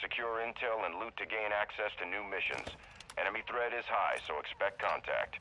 secure intel, and loot to gain access to new missions. Enemy threat is high, so expect contact.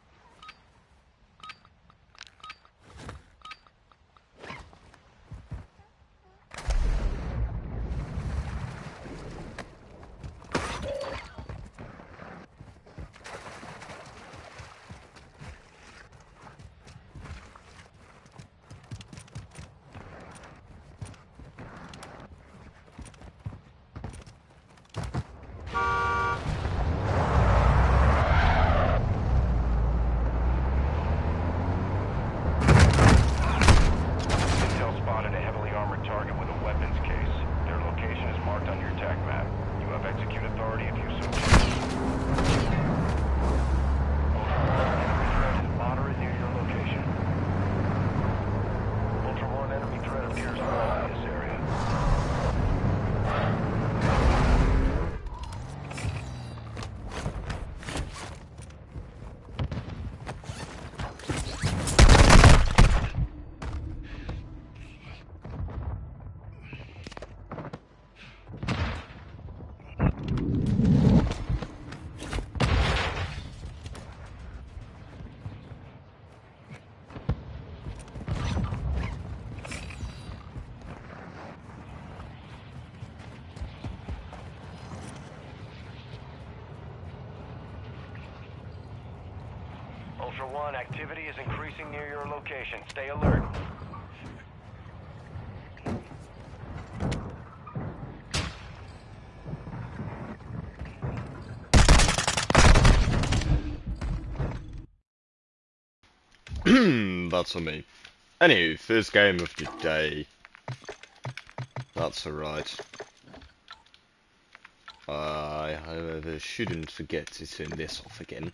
Ultra One, activity is increasing near your location. Stay alert. That's on me. Anyway, first game of the day. That's alright. I, however, shouldn't forget to turn this off again.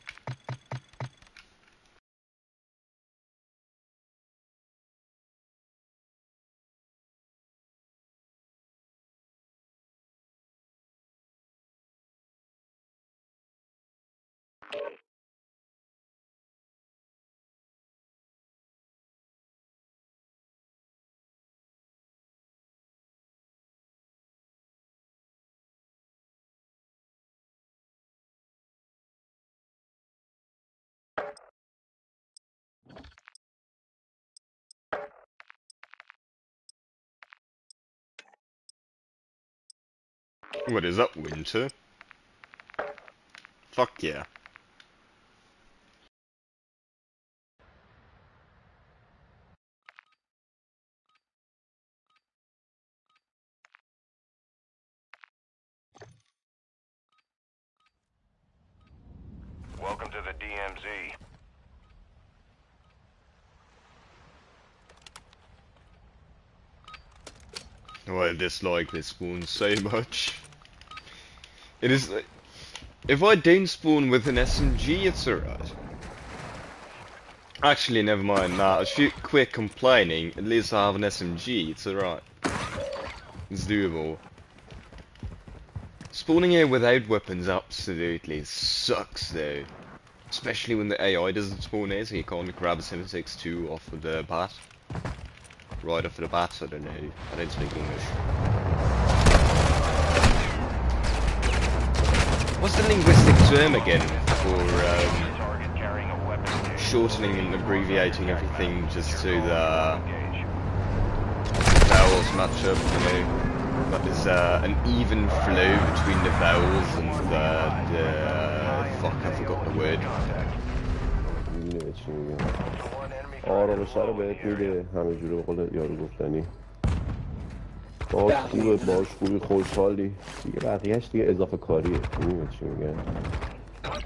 What is that, winter? Fuck yeah. Welcome to the DMZ. Oh, I dislike this spawn so much. It is like, if I don't spawn with an SMG, it's alright. Actually, never mind. Nah, if you quit complaining, at least I have an SMG. It's alright. It's doable. Spawning here without weapons absolutely sucks, though. Especially when the AI doesn't spawn here, so you can't grab a 7.62 off of the bat. Right off of the bat, I don't know. I don't speak English. What's the linguistic term again for shortening and abbreviating everything just to the vowels match up, you know? That there's an even flow between the vowels and the fuck, I forgot the word. آرامش رو بهت میده همینجوری به قول یارو گفتنی باش خوبه باش خوبی خوشحالی دیگه بقیهش دیگه اضافه کاریه میدونی چی میگن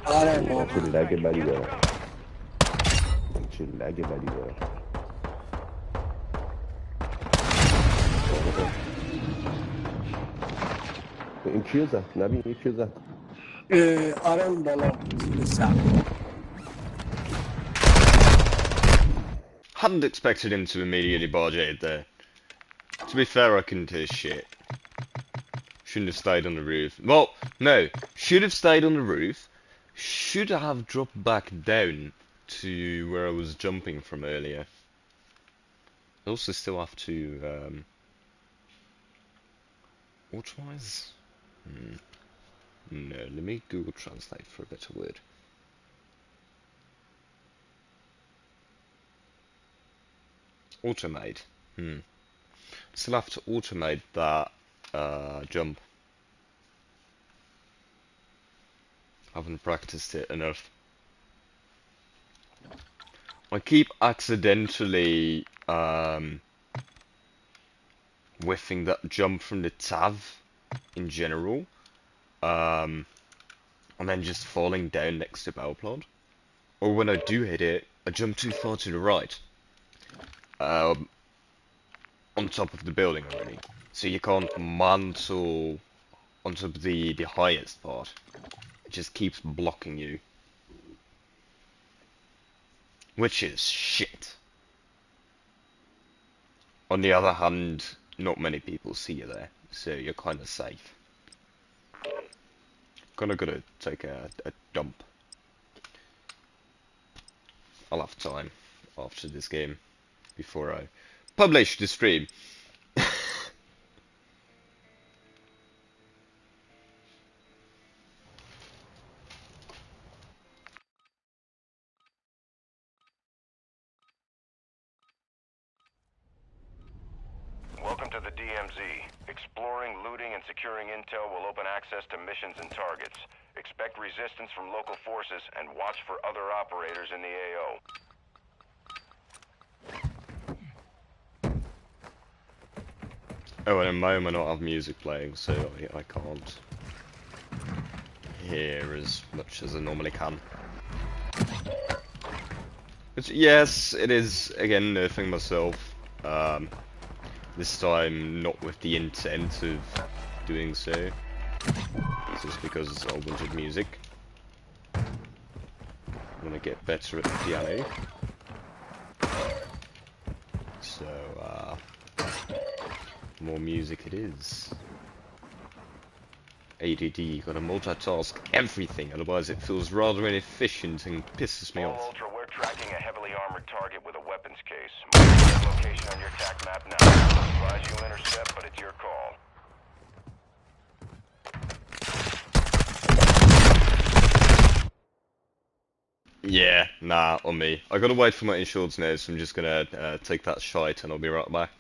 آره چه لگ بدی دارم چه لگ بدی دارم این کیو زد؟ نبین این کیو زد؟ آره اون بالا Hadn't expected him to immediately barge out there. To be fair, I couldn't hear shit. Shouldn't have stayed on the roof. Well, no. Should have stayed on the roof. Should have dropped back down to where I was jumping from earlier. I also still have to, watch-wise? No, let me Google Translate for a better word. Automate. Still have to automate that jump. Haven't practiced it enough. I keep accidentally whiffing that jump from the Tav in general, and then just falling down next to Bellplod. Or when I do hit it, I jump too far to the right, on top of the building already. So you can't mantle on top of the highest part. It just keeps blocking you. Which is shit. On the other hand, not many people see you there, so you're kind of safe. Kinda gotta take a dump. I'll have time after this game before I publish the stream. Welcome to the DMZ. Exploring, looting, and securing intel will open access to missions and targets. Expect resistance from local forces and watch for other operators in the AO. Oh, and at the moment I don't have music playing, so I can't hear as much as I normally can. But yes, it is, again, nerfing myself. This time not with the intent of doing so. Just because I wanted music. I want to get better at the piano. So, more music it is. ADD, gotta multitask everything, otherwise it feels rather inefficient and pisses me All off. Ultra, we're tracking a heavily armored target with a weapons case. Marking that location on your TAC map now. Advise you intercept, but it's your call. Yeah, nah, on me. I gotta wait for my insureds now, so I'm just gonna take that shite and I'll be right back.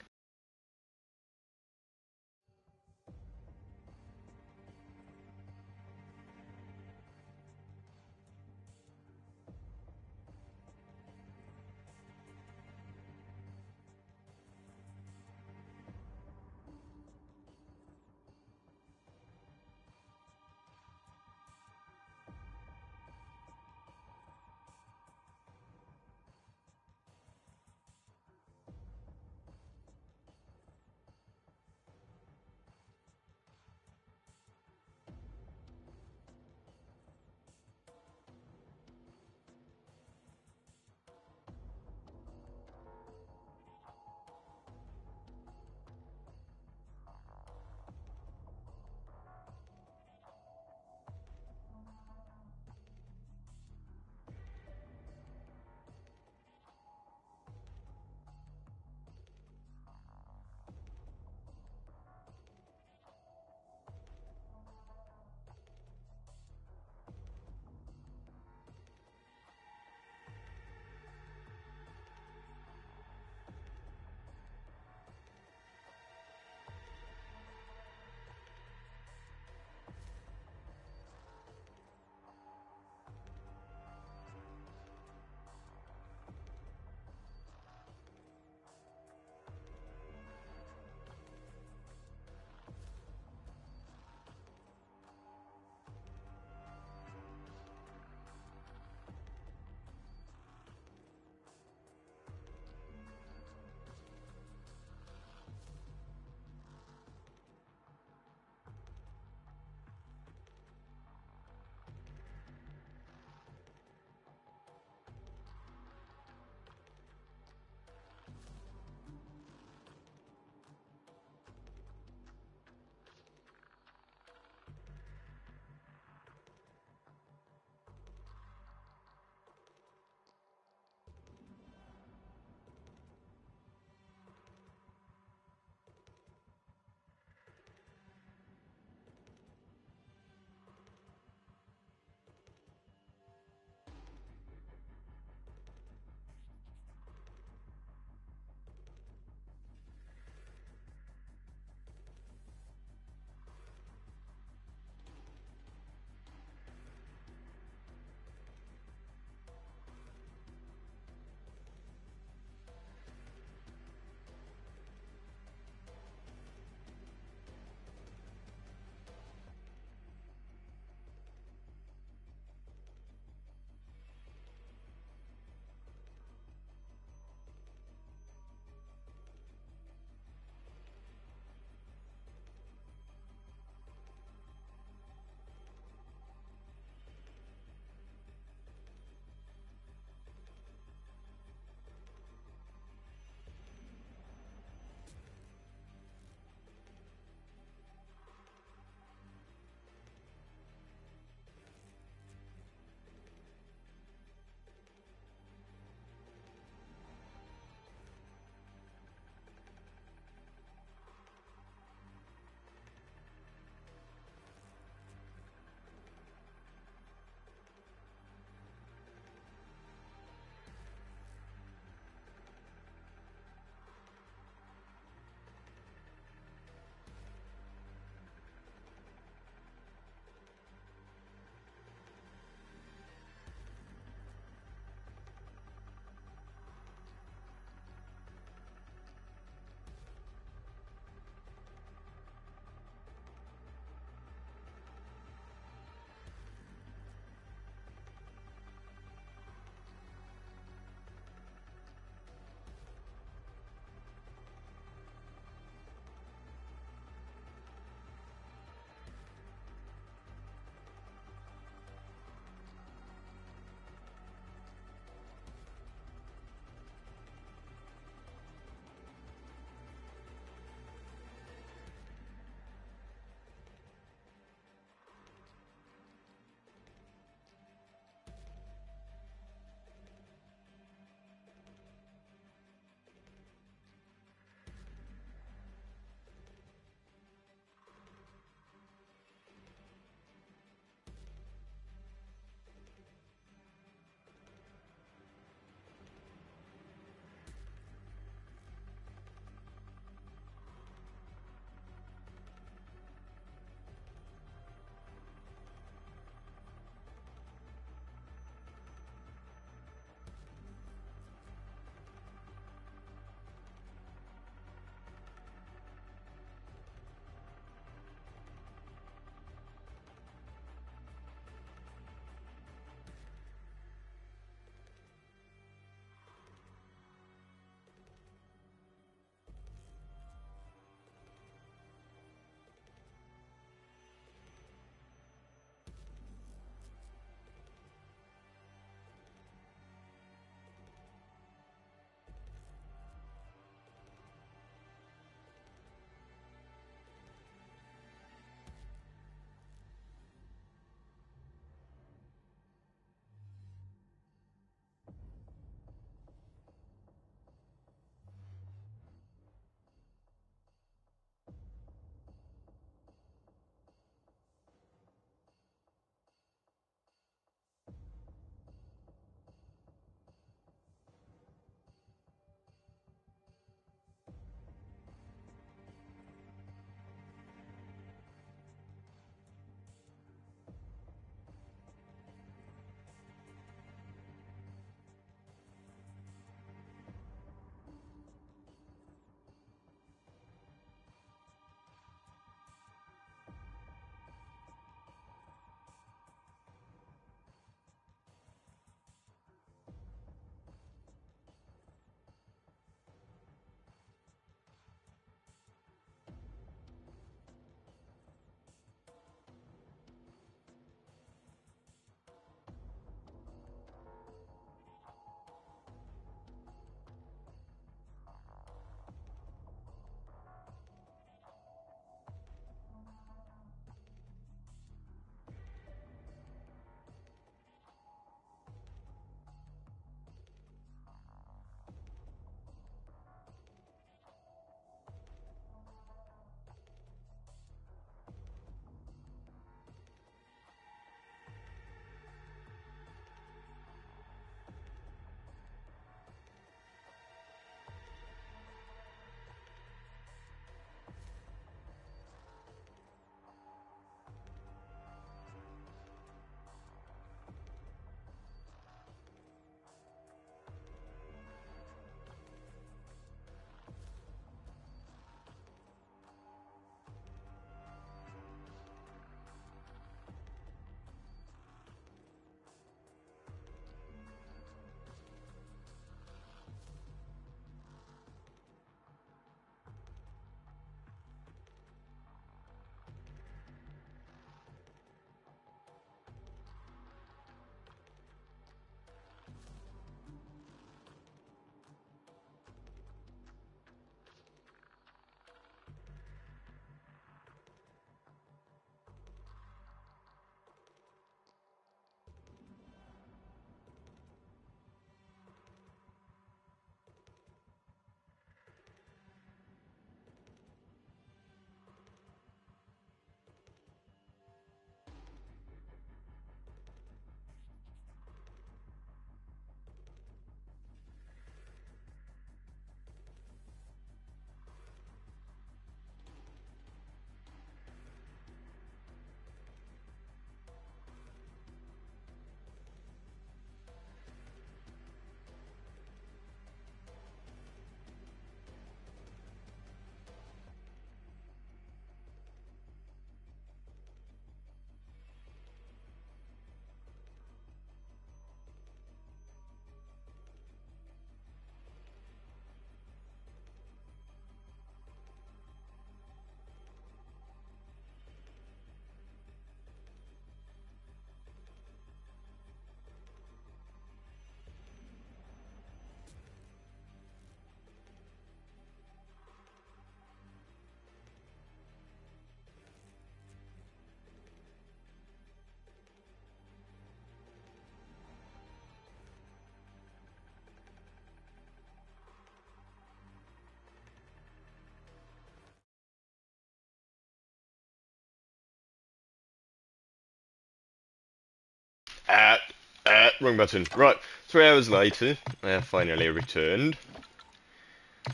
Wrong button. Right, 3 hours later, I have finally returned.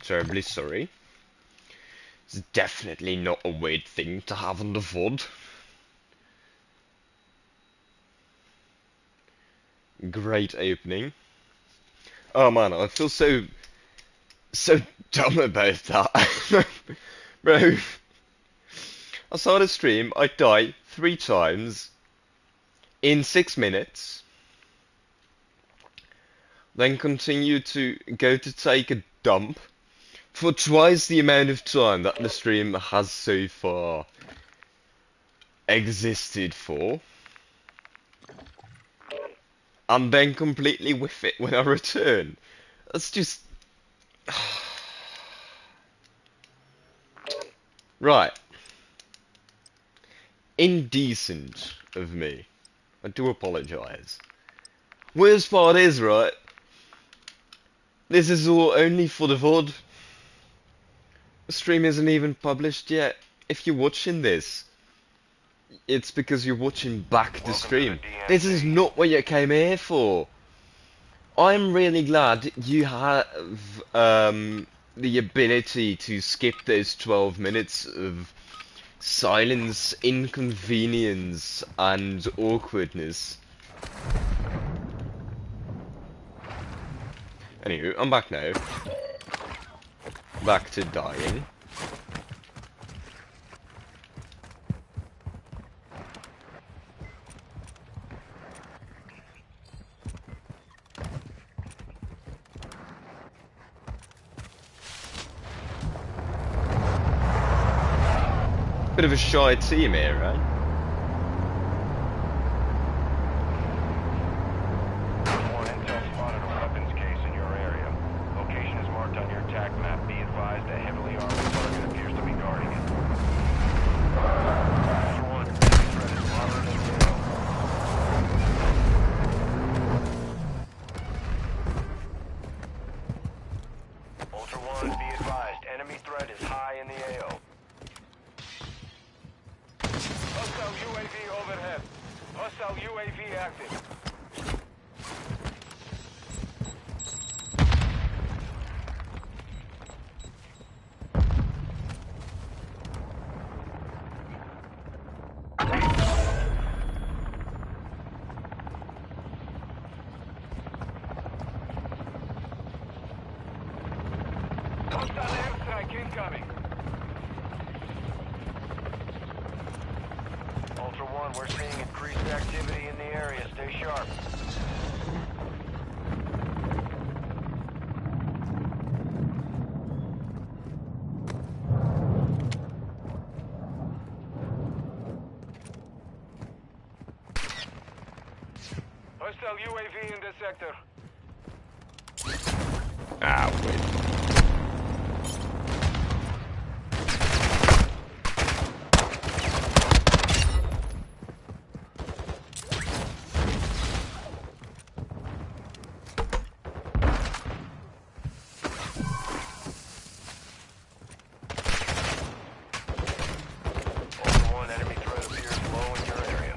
Terribly sorry. It's definitely not a weird thing to have on the VOD. Great opening. Oh man, I feel so dumb about that. Bro, I saw the stream, I died 3 times in 6 minutes, then continued to go to take a dump for twice the amount of time that the stream has so far existed for, and then completely whiff it when I return. That's just... Right. Indecent of me. I do apologise. Worst part is, right, this is all only for the VOD. The stream isn't even published yet. If you're watching this, it's because you're watching back the stream. This is not what you came here for. I'm really glad you have the ability to skip those 12 minutes of silence, inconvenience, and awkwardness. Anywho, I'm back now. Back to dying. Bit of a shy team here, right? One intel spotted a weapons case in your area. Location is marked on your TAC map. Be advised a heavily armored target appears to be guarding it. Ultra One, enemy threat is moderate and low. Ultra One, be advised, enemy threat is high in the AO. Hostile UAV overhead. Hostile UAV active. Hostile airstrike incoming. Ultra One, we're seeing increased activity in the area. Stay sharp. Hostile UAV in the sector. Ah, wait. Ultra One, enemy threat appears low in your area.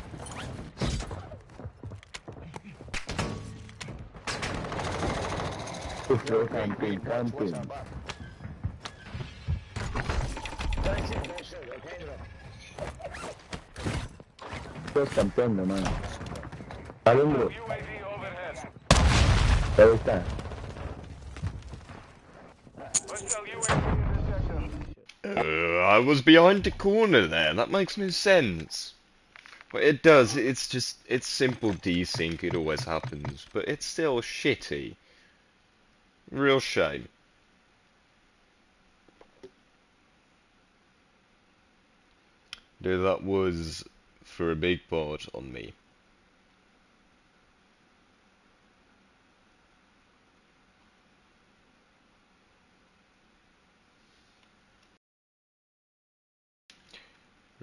Camping. Estás campeando, mano. Alondro, UAV overhead. ahí está. Hostile UAV in the sector. I was behind the corner there. That makes no sense. Well, it does. It's just, it's simple desync. It always happens, but it's still shitty. Real shame. Dude, that was for a big part on me.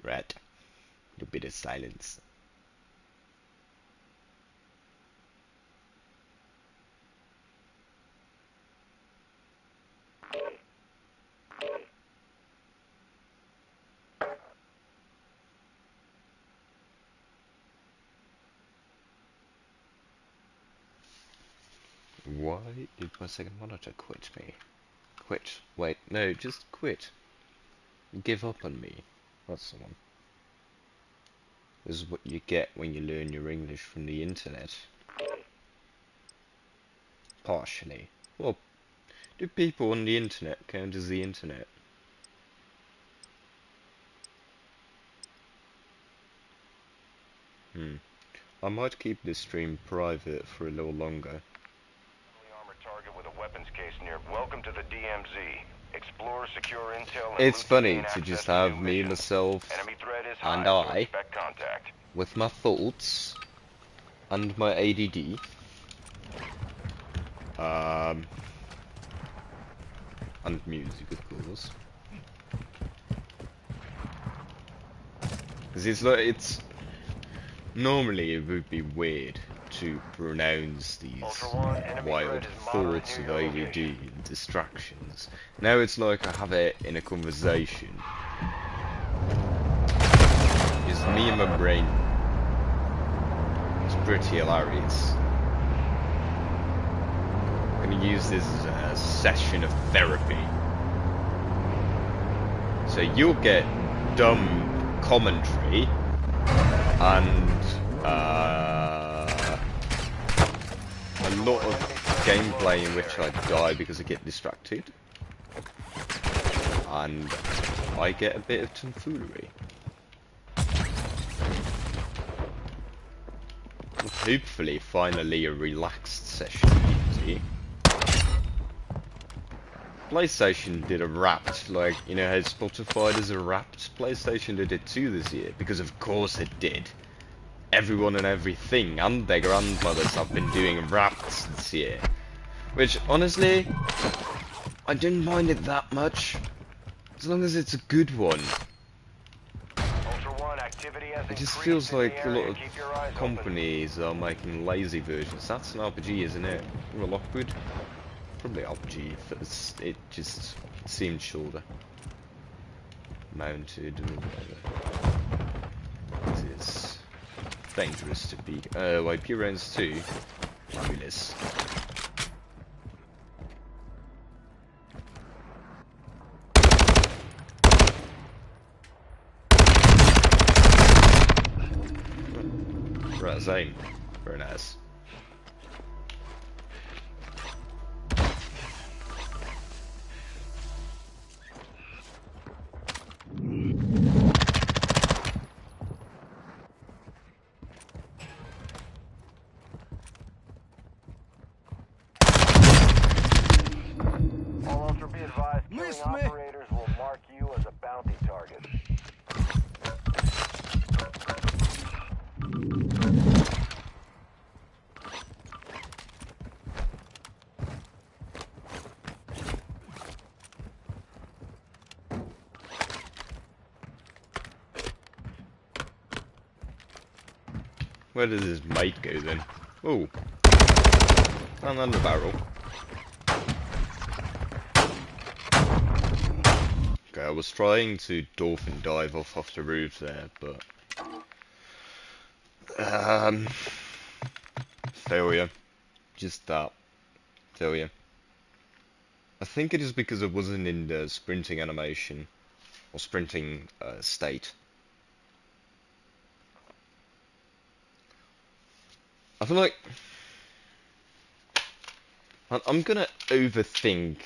Right. A bit of silence. Why did my second monitor quit me? Quit. Wait, no, just quit. Give up on me. That's the one. This is what you get when you learn your English from the internet. Partially. Well, do people on the internet count as the internet? I might keep this stream private for a little longer. Armored target with a weapons case near. Welcome to the DMZ. Explore, secure intel, and It's loot funny gain to access just to have new me, missions. myself, Enemy threat is and high, so I, expect contact. with my thoughts, and my ADD, and music, of course. Because it's normally it would be weird to pronounce these wild thoughts of ADD and distractions. Now it's like I have it in a conversation. Just me and my brain. It's pretty hilarious. I'm gonna use this as a session of therapy. So you'll get dumb commentary and a lot of gameplay in which I die because I get distracted, and I get a bit of tomfoolery. Hopefully, finally a relaxed session. See? PlayStation did a Wrapped, like, you know how Spotify does a Wrapped? PlayStation did it too this year, because of course it did. Everyone and everything and their grandmothers have been doing Wrapped this year. Which, honestly, I didn't mind it that much, as long as it's a good one. It just feels like a lot of companies are making lazy versions. That's an RPG, isn't it? Or a Lockwood? Probably RPG, but it just seemed shorter. Mounted or whatever. It is dangerous to be. IP rounds too. Fabulous. Right, aim. Very nice. All Ultra be advised, killing operators will mark you as a bounty target. Where does his mate go then? Oh, down under the barrel. Okay, I was trying to dolphin dive off the roof there, but failure. Just that failure. I think it is because it wasn't in the sprinting animation or sprinting state. I feel like I'm gonna overthink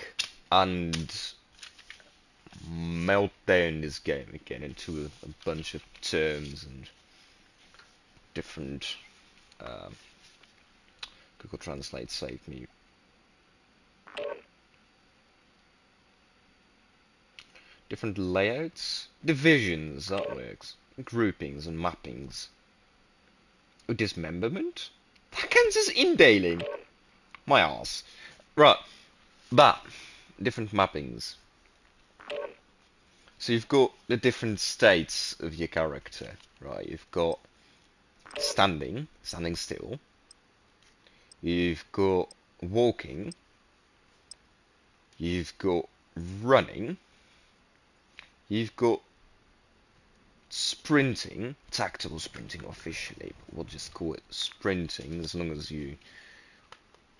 and melt down this game again into a bunch of terms and different Google Translate saved me. Different layouts, divisions, that works. Groupings and mappings. Oh, dismemberment? That counts as indailing. My arse. Right, but different mappings. So you've got the different states of your character, right? You've got standing still. You've got walking. You've got running. You've got sprinting, tactical sprinting officially. We'll just call it sprinting as long as you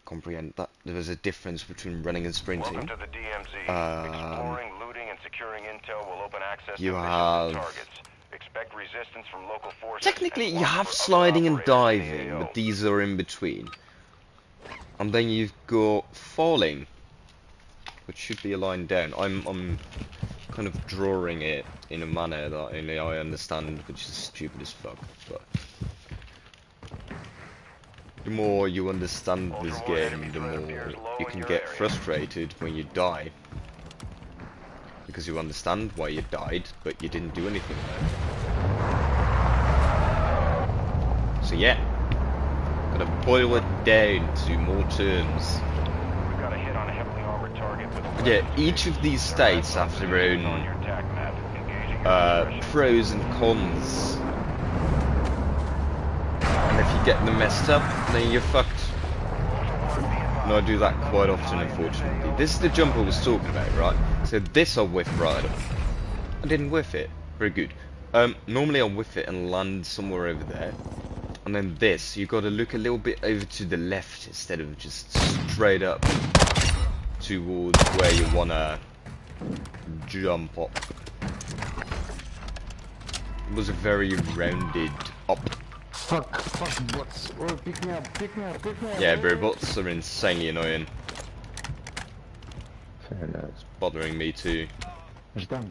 comprehend that there is a difference between running and sprinting. Welcome to the DMZ. Exploring, looting, and securing intel will open access to You missions have... and targets. Expect resistance from local forces. Technically, and you watch have for sliding other and operators in the diving, AO. but these are in between. And then you've got falling, which should be a line down. I'm kind of drawing it in a manner that only I understand, which is stupid as fuck. But the more you understand this game, the more you can get frustrated when you die. Because you understand why you died, but you didn't do anything about it. So yeah, gotta boil it down to more terms. We've got a hit on a heavily armored target with Yeah, each of these states have their own pros and cons. And if you get them messed up, then you're fucked. And I do that quite often, unfortunately. This is the jump I was talking about, right? So this I'll whiff right up. I didn't whiff it. Very good. Normally I'll whiff it and land somewhere over there. And then this, you gotta look a little bit over to the left instead of just straight up towards where you wanna jump up. It was a very rounded up. Fuck bots. Oh, pick me up. Yeah, bro, bots are insanely annoying. Fair enough. It's bothering me too. Ждем.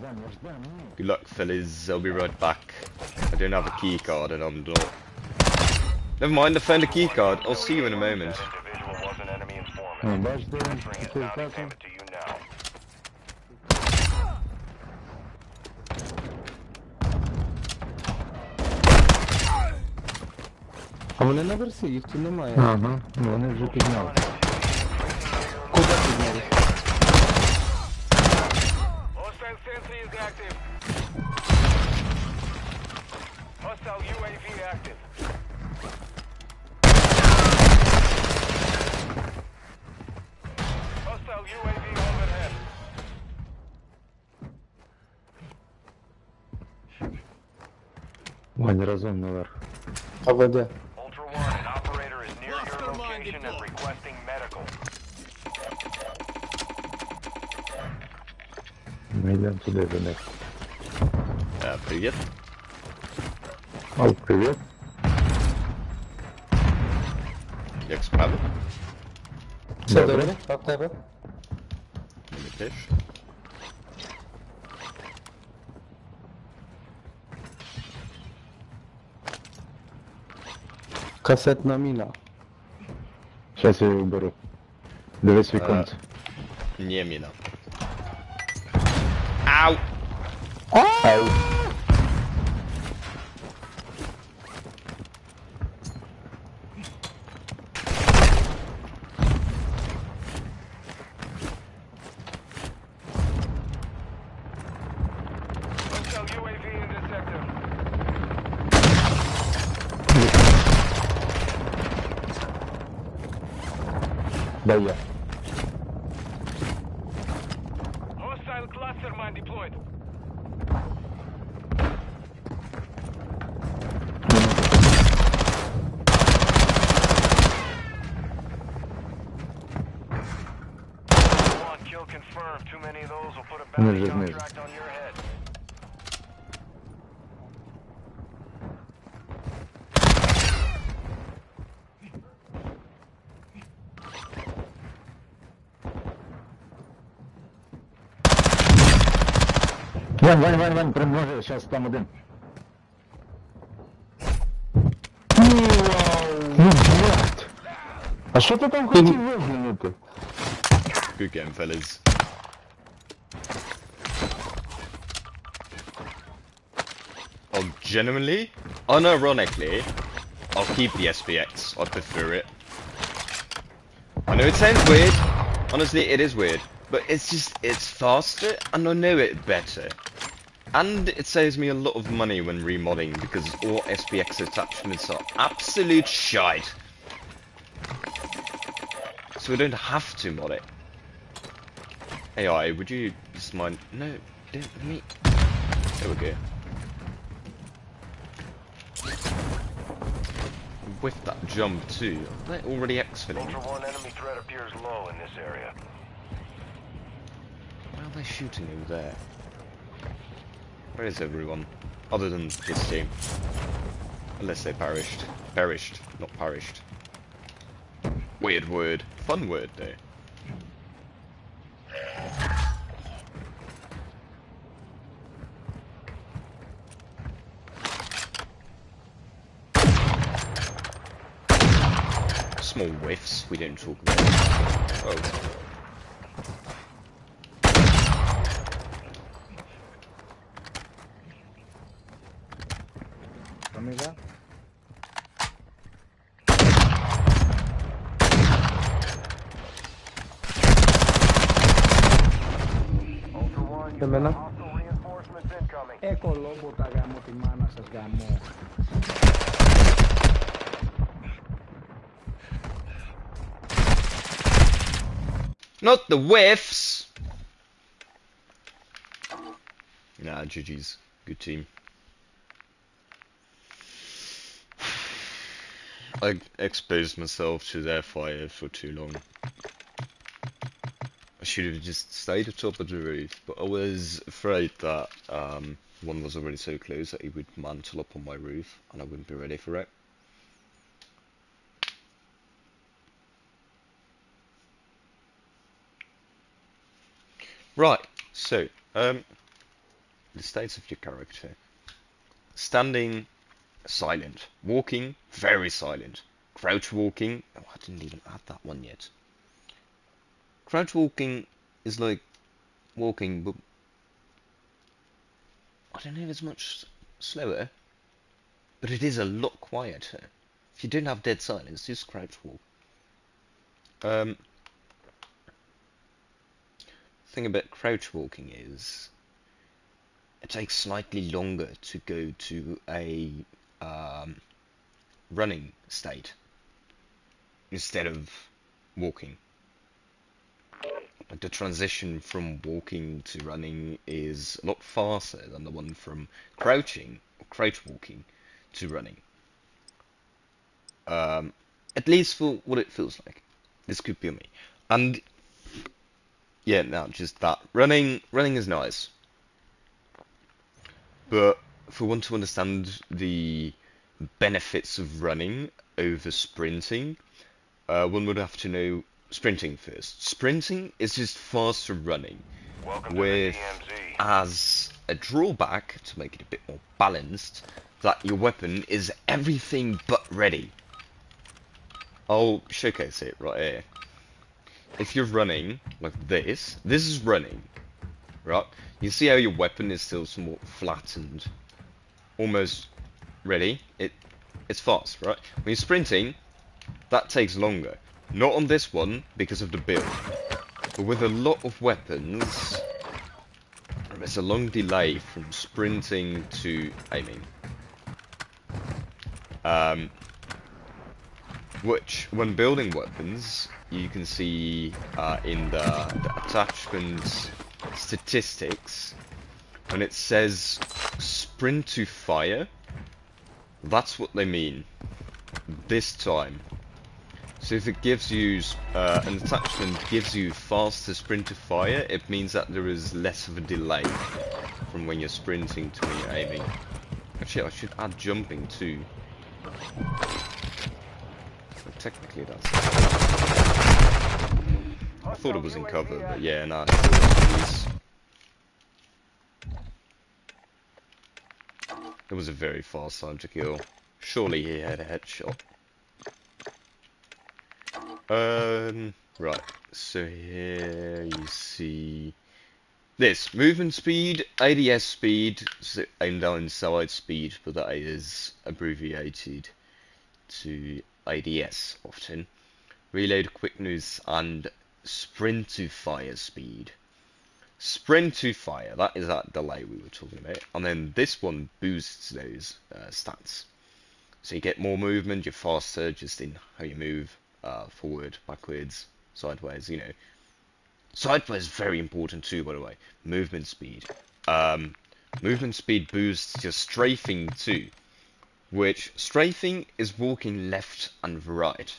Good luck, fellas. I'll be right back. I don't have a key card and I'm not. Never mind, I found a key card. I'll see you in a moment. Баш, да, А вони на версі, їх тут немає. Ага, вони вже підняли. Куди підняли? Hostile sentry is active. Hostile UAV active. Hostile UAV overhead. Вань, разом наверх. А ВД? Ultra One, an operator is near your location and requesting medical. Ми йдемо туди до них. Привет. О, привіт. Як справи? Все добре? А в тебе? Мене теж. Касетна міна. Щас я його беру. Дивись віконце. Не міна. Ау! Ау! Hostile UAV in this sector. Дай я. Hostile cluster mine deployed. One kill confirmed. Too many of those will put a bounty Ниже, ниже. contract on your head. Вань, примножи, щас там один. Ну, блядь! А що ти там хотів виглянути? Good game, fellas. Oh, genuinely, unironically, I'll keep the SPX. I prefer it. I know it sounds weird. Honestly, it is weird. But it's just, it's faster and I know it better. And it saves me a lot of money when remodding because all SPX attachments are absolute shite. So I don't have to mod it. AI, would you just mind? No, don't let me. There we go. with that jump too. They're already exfilling. Ultra One, enemy threat appears low in this area. Why are they shooting over there? Where is everyone? Other than this team. Unless they perished. Perished, not perished. Weird word. Fun word though. Small whiffs, we don't talk about. Oh. Amiga. Ultra One, Και εμένα. hostile reinforcements incoming. Κολόμπο τα γάμο τη μάνα σας γάμο. Not the whiffs! Nah, GG's. Good team. I exposed myself to their fire for too long. I should have just stayed atop of the roof, but I was afraid that one was already so close that he would mantle up on my roof and I wouldn't be ready for it. Right, so, the states of your character. Standing, silent. Walking, very silent. Crouch walking, oh, I didn't even add that one yet. Crouch walking is like walking, but I don't know if it's much slower, but it is a lot quieter. If you don't have dead silence, just crouch walk. Thing about crouch walking is it takes slightly longer to go to a running state instead of walking. Like the transition from walking to running is a lot faster than the one from crouching or crouch walking to running. At least for what it feels like. This could be me. And yeah, no, just that. Running is nice. But for one to understand the benefits of running over sprinting, one would have to know sprinting first. Sprinting is just faster running, Welcome with, to the DMZ. as a drawback, to make it a bit more balanced, that your weapon is everything but ready. I'll showcase it right here. If you're running like this is running, right? You see how your weapon is still somewhat flattened, almost ready. It's fast, right? When you're sprinting, that takes longer. Not on this one because of the build, but with a lot of weapons, there's a long delay from sprinting to aiming. Which, when building weapons, you can see in the attachment statistics, when it says sprint to fire, that's what they mean this time. So if it gives you an attachment gives you faster sprint to fire, it means that there is less of a delay from when you're sprinting to when you're aiming. Actually, I should add jumping too. Well, technically that's it. I thought it was in cover, but yeah, nah. It was a very fast time to kill. Surely he had a headshot. Right, so here you see this movement speed, ADS speed, so aim down sight speed, but that is abbreviated to ADS often. Reload quickness and sprint to fire speed. Sprint to fire, that is that delay we were talking about, and then this one boosts those stats. So you get more movement, you're faster just in how you move. Forward, backwards, sideways, you know. Sideways is very important too, by the way. Movement speed. Movement speed boosts your strafing too. which strafing is walking left and right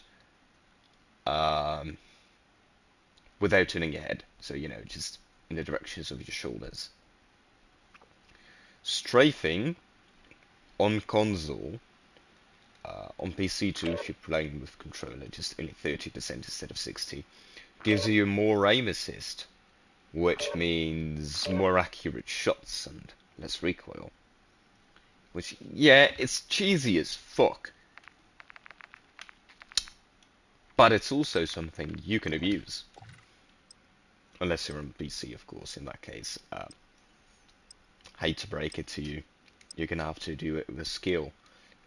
without turning your head. So, you know, just in the directions of your shoulders. Strafing on console, on PC too, if you're playing with controller, just only 30% instead of 60, gives you more aim assist, which means more accurate shots and less recoil. Which, yeah, it's cheesy as fuck, but it's also something you can abuse. Unless you're on PC, of course, in that case. Hate to break it to you, you're gonna have to do it with skill,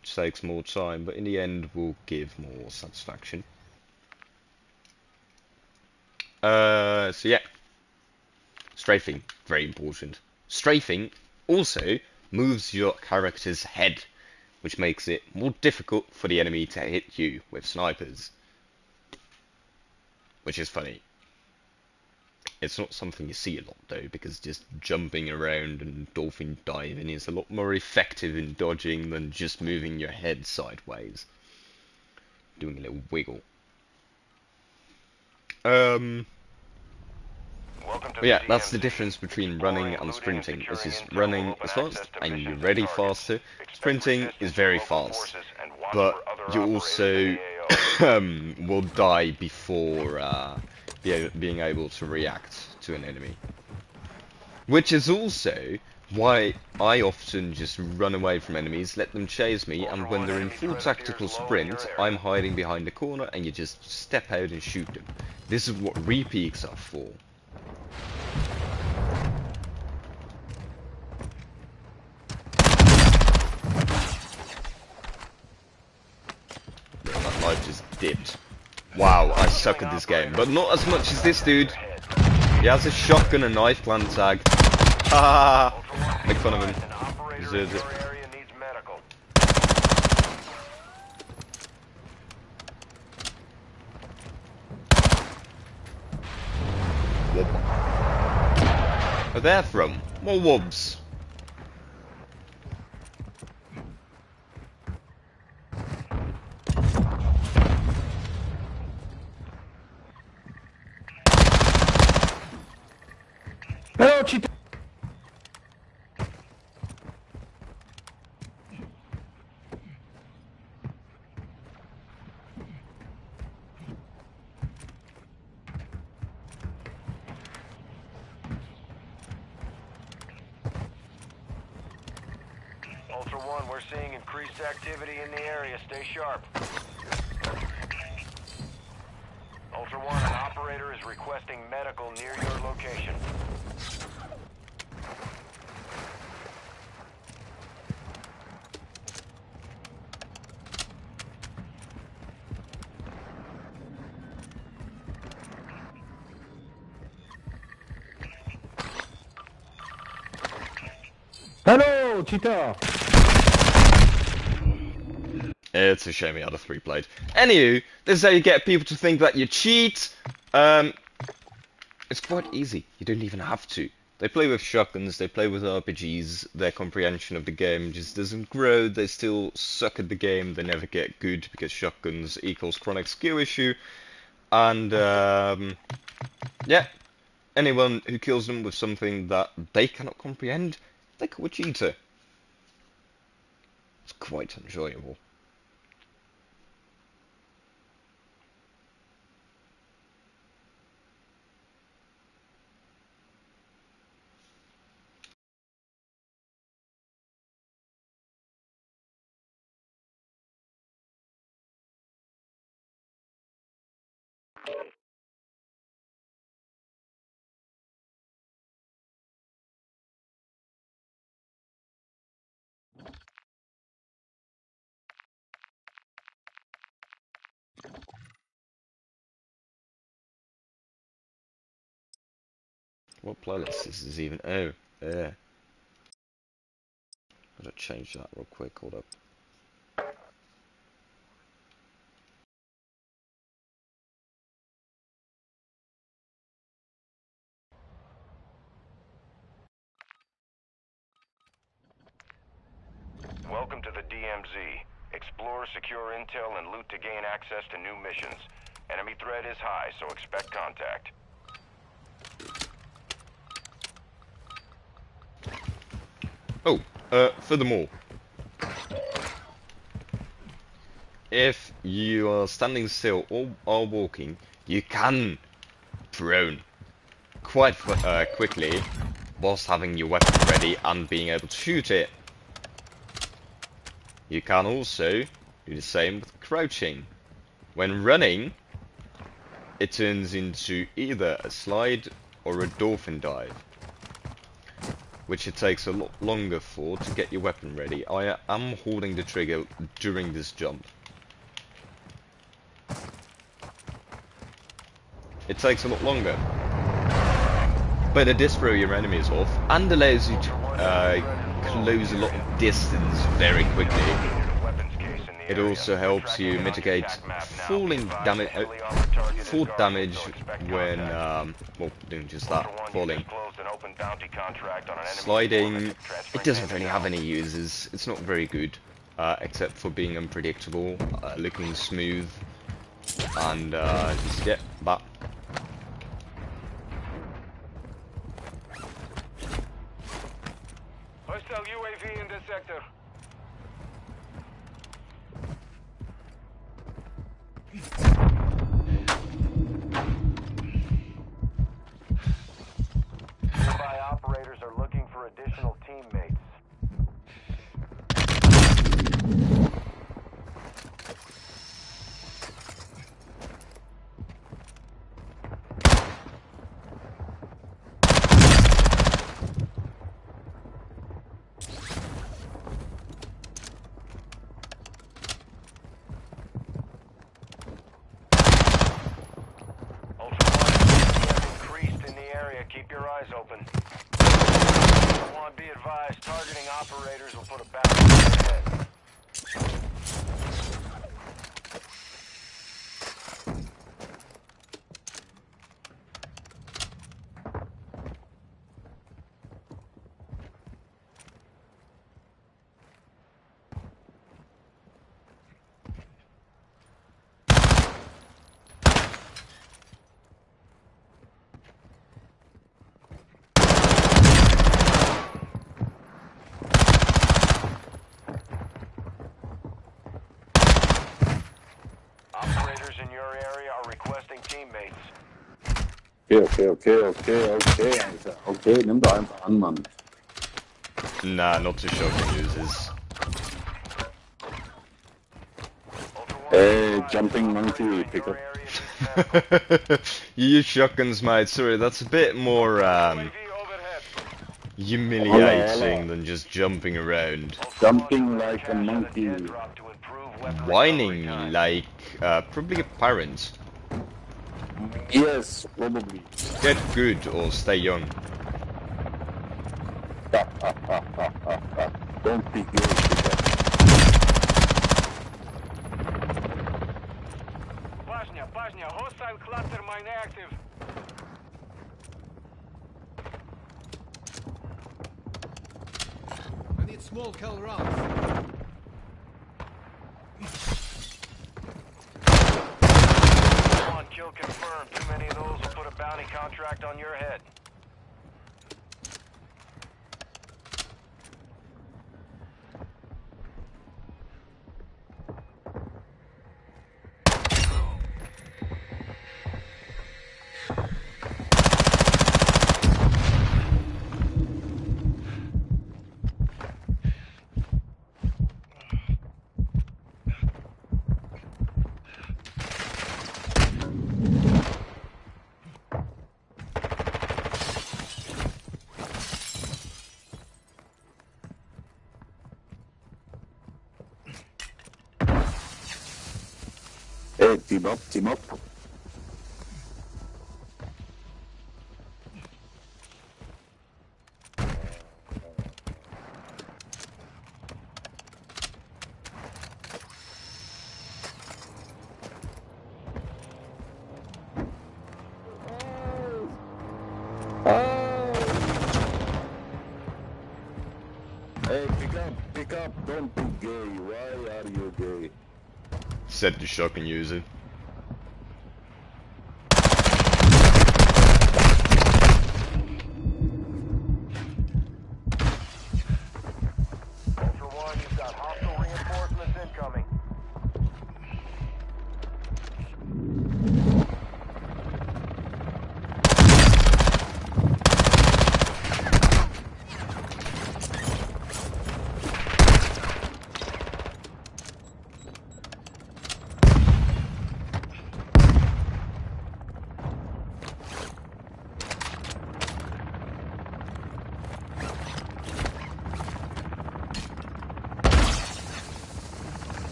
which takes more time, but in the end will give more satisfaction. So yeah, strafing, very important. Strafing also moves your character's head, which makes it more difficult for the enemy to hit you with snipers. Which is funny. It's not something you see a lot though, because just jumping around and dolphin diving is a lot more effective in dodging than just moving your head sideways. Doing a little wiggle. Yeah, that's the difference between running and sprinting. This is running is fast and you're ready faster. Sprinting is very fast, but you also will die before being able to react to an enemy. Which is also why I often just run away from enemies, let them chase me, and when they're in full tactical sprint, I'm hiding behind the corner and you just step out and shoot them. This is what repeats are for. That knife just dipped. Wow, I suck at this game, but not as much as this dude. He has a shotgun and knife clan tag. Ha! Make fun of him. Deserves it. Where they're from? More wobs. Hello, Cheetah. Ultra One, we're seeing increased activity in the area. Stay sharp. Ultra One, an operator is requesting medical near your location. Hello, Cheetah. It's a shame he had a 3-blade. Anywho, this is how you get people to think that you cheat. It's quite easy. You don't even have to. They play with shotguns, they play with RPGs, their comprehension of the game just doesn't grow, they still suck at the game, they never get good because shotguns equals chronic skill issue. And, yeah, anyone who kills them with something that they cannot comprehend, they call a cheater. It's quite enjoyable. What playlist this is even? Oh, yeah. Gotta change that real quick, hold up. Welcome to the DMZ. Explore, secure intel, and loot to gain access to new missions. Enemy threat is high, so expect contact. Oh, furthermore, if you are standing still or are walking, you can prone quite quickly whilst having your weapon ready and being able to shoot it. You can also do the same with crouching. When running, it turns into either a slide or a dolphin dive, which it takes a lot longer for to get your weapon ready. I am holding the trigger during this jump. It takes a lot longer, but it does throw your enemies off and allows you to close a lot of distance very quickly. It also helps you mitigate fall damage when, well, doing just that, falling. Sliding, it doesn't really have any uses. It's not very good, except for being unpredictable, looking smooth, and just get that. Hostile UAV in this sector. Nearby operators are looking for additional teammates. Keep your eyes open. Be advised, targeting operators will put a bounty on your head. Operators in your area are requesting teammates. Okay, Alter. Okay, nimm doch einfach an, Mann. Nah, not to shotgun users. Hey, jumping monkey, pick up. You use shotguns, mate. Sorry, that's a bit more humiliating than just jumping around. Jumping like a monkey. Whining like probably a parent. Yes, probably. Get good or stay young. Don't be good. Bashня, hostile cluster mine active. I need small caliber rounds. Kill confirmed. Too many of those will put a bounty contract on your head. Hey, team up, team up. Hey, pick up, up, don't be gay. Why are you gay? Said the shotgun user. Ultra One, you've got hostile reinforcements incoming.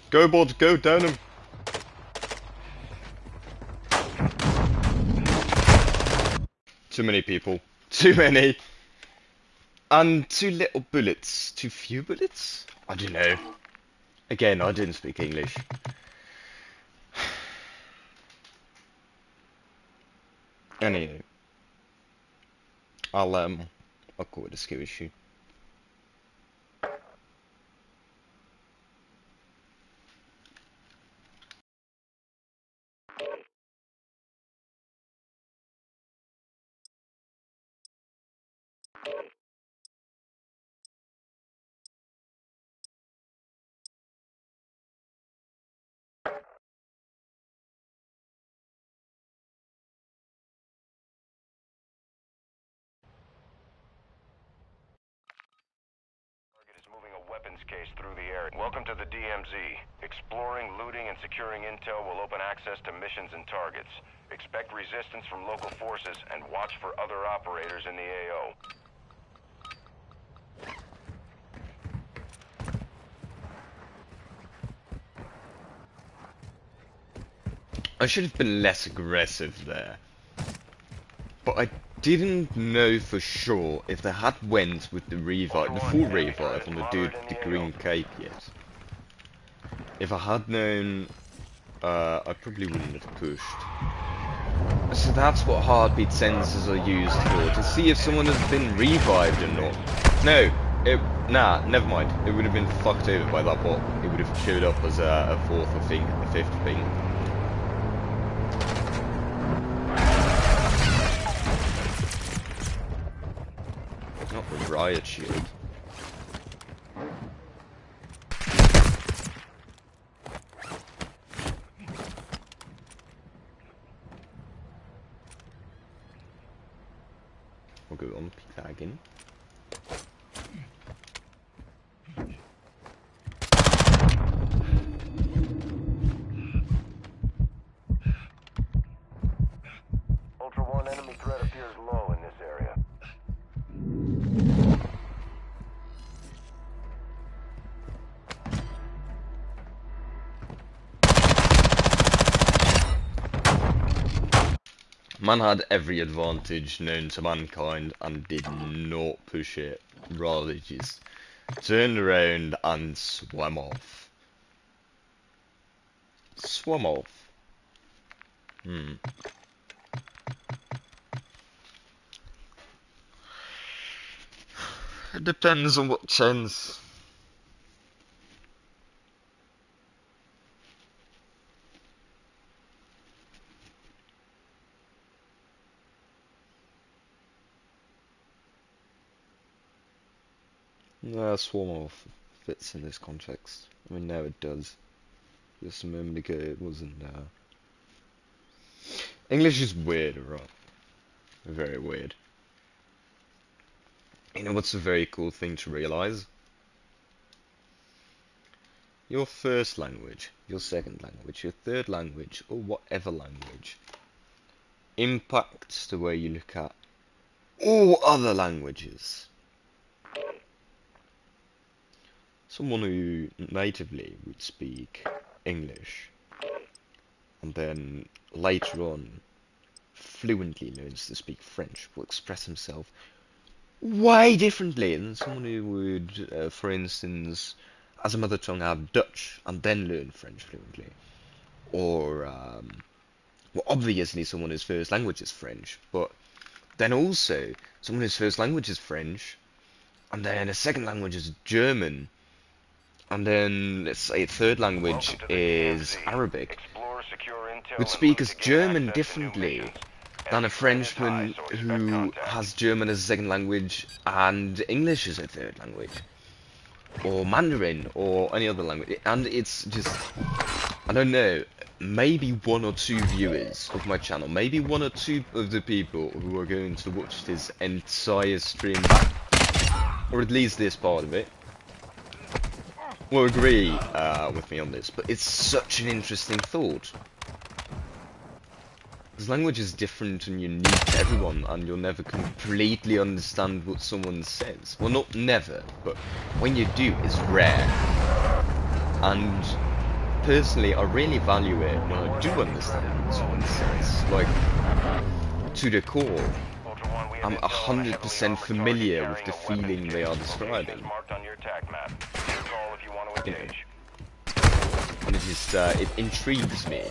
Go, board, go, down him. Too many people. Too many. And too little bullets. Too few bullets? I don't know. Again, I didn't speak English. Anyway. I'll call it a skill issue. Target is moving a weapons case through the area. Welcome to the DMZ. Exploring, looting, and securing intel will open access to missions and targets. Expect resistance from local forces and watch for other operators in the AO. I should have been less aggressive there. But I didn't know for sure if they had went with the revive, the full revive on the dude with the green cape yet. If I had known, I probably wouldn't have pushed. So that's what heartbeat sensors are used for, to see if someone has been revived or not. No, nah, never mind. It would have been fucked over by that bot. It would have showed up as a fourth or a fifth ping. Not the riot shield. We'll go on tagging. Ultra One, enemy threat appears low in this area. Man had every advantage known to mankind and did not push it. Rather just turned around and swam off. Swam off. It depends on what sense. Nah, swam off fits in this context. I mean, now it does. Just a moment ago it wasn't. English is weird, right? Very weird. You know what's a very cool thing to realize? Your first language, your second language, your third language, or whatever language impacts the way you look at all other languages. Someone who natively would speak English and then later on fluently learns to speak French, will express himself way differently than someone who would, for instance, as a mother tongue have Dutch and then learn French fluently. Or, well, obviously someone whose first language is French, but then also someone whose first language is French, and then a second language is German, and then, let's say, a third language is Arabic, would speak as German differently than a Frenchman who has German as a second language and English as a third language, or Mandarin, or any other language. And it's just, I don't know, maybe one or two viewers of my channel, maybe one or two of the people who are going to watch this entire stream back, or at least this part of it, will agree with me on this, but it's such an interesting thought. Because language is different and unique to everyone, and you'll never completely understand what someone says. Well, not never, but when you do, it's rare. And personally, I really value it when I do understand what someone says, like, to the core. I'm 100% familiar with the feeling they are describing. You know. And it just, it intrigues me.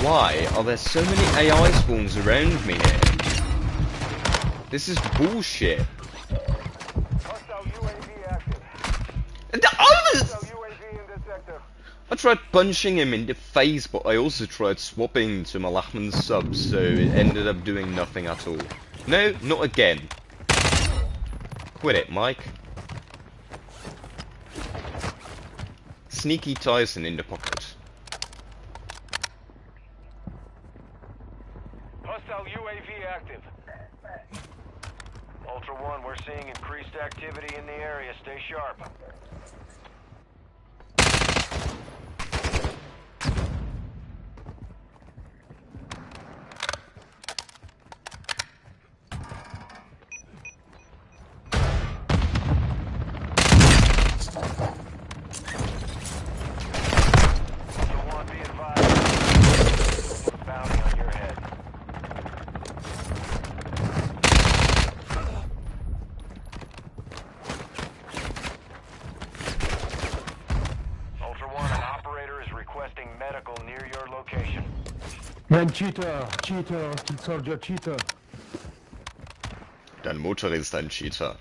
Why are there so many AI spawns around me here? This is bullshit. I tried punching him in the face, but I also tried swapping to Malachman's sub, so it ended up doing nothing at all. No, not again. Quit it, Mike. Sneaky Tyson in the pocket. Hostile UAV active. Ultra One, we're seeing increased activity in the area. Stay sharp. Man, cheater, cheater, Steel Soldier, cheater. Dein Mutter ist ein Cheater.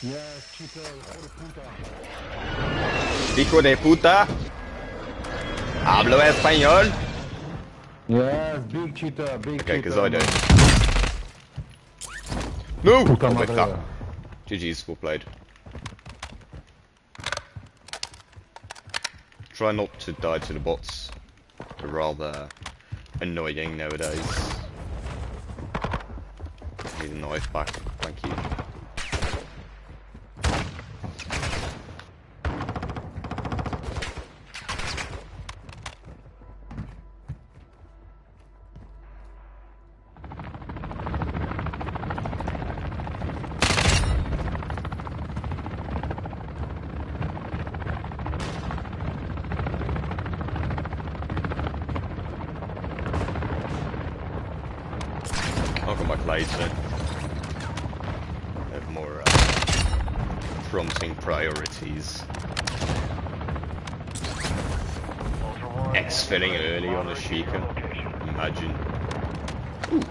Yes, cheater, hijo de puta. Hijo de puta. Hablo español. Yes, big cheater, big Okay, cheater. because I don't. No! Puta I'll make madre. that. GG's, well played. Try not to die to the bots. They're rather annoying nowadays. Need a knife back, thank you. I'll come back later. I have more prompting priorities. Exfilling early on Ashika. Imagine. Ooh.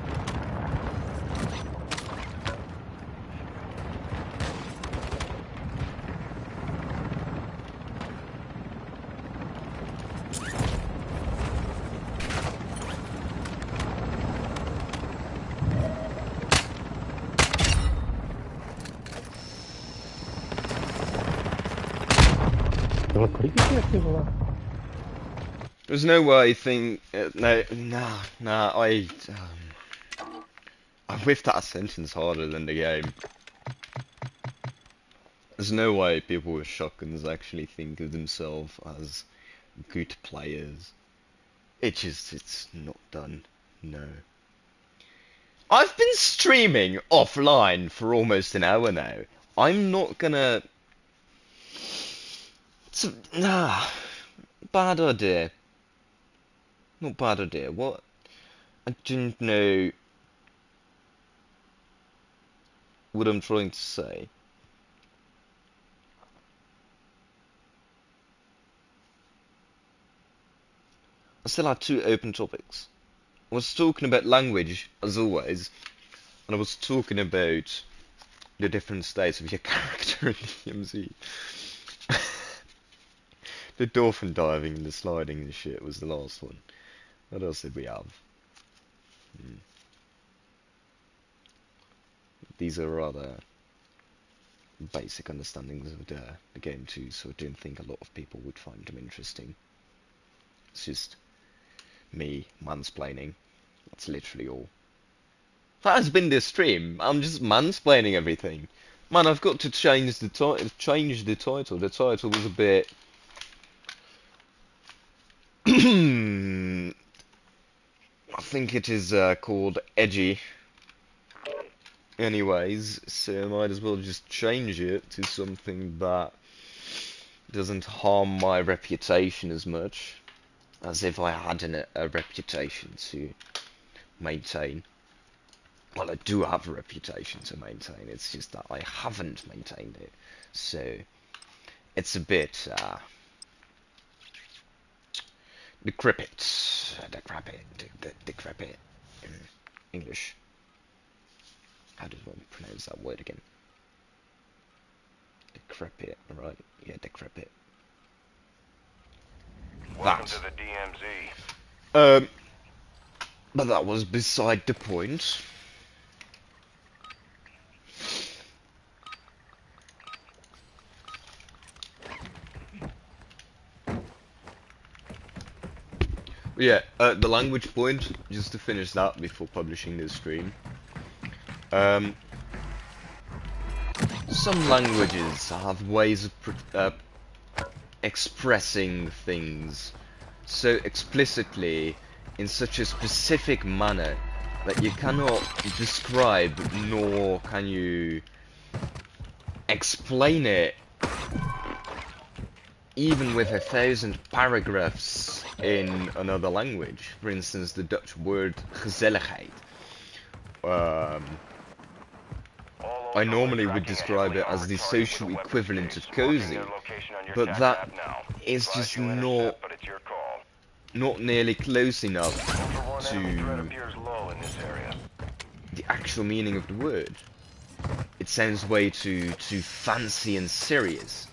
There's no way I think I whiffed that sentence harder than the game. There's no way people with shotguns actually think of themselves as good players. It's not done. No. I've been streaming offline for almost an hour now. I'm not gonna... Nah, bad idea. Not bad idea. What? I didn't know what I'm trying to say. I still had two open topics. I was talking about language, as always, and I was talking about the different states of your character in DMZ. The dolphin diving and the sliding and shit was the last one. What else did we have? These are rather basic understandings of the game too, so I don't think a lot of people would find them interesting. It's just me mansplaining. That's literally all. That has been this stream. I'm just mansplaining everything. Man, I've got to change the title. The title was a bit. I think it is called Edgy. Anyways, so I might as well just change it to something that doesn't harm my reputation as much as if I had a reputation to maintain. Well, I do have a reputation to maintain, it's just that I haven't maintained it. So, it's a bit, decrepit in English. How does one pronounce that word again? Decrepit, right? Yeah, decrepit. Welcome to the DMZ. But that was beside the point. Yeah, the language point, just to finish that before publishing this stream. Some languages have ways of expressing things so explicitly in such a specific manner that you cannot describe nor can you explain it even with 1,000 paragraphs in another language. For instance, the Dutch word gezelligheid. I normally would describe it as the social equivalent of cozy, but that is just not nearly close enough to the actual meaning of the word. It sounds way too fancy and serious.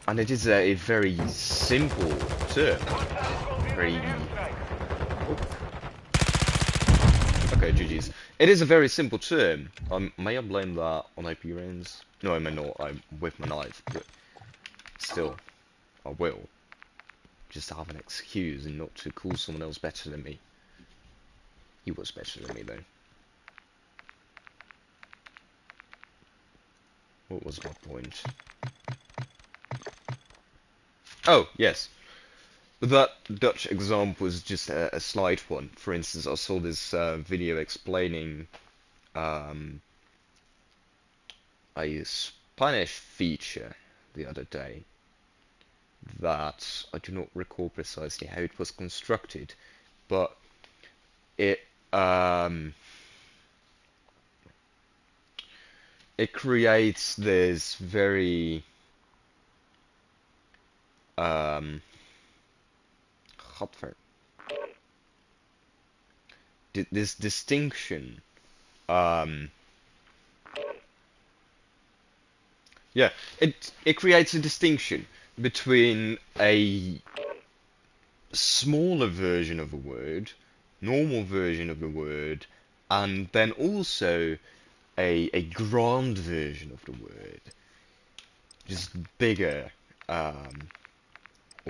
And it is a very simple term. Very... Okay, GG's. It is a very simple term. May I blame that on IP rounds? No, I may not. I'm with my knife, but still, I will. Just to have an excuse and not to call someone else better than me. He was better than me, though. What was my point? Oh, yes. That Dutch example was just a slight one. For instance, I saw this video explaining a Spanish feature the other day that I do not recall precisely how it was constructed, but it creates this very this distinction. Yeah, it creates a distinction between a smaller version of a word, normal version of the word, and then also a grand version of the word, just bigger, or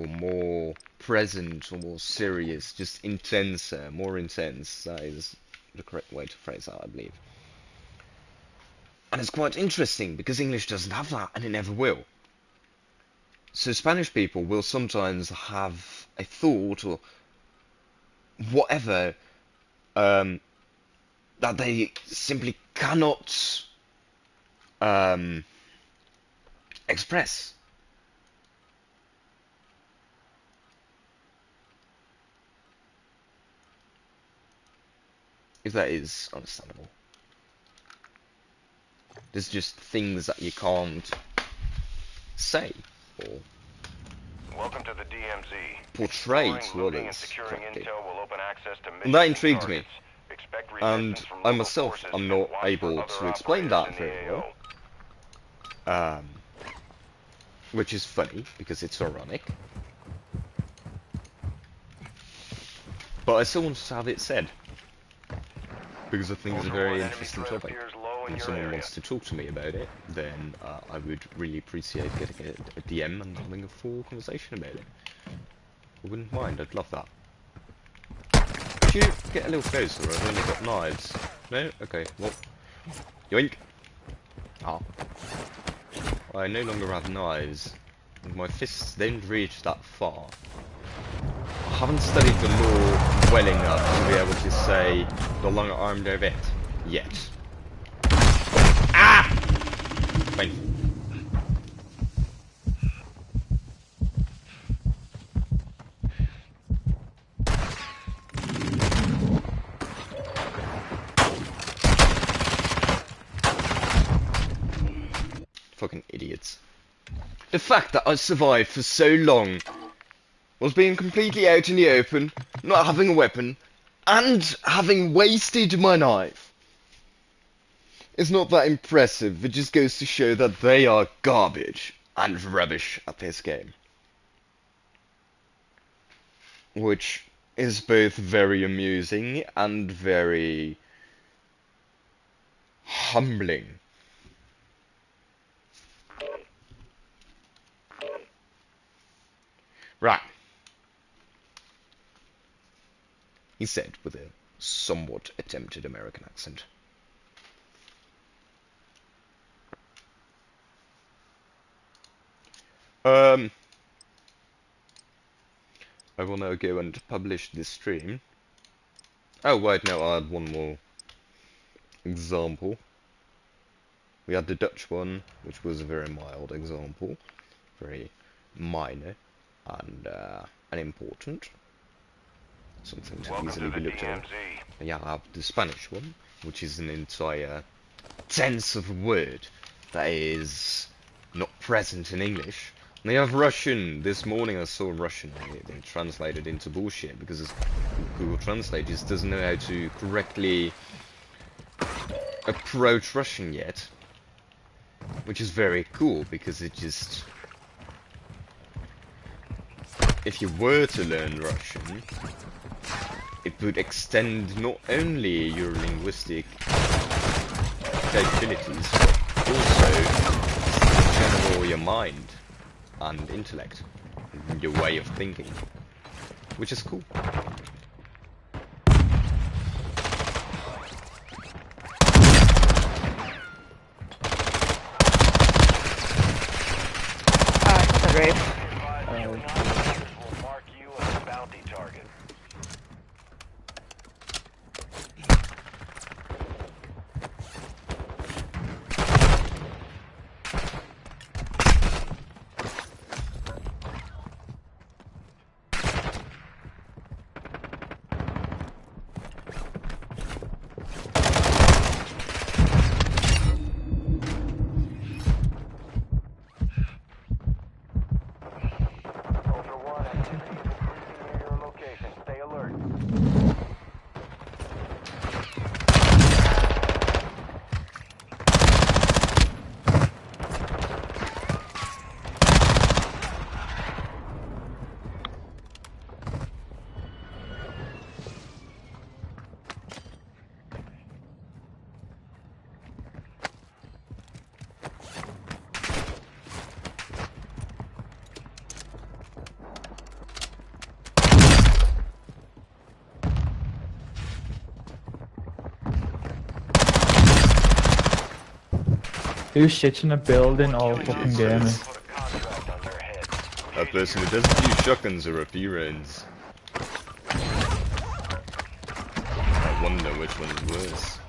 more present, or more serious, just intenser, more intense. That is the correct way to phrase that, I believe. And it's quite interesting, because English doesn't have that, and it never will. So Spanish people will sometimes have a thought, or whatever, that they simply cannot express. If that is understandable. There's just things that you can't say or Welcome to the DMZ. portray Exploring, to looting, and others securing correctly. intel will open access to And that missions intrigued me. targets. Expect And resistance from I local myself forces am and not watch for able other to explain operators that in the very AO. well. Which is funny, because it's ironic. But I still want to have it said. Because I think it's a Ultra very One, enemy interesting threat topic. appears low in If your someone area. wants to talk to me about it, then I would really appreciate getting a DM and having a full conversation about it. I wouldn't mind, I'd love that. Could you get a little closer? I've only got knives. No? Okay, well. Yoink! Ah. I no longer have knives. My fists don't reach that far. I haven't studied the law well enough to be able to say the long armed are it yet. Ah! Painful. Fucking idiots. The fact that I survived for so long was being completely out in the open, not having a weapon, and having wasted my knife. It's not that impressive, it just goes to show that they are garbage and rubbish at this game. Which is both very amusing and very humbling. Right. He said with a somewhat attempted American accent. I will now go and publish this stream. Oh, wait, no, I had one more example. We had the Dutch one, which was a very mild example. Very minor and unimportant. Something to Welcome easily to be the looked at. DMZ. And yeah, I have the Spanish one, which is an entire tense of a word that is not present in English. And they have Russian. This morning I saw Russian. They translated into bullshit because Google Translate just doesn't know how to correctly approach Russian yet. Which is very cool because it just... If you were to learn Russian, it would extend not only your linguistic capabilities, but also general your mind and intellect, and your way of thinking, which is cool. Great. Will mark you as a bounty target. Ultra One, activity is increasing near your location. Stay alert. Who shits in a building all fucking game? Put a contract on their head. A person who doesn't use shotguns or a few rounds. I wonder which one's worse.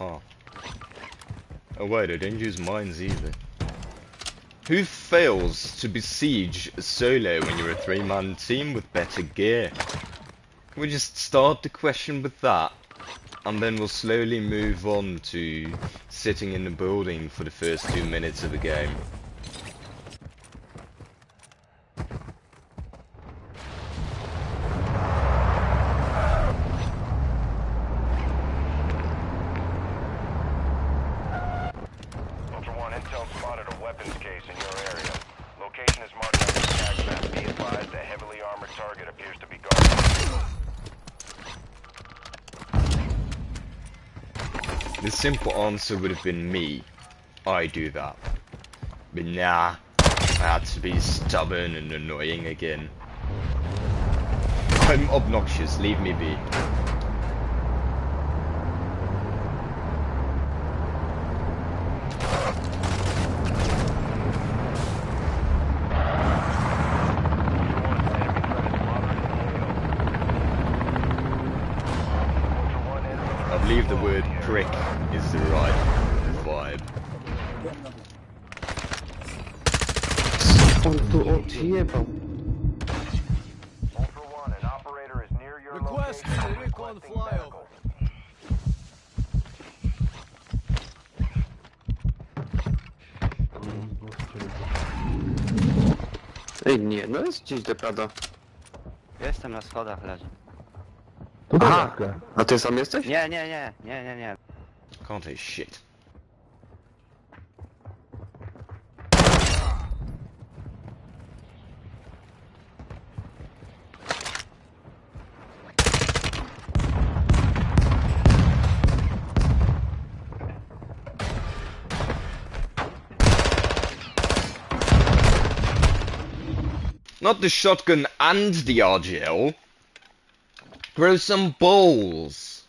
Aha. Oh wait, I didn't use mines either. Who fails to besiege a solo when you're a 3-man team with better gear? Can we just start the question with that? And then we'll slowly move on to sitting in the building for the first 2 minutes of the game. Ultra One, intel spotted a weapons case in your area. Location is marked on your attack map. Be advised, a heavily armored target appears to be guarded. The simple answer would have been me. I do that. But nah, I had to be stubborn and annoying again. I'm obnoxious, leave me be. I believe the word prick is the right vibe. Ultra One, an operator is near your location. Requesting medical. Ej, nie, no jest gdzieś do przodu. Jestem na schodach, leży. Aha, a ty sam jesteś? Nie. Can't say shit. Not the shotgun and the RGL. Grow some balls.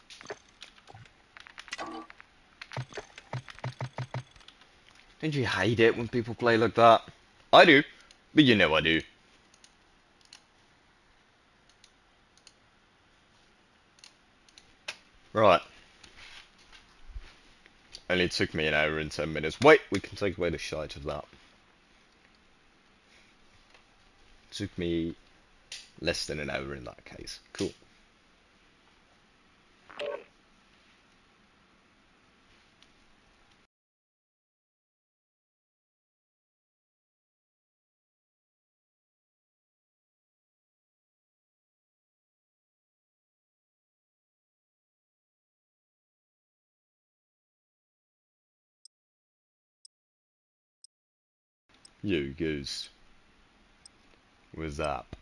Don't you hate it when people play like that? I do, but you know I do. Right. Only took me an hour and 10 minutes. Wait, we can take away the shite of that. Took me less than an hour in that case. Cool. Yo, goose. What's up?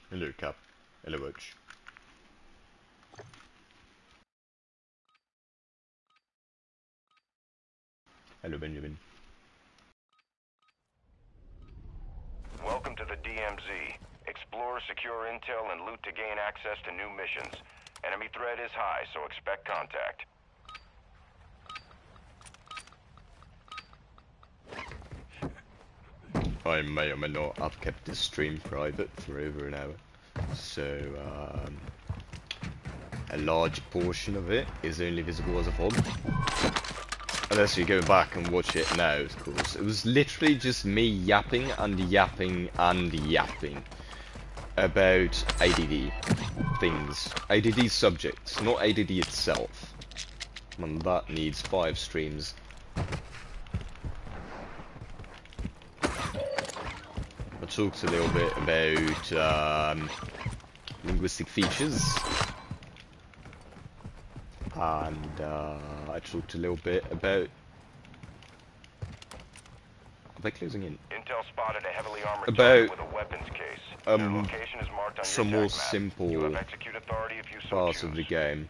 Hello, Cap. Hello, Watch. Hello, Benjamin. Welcome to the DMZ. Explore, secure intel, and loot to gain access to new missions. Enemy threat is high, so expect contact. I may or may not have kept this stream private for over an hour. So, a large portion of it is only visible as a VOD. Unless you go back and watch it now, of course. It was literally just me yapping and yapping and yapping about ADD things. ADD subjects, not ADD itself. And that needs 5 streams. I talked a little bit about linguistic features. And I talked a little bit about... Are they closing in? Intel spotted a heavily armored About target with a weapons case. Their location is marked on some your more attack map. simple You have execute authority if you so parts choose. of the game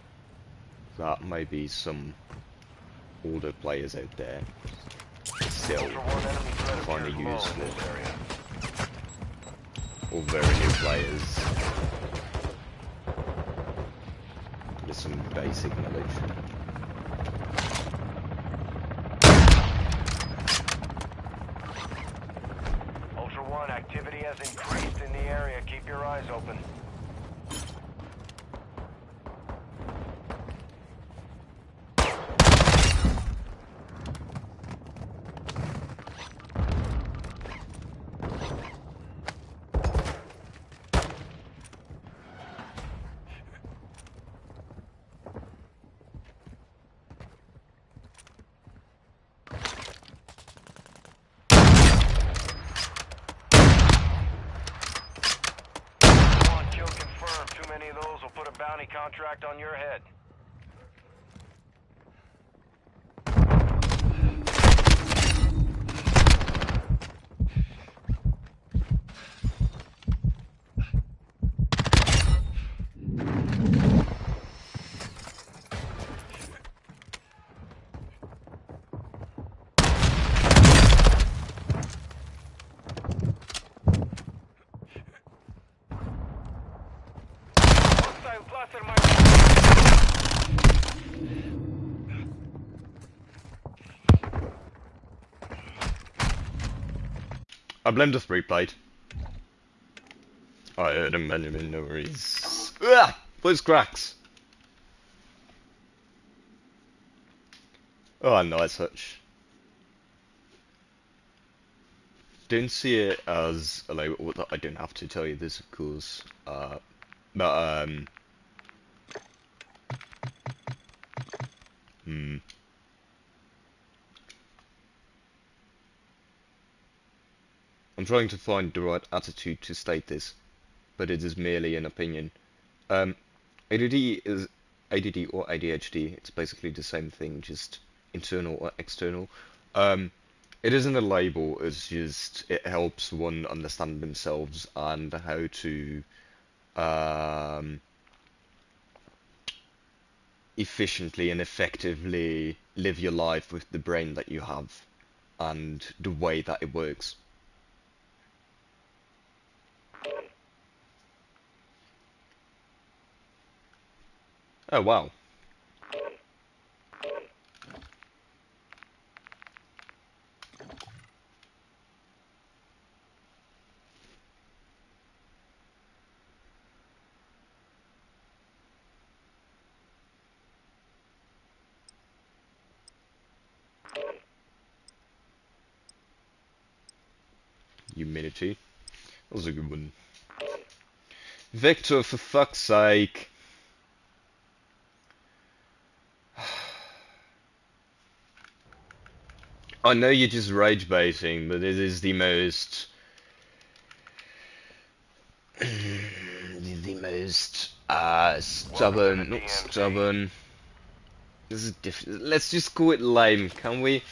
that maybe some older players out there still Ultra One, enemy threat find it appears low in useful, this area. or very new players with some basic knowledge. Ultra One, activity has increased in the area. your eyes open. Bounty contract on your head. I blame the spray plate. I heard him, Benjamin, no worries. Ah! Those cracks! Oh, nice touch. Don't see it as a label. I don't have to tell you this, of course. But I'm trying to find the right attitude to state this, but it is merely an opinion. ADD is ADD or ADHD. It's basically the same thing, just internal or external. It isn't a label. It's just it helps one understand themselves and how to efficiently and effectively live your life with the brain that you have and the way that it works. Oh wow. Humidity. That was a good one. Victor, for fuck's sake. I know you're just rage baiting, but it is the most stubborn, not stubborn. This is different. Let's just call it lame, can we?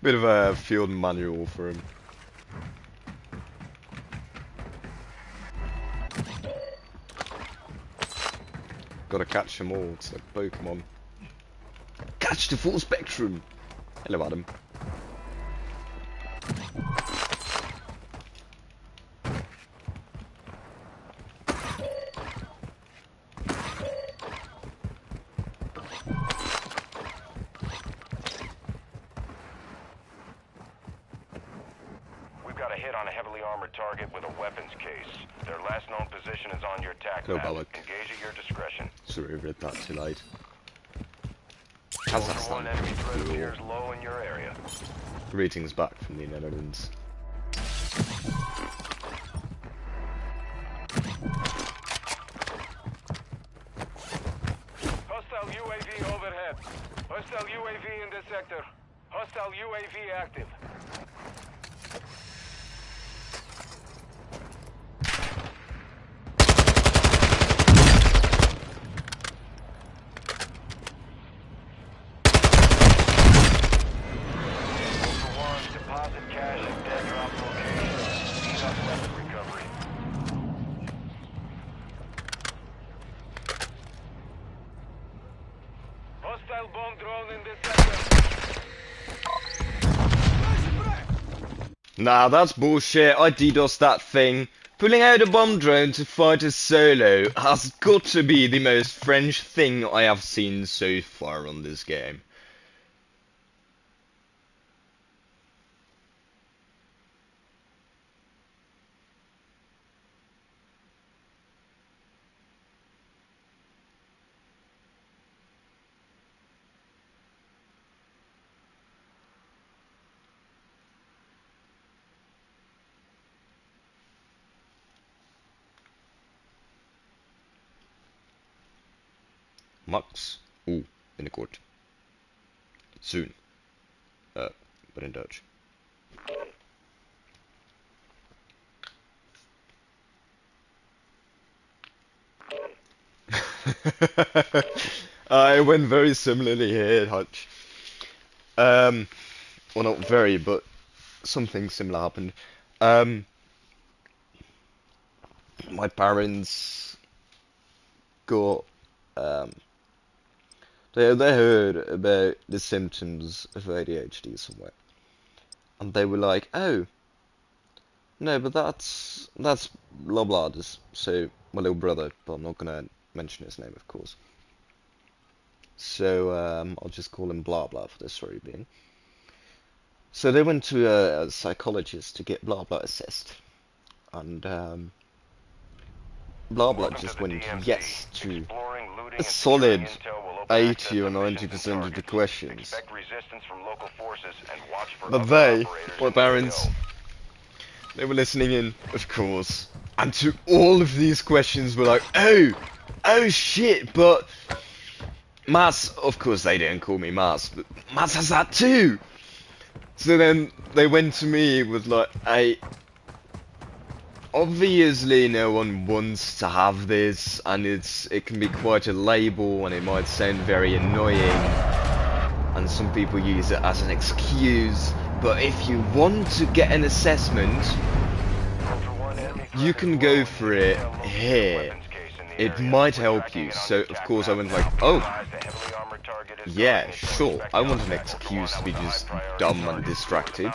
Bit of a field manual for him. Gotta catch them all, it's like Pokemon. Catch the full spectrum! Hello, Adam. We've got a hit on a heavily armored target with a weapons case. Their last known position is on your TAC map. Engage at your discretion. Sorry, I read that too late. How's that sound? Enemy threat appears low in your area. Greetings back from the Netherlands. Hostile UAV overhead. Hostile UAV in this sector. Hostile UAV active. Nah, that's bullshit. I DDoSed that thing Pulling out a bomb drone to fight a solo has got to be the most French thing I have seen so far on this game. Max. Binnenkort. Soon. But in Dutch. I went very similarly here, Hutch. Well, not very, but something similar happened. My parents got they heard about the symptoms of ADHD somewhere, and they were like, "Oh, no, but that's blah blah." So my little brother, but I'm not gonna mention his name, of course. So I'll just call him blah blah for the story being. So they went to a psychologist to get blah blah assessed, and blah blah just went yes to a solid 80 or 90% of the questions. But they, my parents, they were listening in, of course, and to all of these questions were like, oh shit, but Mats, of course they didn't call me Mats, but Mats has that too! So then they went to me with like, obviously no one wants to have this, and it can be quite a label, and it might sound very annoying, and some people use it as an excuse, but if you want to get an assessment, you can go for it here. It might help you. So of course I went like, oh, yeah, sure, I want an excuse to be just dumb and distracted.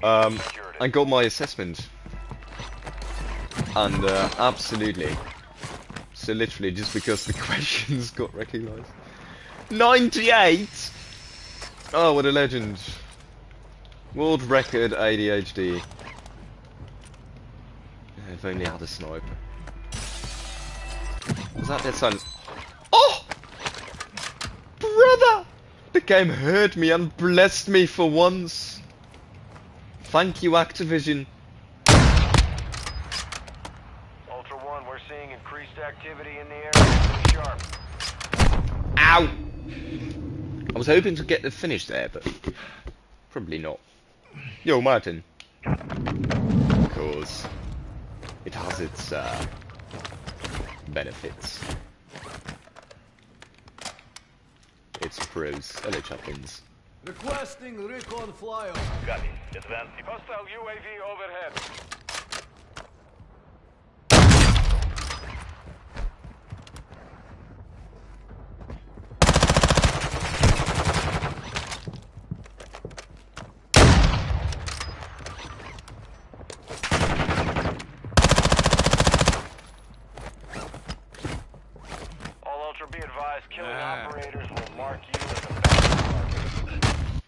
I got my assessment. And absolutely. So literally just because the questions got recognised. 98! Oh, what a legend. World record ADHD. If only I had a sniper. Was that dead silence? Oh! Brother! The game heard me and blessed me for once. Thank you, Activision. Activity in the area is sharp. Ow! I was hoping to get the finish there, but probably not. Yo, Martin. Of course. It has its benefits. Its pros. Hello, Chaplains. Requesting recon flyover. Copy. Advance. Hostile UAV overhead.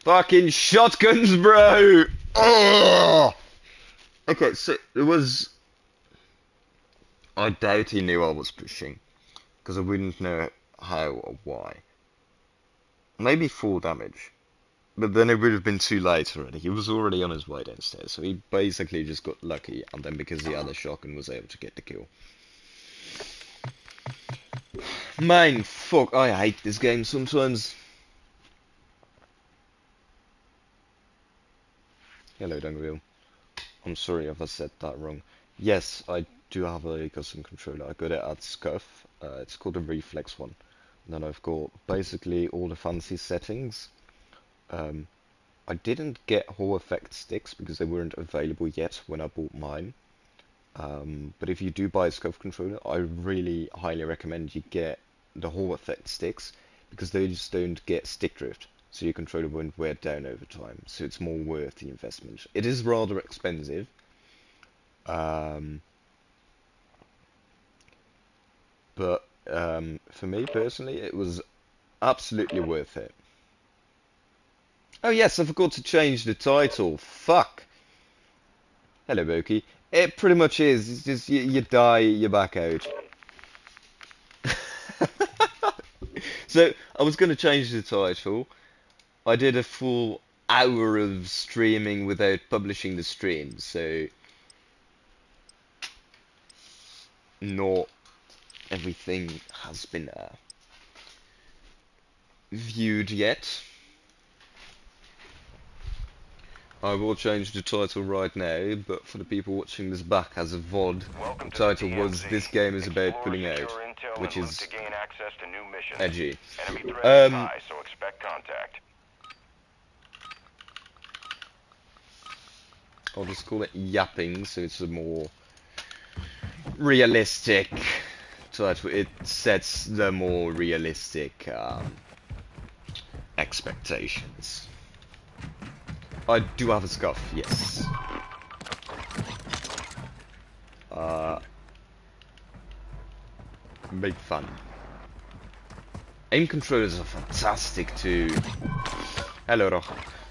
Fucking shotguns, bro! Ugh! Okay, so it was... I doubt he knew I was pushing, because I wouldn't know how or why. Maybe 4 damage. But then it would have been too late already. He was already on his way downstairs, so he basically just got lucky, and then because the other shotgun was able to get the kill. Man, fuck, I hate this game sometimes. Hello, Dungerville. I'm sorry if I said that wrong. Yes, I do have a custom controller. I got it at Scuff. It's called a Reflex one. And then I've got basically all the fancy settings. I didn't get Hall Effect sticks because they weren't available yet when I bought mine. But if you do buy a Scuff controller, I really highly recommend you get the Hall Effect sticks because they just don't get stick drift. So your controller won't wear down over time, so it's more worth the investment. It is rather expensive, But for me personally, it was absolutely worth it. Oh yes, I forgot to change the title. Fuck. Hello, Boki. It pretty much is. It's just you die, you're back out. So I was going to change the title. I did a full hour of streaming without publishing the stream, so not everything has been viewed yet. I will change the title right now, but for the people watching this back as a VOD, the title was "This game is about pulling out," which is edgy. So expect contact. I'll just call it yapping, so it's a more realistic title. It sets the more realistic expectations. I do have a scuff, yes. Big fun. Aim controllers are fantastic too. Hello, Roch.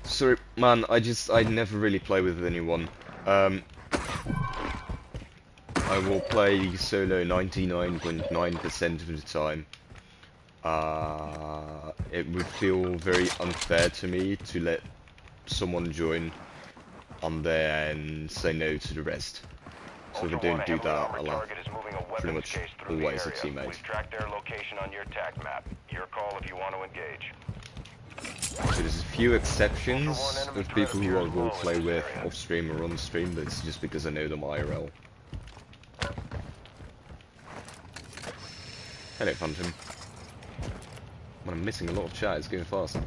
Sorry, man, I never really play with anyone. I will play solo 99.9% of the time. It would feel very unfair to me to let someone join on there and say no to the rest. So if I don't do that, I'll have pretty much always a teammate. We've tracked their location on your attack map. Your call if you want to engage. So there's a few exceptions of people who I will play with off stream or on stream, but it's just because I know them IRL. Hello, Phantom. Man, I'm missing a lot of chat, it's going fast.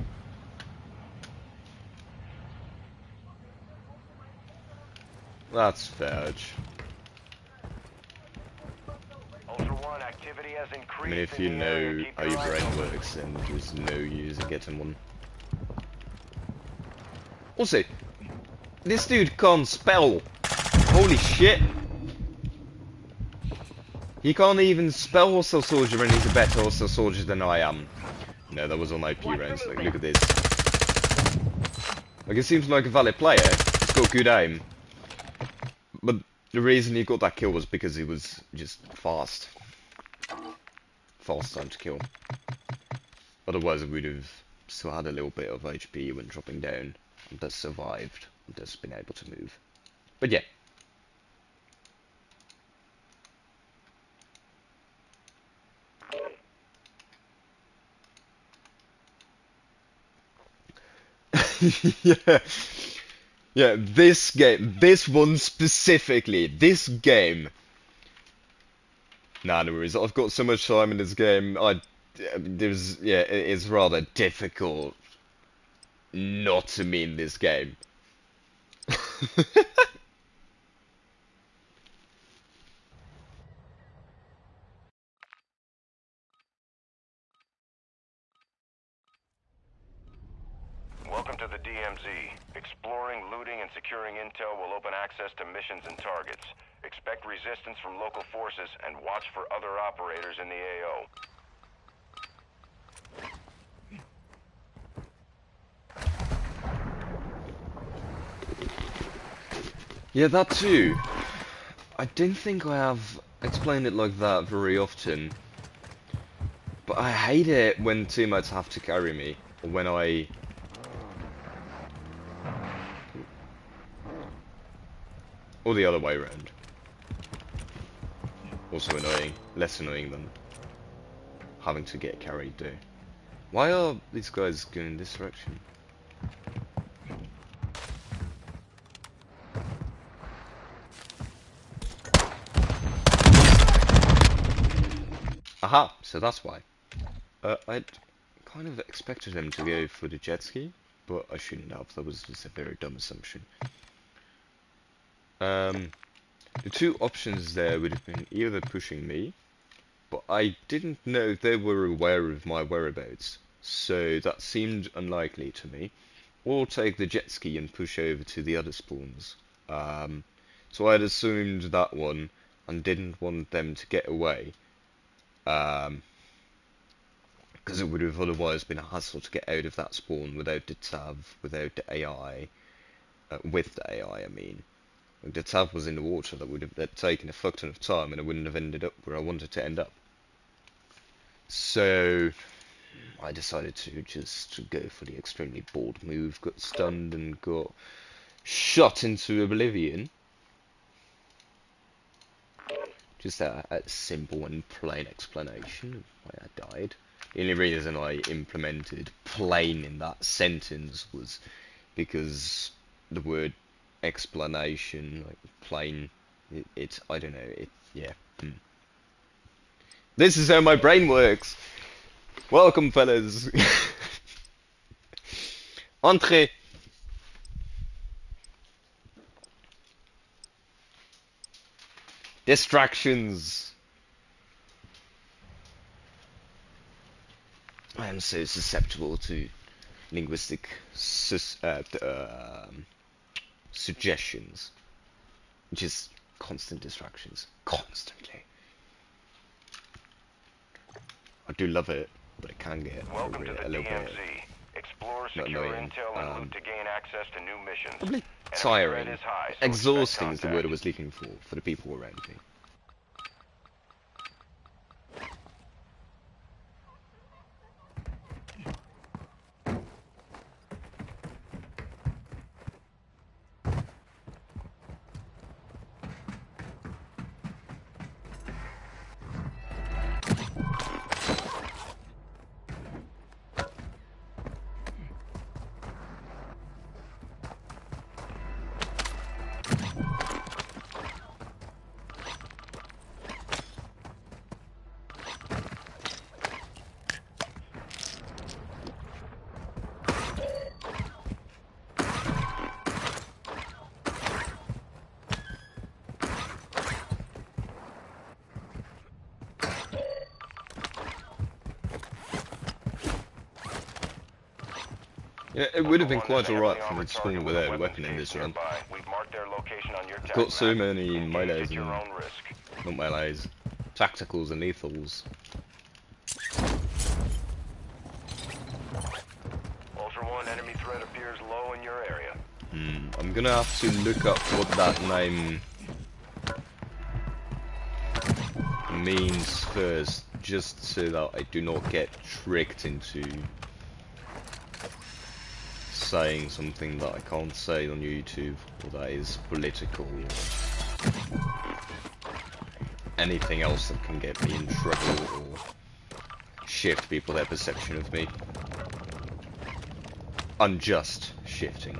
That's Verge. I mean, if you know how your brain works, then there's no use in getting one. Also, this dude can't spell. Holy shit. He can't even spell Hostile Soldier, and he's a better Hostile Soldier than I am. No, that was on IP rounds. Like, look at this. Like, it seems like a valid player. He's got good aim. But the reason he got that kill was because he was just fast. Fast time to kill. Otherwise, I would have still had a little bit of HP when dropping down. And just survived. And just been able to move. But yeah. Yeah. Yeah, this game, this one specifically, this game. Nah, no worries. I've got so much time in this game. Yeah, it's rather difficult not to mean this game. Welcome to the DMZ. Exploring, looting, and securing intel will open access to missions and targets. Expect resistance from local forces and watch for other operators in the AO. Yeah, that too. I don't think I have explained it like that very often. But I hate it when teammates have to carry me. Or when I... Or the other way around. Also annoying. Less annoying than having to get carried though. Why are these guys going this direction? Aha! So that's why. I'd kind of expected him to go for the jet ski, but I shouldn't have. That was just a very dumb assumption. The two options there would have been either pushing me, but I didn't know they were aware of my whereabouts, so that seemed unlikely to me, or take the jet ski and push over to the other spawns. So I had assumed that one and didn't want them to get away. Because it would have otherwise been a hassle to get out of that spawn without the Tav, without the AI. With the AI, I mean. If the Tav was in the water, that would have taken a fuck ton of time and I wouldn't have ended up where I wanted to end up. So I decided to just go for the extremely bold move, got stunned and got shot into oblivion. Just a simple and plain explanation of why I died. The only reason I implemented plain in that sentence was because the word explanation, like plain, it's I don't know, yeah. This is how my brain works. Welcome, fellas. Entrez. Distractions. I am so susceptible to linguistic suggestions. Just constant distractions. Constantly. I do love it, but it can get Welcome to the a little DMZ. bit Explore, secure annoying. intel, and loot to gain access to new missions. Probably Enemy tiring. threat is high, so Exhausting is expect the word I contact. was looking for the people around me. Yeah, it would have been quite alright for me to spawn without a weapon in this run. We've marked their location on your I've got so map. many Engage melees at your and own risk. not melees, tacticals and lethals. Ultra One, enemy threat appears low in your area. I'm gonna have to look up what that name means first, just so that I do not get tricked into saying something that I can't say on YouTube, or that is political, or anything else that can get me in trouble, or shift people their perception of me. Unjust shifting.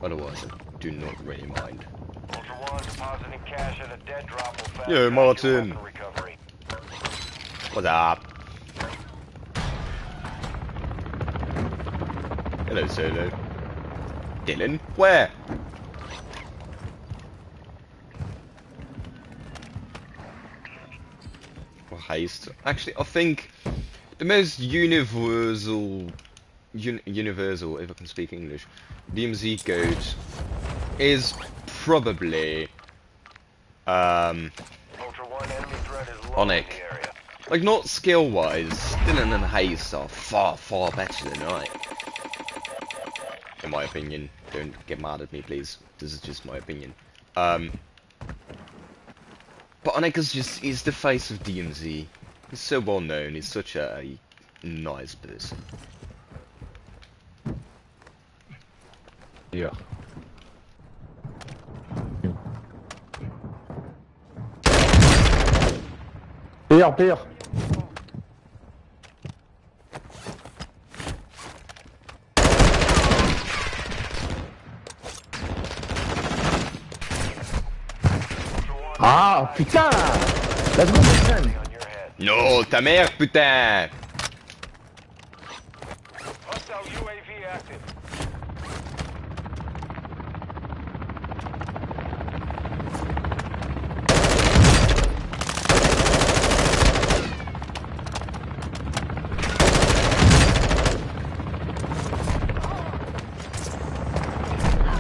Otherwise, I do not really mind. Ultra One, depositing cash at a dead drop will fast Yo, track your Martin. weapon recovery. What's up? Hello, Solo. Dylan, where? Or haste. Actually, I think the most universal, if I can speak English, DMZ code is probably Ultra One, enemy threat is low in Onic. the area. Like, not skill-wise, Dylan and Haste are far, far better than I. In my opinion. Don't get mad at me, please. This is just my opinion. But Onic is the face of DMZ. He's so well known, he's such a nice person. Yeah. Pire. Ah, putain! Let's go, my friend! Non, ta mère, putain! Hostile UAV active.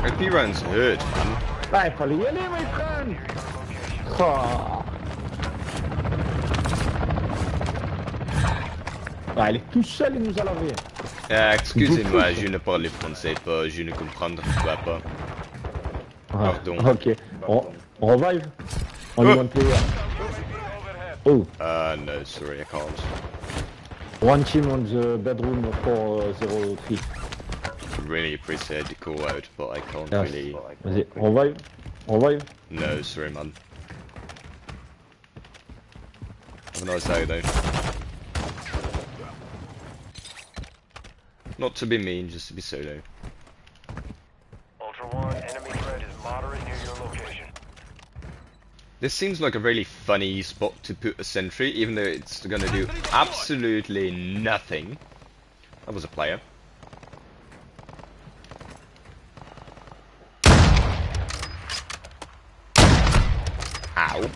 AP rounds hurt, man. Dai, falli lì, my friend! Oh. Ah, il est tout seul, il nous a lavé. Excusez-moi, je ne parle français pas, je ne comprendrai pas. Pardon. Ok, on revive. Only one player. Oh. No, sorry, I can't. One team on the bedroom 403. Really appreciate the call out, but I can't Yes. really. Vas-y, revive. Revive. No, sorry, man. Have a nice day, though. Not to be mean, just to be solo. Ultra One, enemy threat is moderate near your location. This seems like a really funny spot to put a sentry, even though it's gonna do absolutely nothing. That was a player. Ow.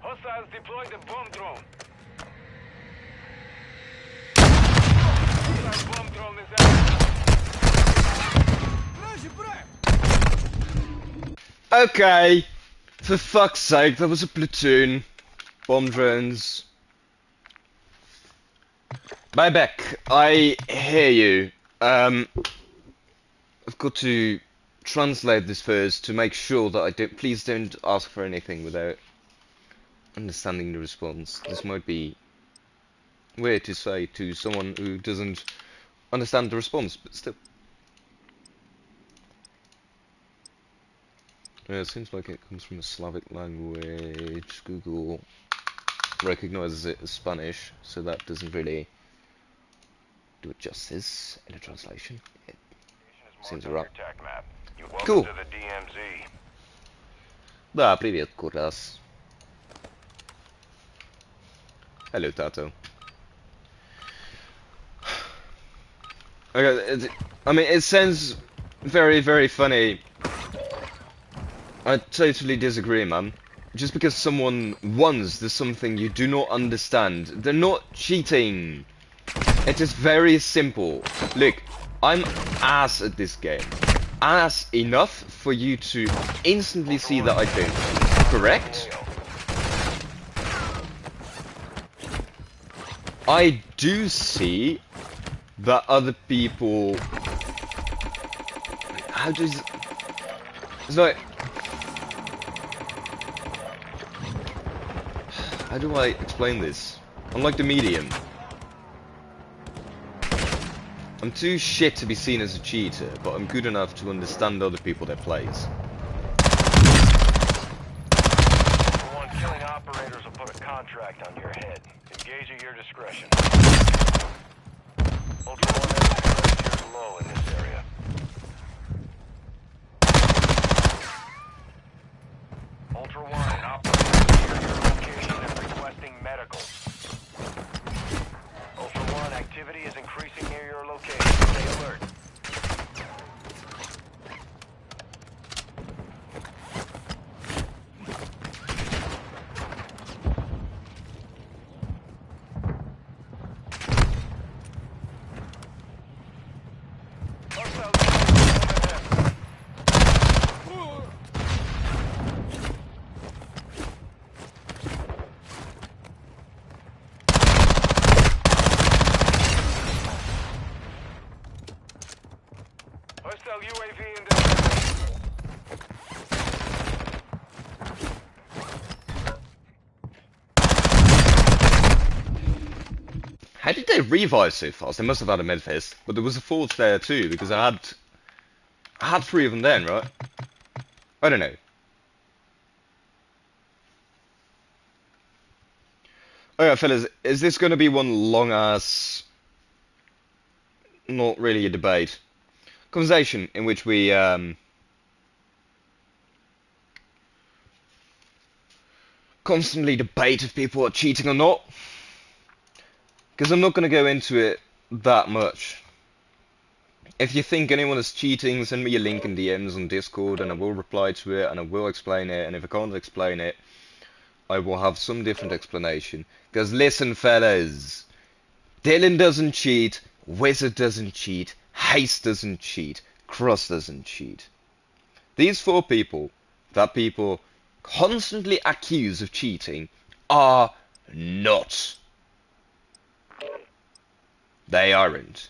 Hostiles deploy the bomb drone. Hostile bomb drone is active. Okay, for fuck's sake, that was a platoon. Bomb drones. Buyback, I hear you. I've got to translate this first to make sure that I don't. Please don't ask for anything without understanding the response. This might be weird to say to someone who doesn't understand the response, but still. Yeah, it seems like it comes from a Slavic language. Google recognizes it as Spanish, so that doesn't really do it justice in a translation. It seems alright. Cool. To the DMZ. Да, привет, Курас. Hello, Tato. Okay, I mean, it sounds very, very funny. I totally disagree, man. Just because someone wants there's something you do not understand, they're not cheating. It is very simple. Look, I'm ass at this game. Ass enough for you to instantly see that I don't. Correct? I do see that other people... How does... It's like... How do I explain this? Unlike the medium. I'm too shit to be seen as a cheater, but I'm good enough to understand other people that plays. One, killing operators will put a contract on your head. Engage at your discretion. Ultra One, enemy threat is low in this area. Ultra One, an operator near your location and requesting medical. Ultra One, activity is increasing near your location. Stay alert. Hostile UAV in this How did they revive so fast? They must have had a medfist, but there was a fourth there too, because I had 3 of them then, right? I don't know. Alright, fellas, is this going to be one long ass, not really a debate, conversation in which we constantly debate if people are cheating or not? Because I'm not going to go into it that much. If you think anyone is cheating, send me a link in DMs on Discord and I will reply to it and I will explain it, and if I can't explain it, I will have some different explanation. Because listen, fellas, Dylan doesn't cheat, Wizard doesn't cheat, Haste doesn't cheat, Cross doesn't cheat. These four people that people constantly accuse of cheating are not. They aren't.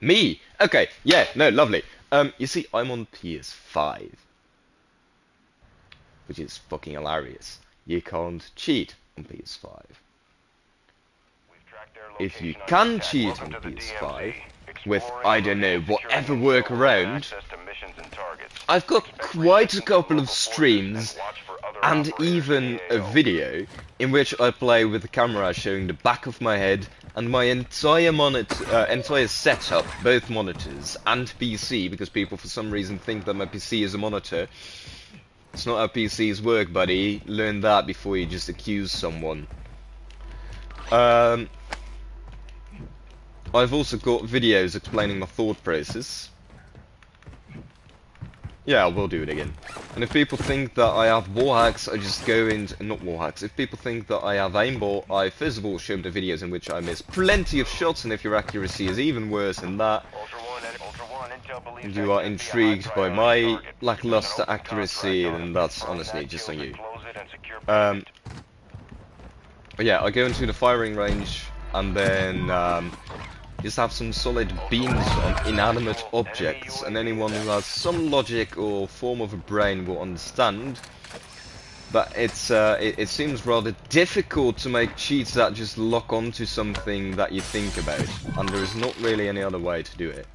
Me? Okay, yeah, no, lovely. You see, I'm on PS5, which is fucking hilarious. You can't cheat on PS5. If you can cheat on PS5 with, I don't know, whatever workaround, I've got quite a couple of streams and even a video in which I play with the camera showing the back of my head and my entire entire setup, both monitors and PC, because people for some reason think that my PC is a monitor. It's not how PCs work, buddy. Learn that before you just accuse someone. I've also got videos explaining my thought process. Yeah, I will do it again. And if people think that I have wall hacks, I just go into... Not wall hacks. If people think that I have aimbot, I first of all show them the videos in which I miss plenty of shots, and if your accuracy is even worse than that, and you are intrigued by my lackluster accuracy, then that's honestly just on you. Yeah, I go into the firing range, and then just have some solid beams on inanimate objects, and anyone who has some logic or form of a brain will understand that it seems rather difficult to make cheats that just lock onto something that you think about, and there is not really any other way to do it.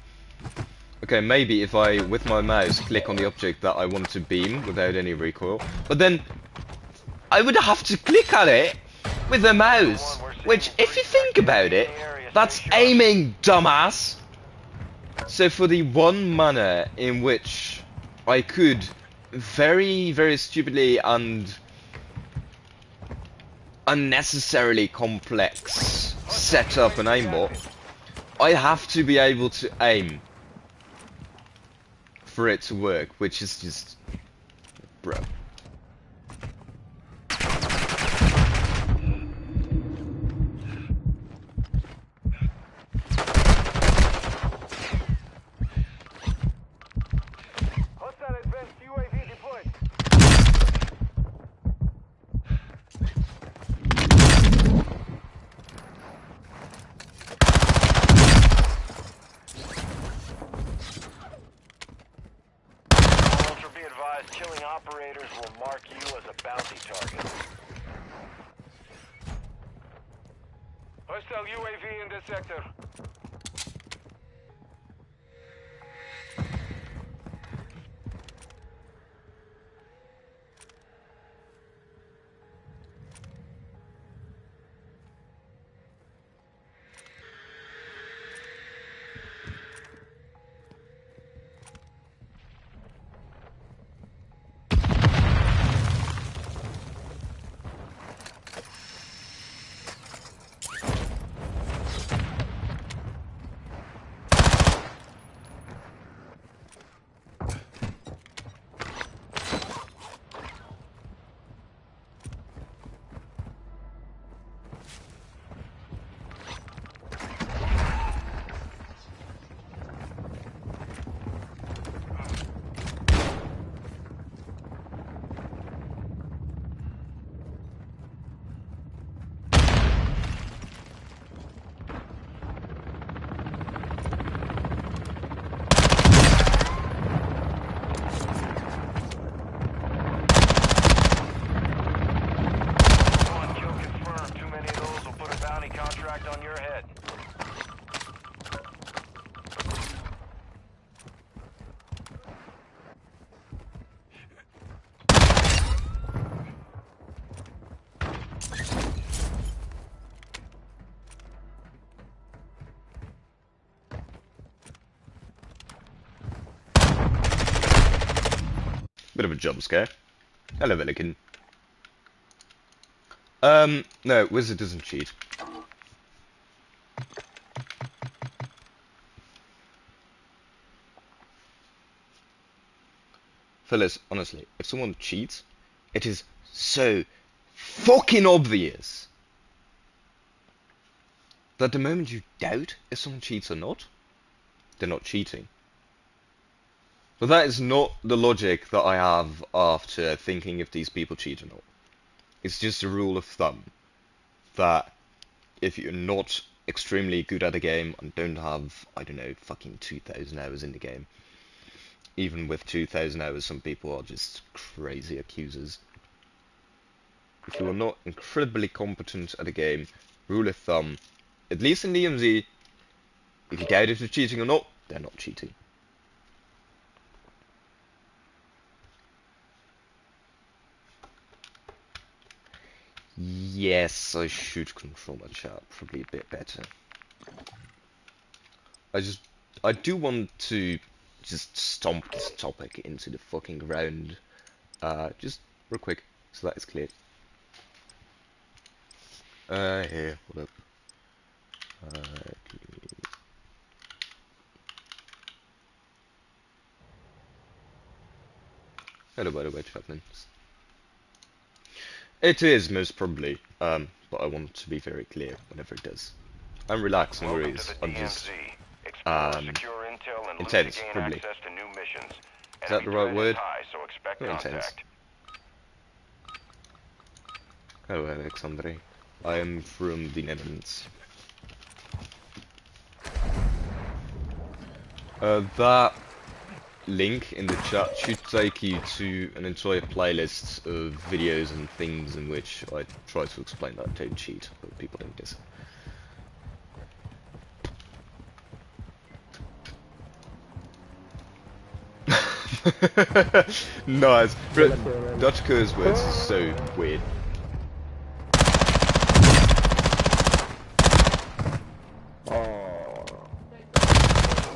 Okay, maybe if I, with my mouse, click on the object that I want to beam without any recoil, but then I would have to click on it with the mouse, which, if you think about it, that's aiming, dumbass! So for the one manner in which I could very, very stupidly and unnecessarily complex set up an aimbot, I have to be able to aim for it to work, which is just... bro. Killing operators will mark you as a bounty target. Hostile UAV in this sector. Bit of a jump scare. Hello, Velican. No, Wizard doesn't cheat. Fellas, honestly, if someone cheats, it is so fucking obvious that the moment you doubt if someone cheats or not, they're not cheating. But that is not the logic that I have after thinking if these people cheat or not. It's just a rule of thumb that if you're not extremely good at a game and don't have, I don't know, fucking 2,000 hours in the game, even with 2,000 hours, some people are just crazy accusers. If you are not incredibly competent at a game, rule of thumb, at least in DMZ, if you doubt if they're cheating or not, they're not cheating. Yes, I should control my chat probably a bit better. I do want to just stomp this topic into the fucking ground. Just real quick, so that is clear. Here, what up? Hello, by the way, Chaplin. It is, most probably, but I want to be very clear whenever it does. I'm relaxed, no worries. I'm just, intense, probably. Is that the right word? Not intense. Hello, Alexandre. I am from the Netherlands. That link in the chat should take you to an entire playlist of videos and things in which I try to explain that I don't cheat, but people don't listen. Nice. Dutch curse words is so weird.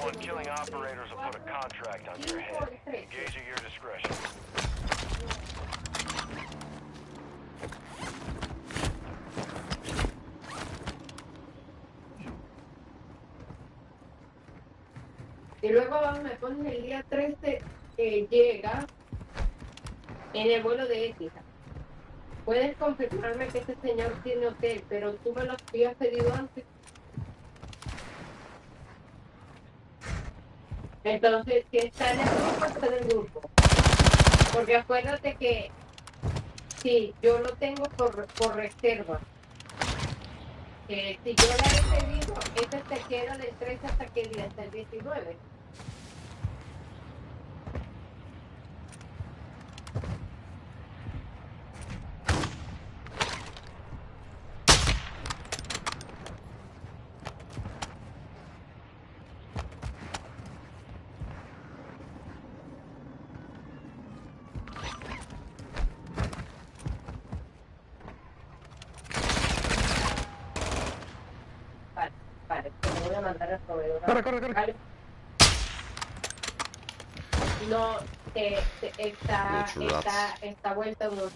One killing operators will put a contract on your head. Engage at your discretion. Y luego me ponen el día 13 que llega en el vuelo de Ética. Puedes confirmarme que ese señor tiene hotel, pero tú me lo habías pedido antes. Entonces, si está en el grupo, está en el grupo. Porque acuérdate que sí, yo lo tengo por reserva. Si yo la he pedido, ese se queda del 13 hasta qué día, hasta el 19. Vale, te voy a mandar al proveedor. Corre. Vale. No, está vuelta uno.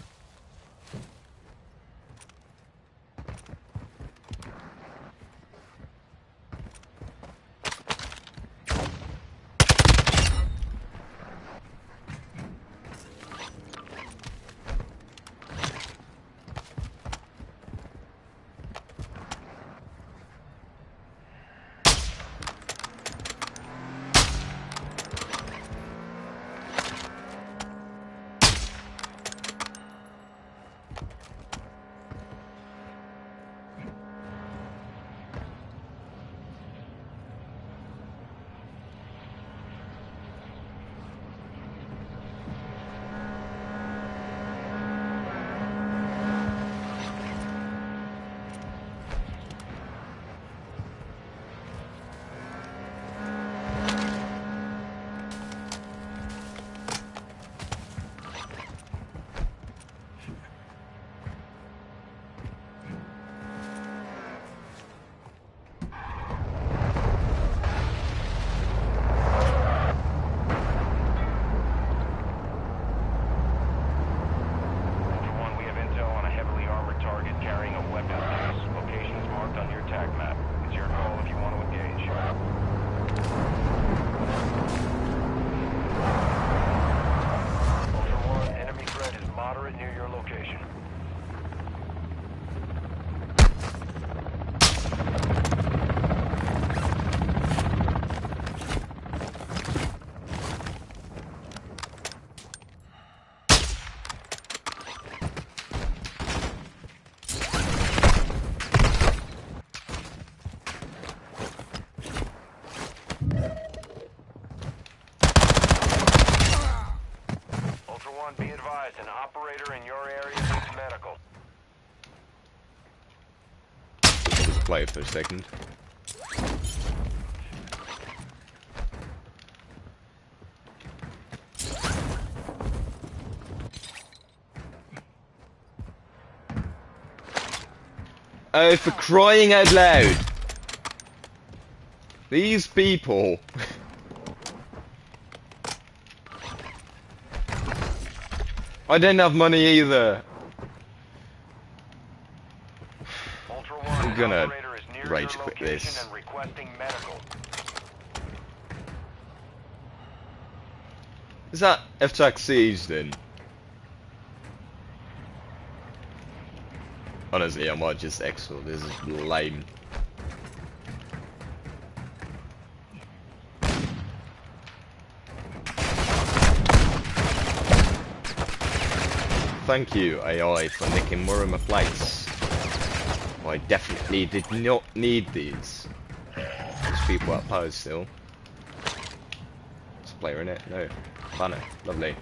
advised, an operator in your area needs medical. Just play it for a second. Oh, for crying out loud! These people! I don't have money either! I'm gonna rage quit this. Is that F-Tac Siege then? Honestly, I might just exfil. This is lame. Thank you, AI, for nicking more of my plates. I definitely did not need these. There's people at pose still. There's a player in it. No. Banner. Lovely.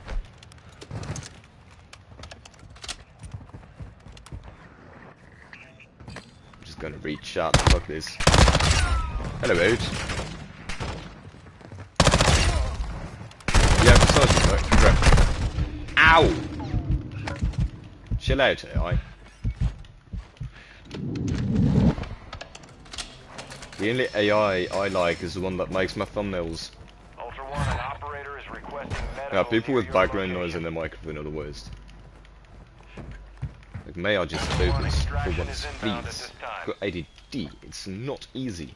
Gonna reach out. Fuck this. Hello, out. Yeah, ow! Chill out, AI. The only AI I like is the one that makes my thumbnails. Ultra One, an operator is requesting medical. Yeah, people with background noise in their microphone are the worst. Like, may I just focus for once, please? I've got ADD. It's not easy.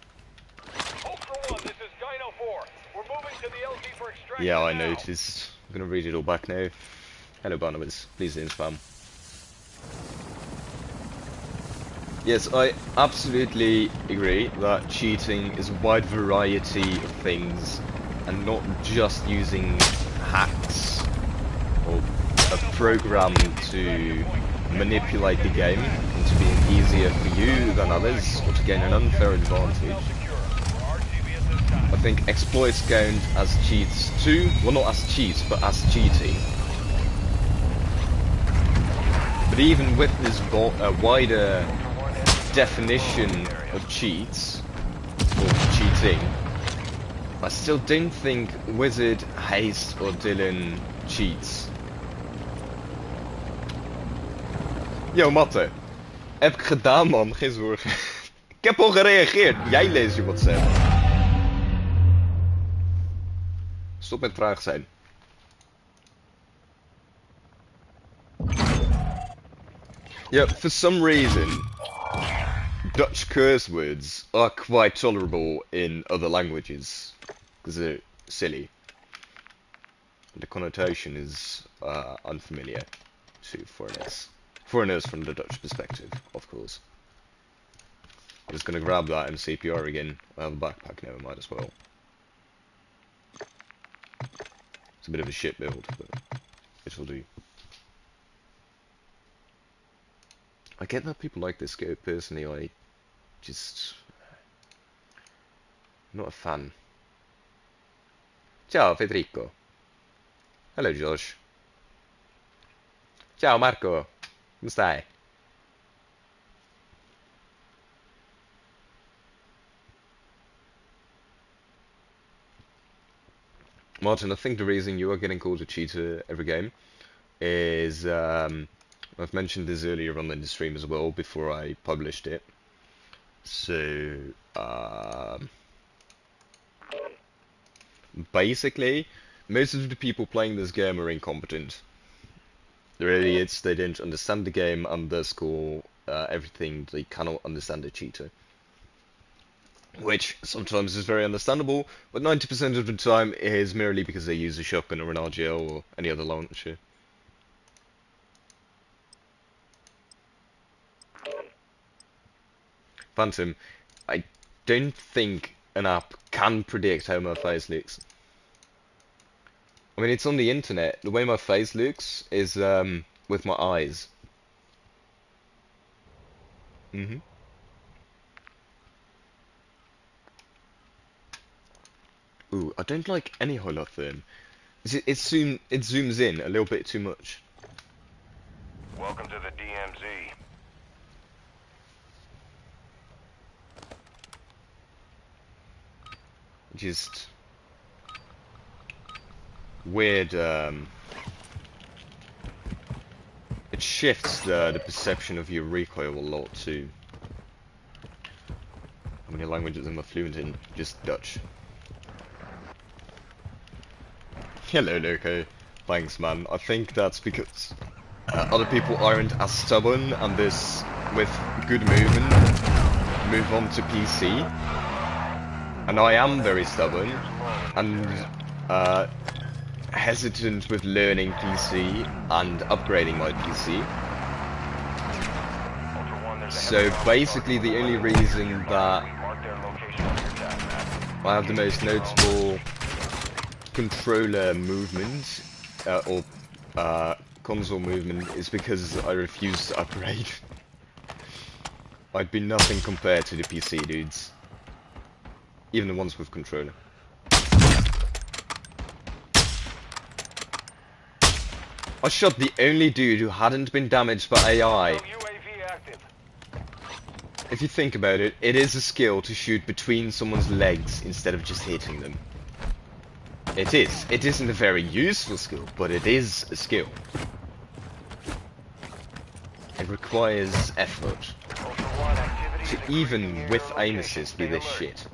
Ultra One, this is Gyno 4. We're moving to the LZ for extraction. Yeah, I noticed. I'm gonna read it all back now. Hello, Barnabas. Please don't spam. Yes, I absolutely agree that cheating is a wide variety of things, and not just using hacks or a program to manipulate the game into being easier for you than others, or to gain an unfair advantage. I think exploits count as cheats too. Well, not as cheats, but as cheating. But even with this wider definition of cheats, or cheating, I still don't think Wizard, Haste, or Dylan cheats. Yo, Matte. Heb ik gedaan, man. Geen zorgen. Ik heb al gereageerd. Jij leest je WhatsApp. Stop met traag zijn. Yeah, for some reason, Dutch curse words are quite tolerable in other languages. Because they're silly. The connotation is unfamiliar to foreigners. Foreigners from the Dutch perspective, of course. I'm just gonna grab that and CPR again. I have a backpack now, I might as well. It's a bit of a shit build, but it'll do. I get that people like this scope. Personally, I just... not a fan. Ciao, Federico. Hello, Josh. Ciao, Marco. Come stai? Martin, I think the reason you are getting called a cheater every game is, I've mentioned this earlier on the stream as well, before I published it. So, basically, most of the people playing this game are incompetent. They're idiots, they don't understand the game, underscore everything, they cannot understand a cheater. Which sometimes is very understandable, but 90% of the time is merely because they use a shotgun or an RGL or any other launcher. Phantom, I don't think an app can predict how my face looks. I mean, it's on the internet. The way my face looks is with my eyes. Ooh, I don't like any holotherm. It zooms in a little bit too much. Welcome to the DMZ. Just weird. It shifts the perception of your recoil a lot too. How many languages am I fluent in? Just Dutch. Hello, Loco. Thanks, man. I think that's because other people aren't as stubborn, and this, with good movement, move on to PC. And I am very stubborn, and hesitant with learning PC and upgrading my PC. So basically the only reason that I have the most notable controller movement or console movement is because I refuse to upgrade. I'd be nothing compared to the PC dudes, even the ones with controller. I shot the only dude who hadn't been damaged by AI. If you think about it, it is a skill to shoot between someone's legs instead of just hitting them. It is. It isn't a very useful skill, but it is a skill. It requires effort to even with aim assist do this shit.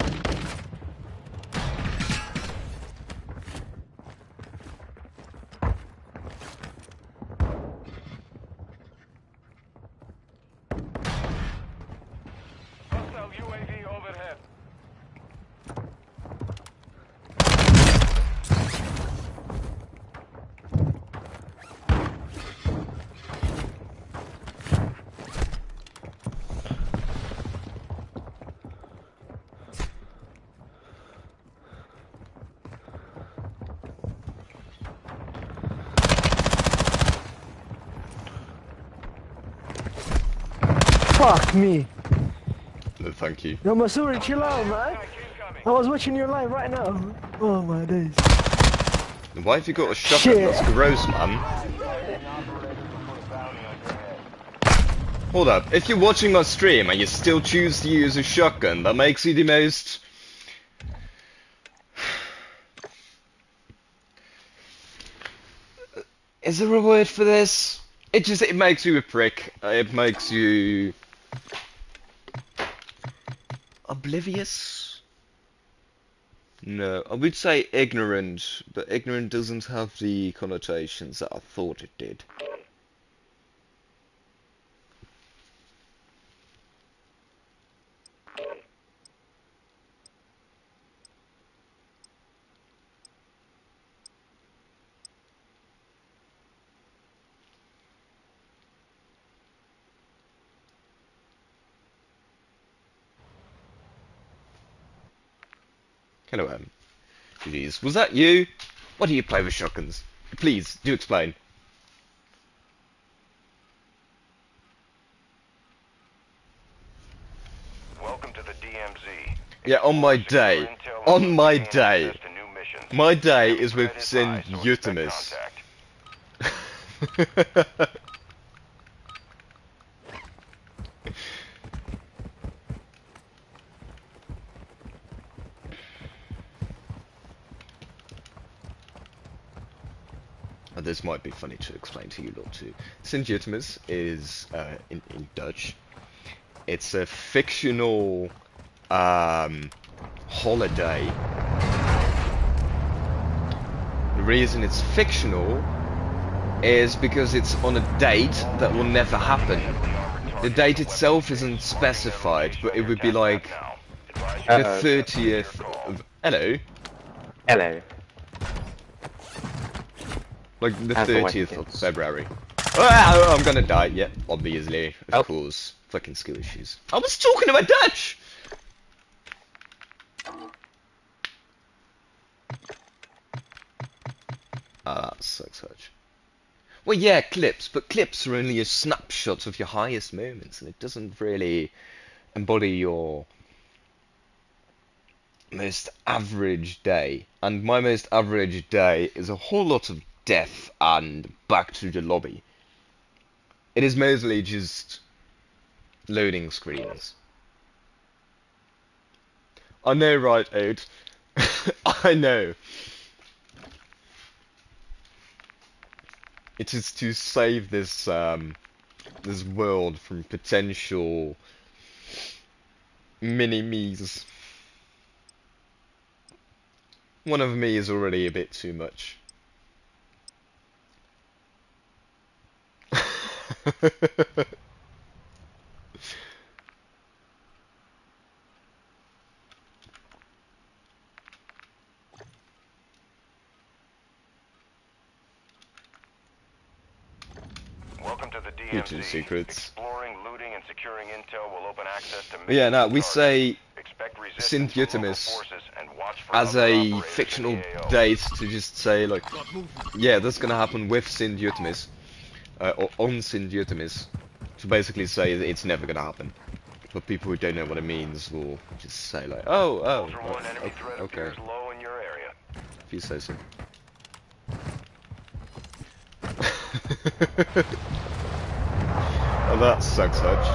Fuck me. No, thank you. Yo, Masuri, chill out, man. I was watching your live right now. Oh my days. Why have you got a shotgun? That's gross, man. Hold up, if you're watching my stream and you still choose to use a shotgun, that makes you the most... Is there a word for this? It makes you a prick. It makes you... oblivious? No, I would say ignorant, but ignorant doesn't have the connotations that I thought it did. Hello, Jeez, was that you? Why do you play with shotguns? Please, do explain. Welcome to the DMZ. Yeah, on my day. My day is with Sin Utimus. This might be funny to explain to you lot too. Sint Utimus is, in Dutch, it's a fictional holiday. The reason it's fictional is because it's on a date that will never happen. The date itself isn't specified, but it would be like the 30th of... Hello? Hello. Like the 30th of February. Oh, I'm gonna die. Yep, obviously. Of course. Fucking skill issues. I was talking about Dutch! Ah, that sucks, Hutch. Well, yeah, clips, but clips are only a snapshot of your highest moments, and it doesn't really embody your most average day. And my most average day is a whole lot of death and back to the lobby. It is mostly just loading screens. I know, right, Ode? I know. It is to save this this world from potential mini-me's. One of me is already a bit too much. Welcome to the YouTube DMZ. secrets. Exploring, looting, and securing intel will open access to Yeah, no, we targets. say Expect resistance from local synth forces and watch for as other a operators in fictional the AO. date to just say like, yeah, that's gonna happen with synth or on synth to basically say that it's never gonna happen. But people who don't know what it means will just say like, Ultra One, enemy threat okay, appears low in your area. if you say so. Oh, that sucks, Hutch.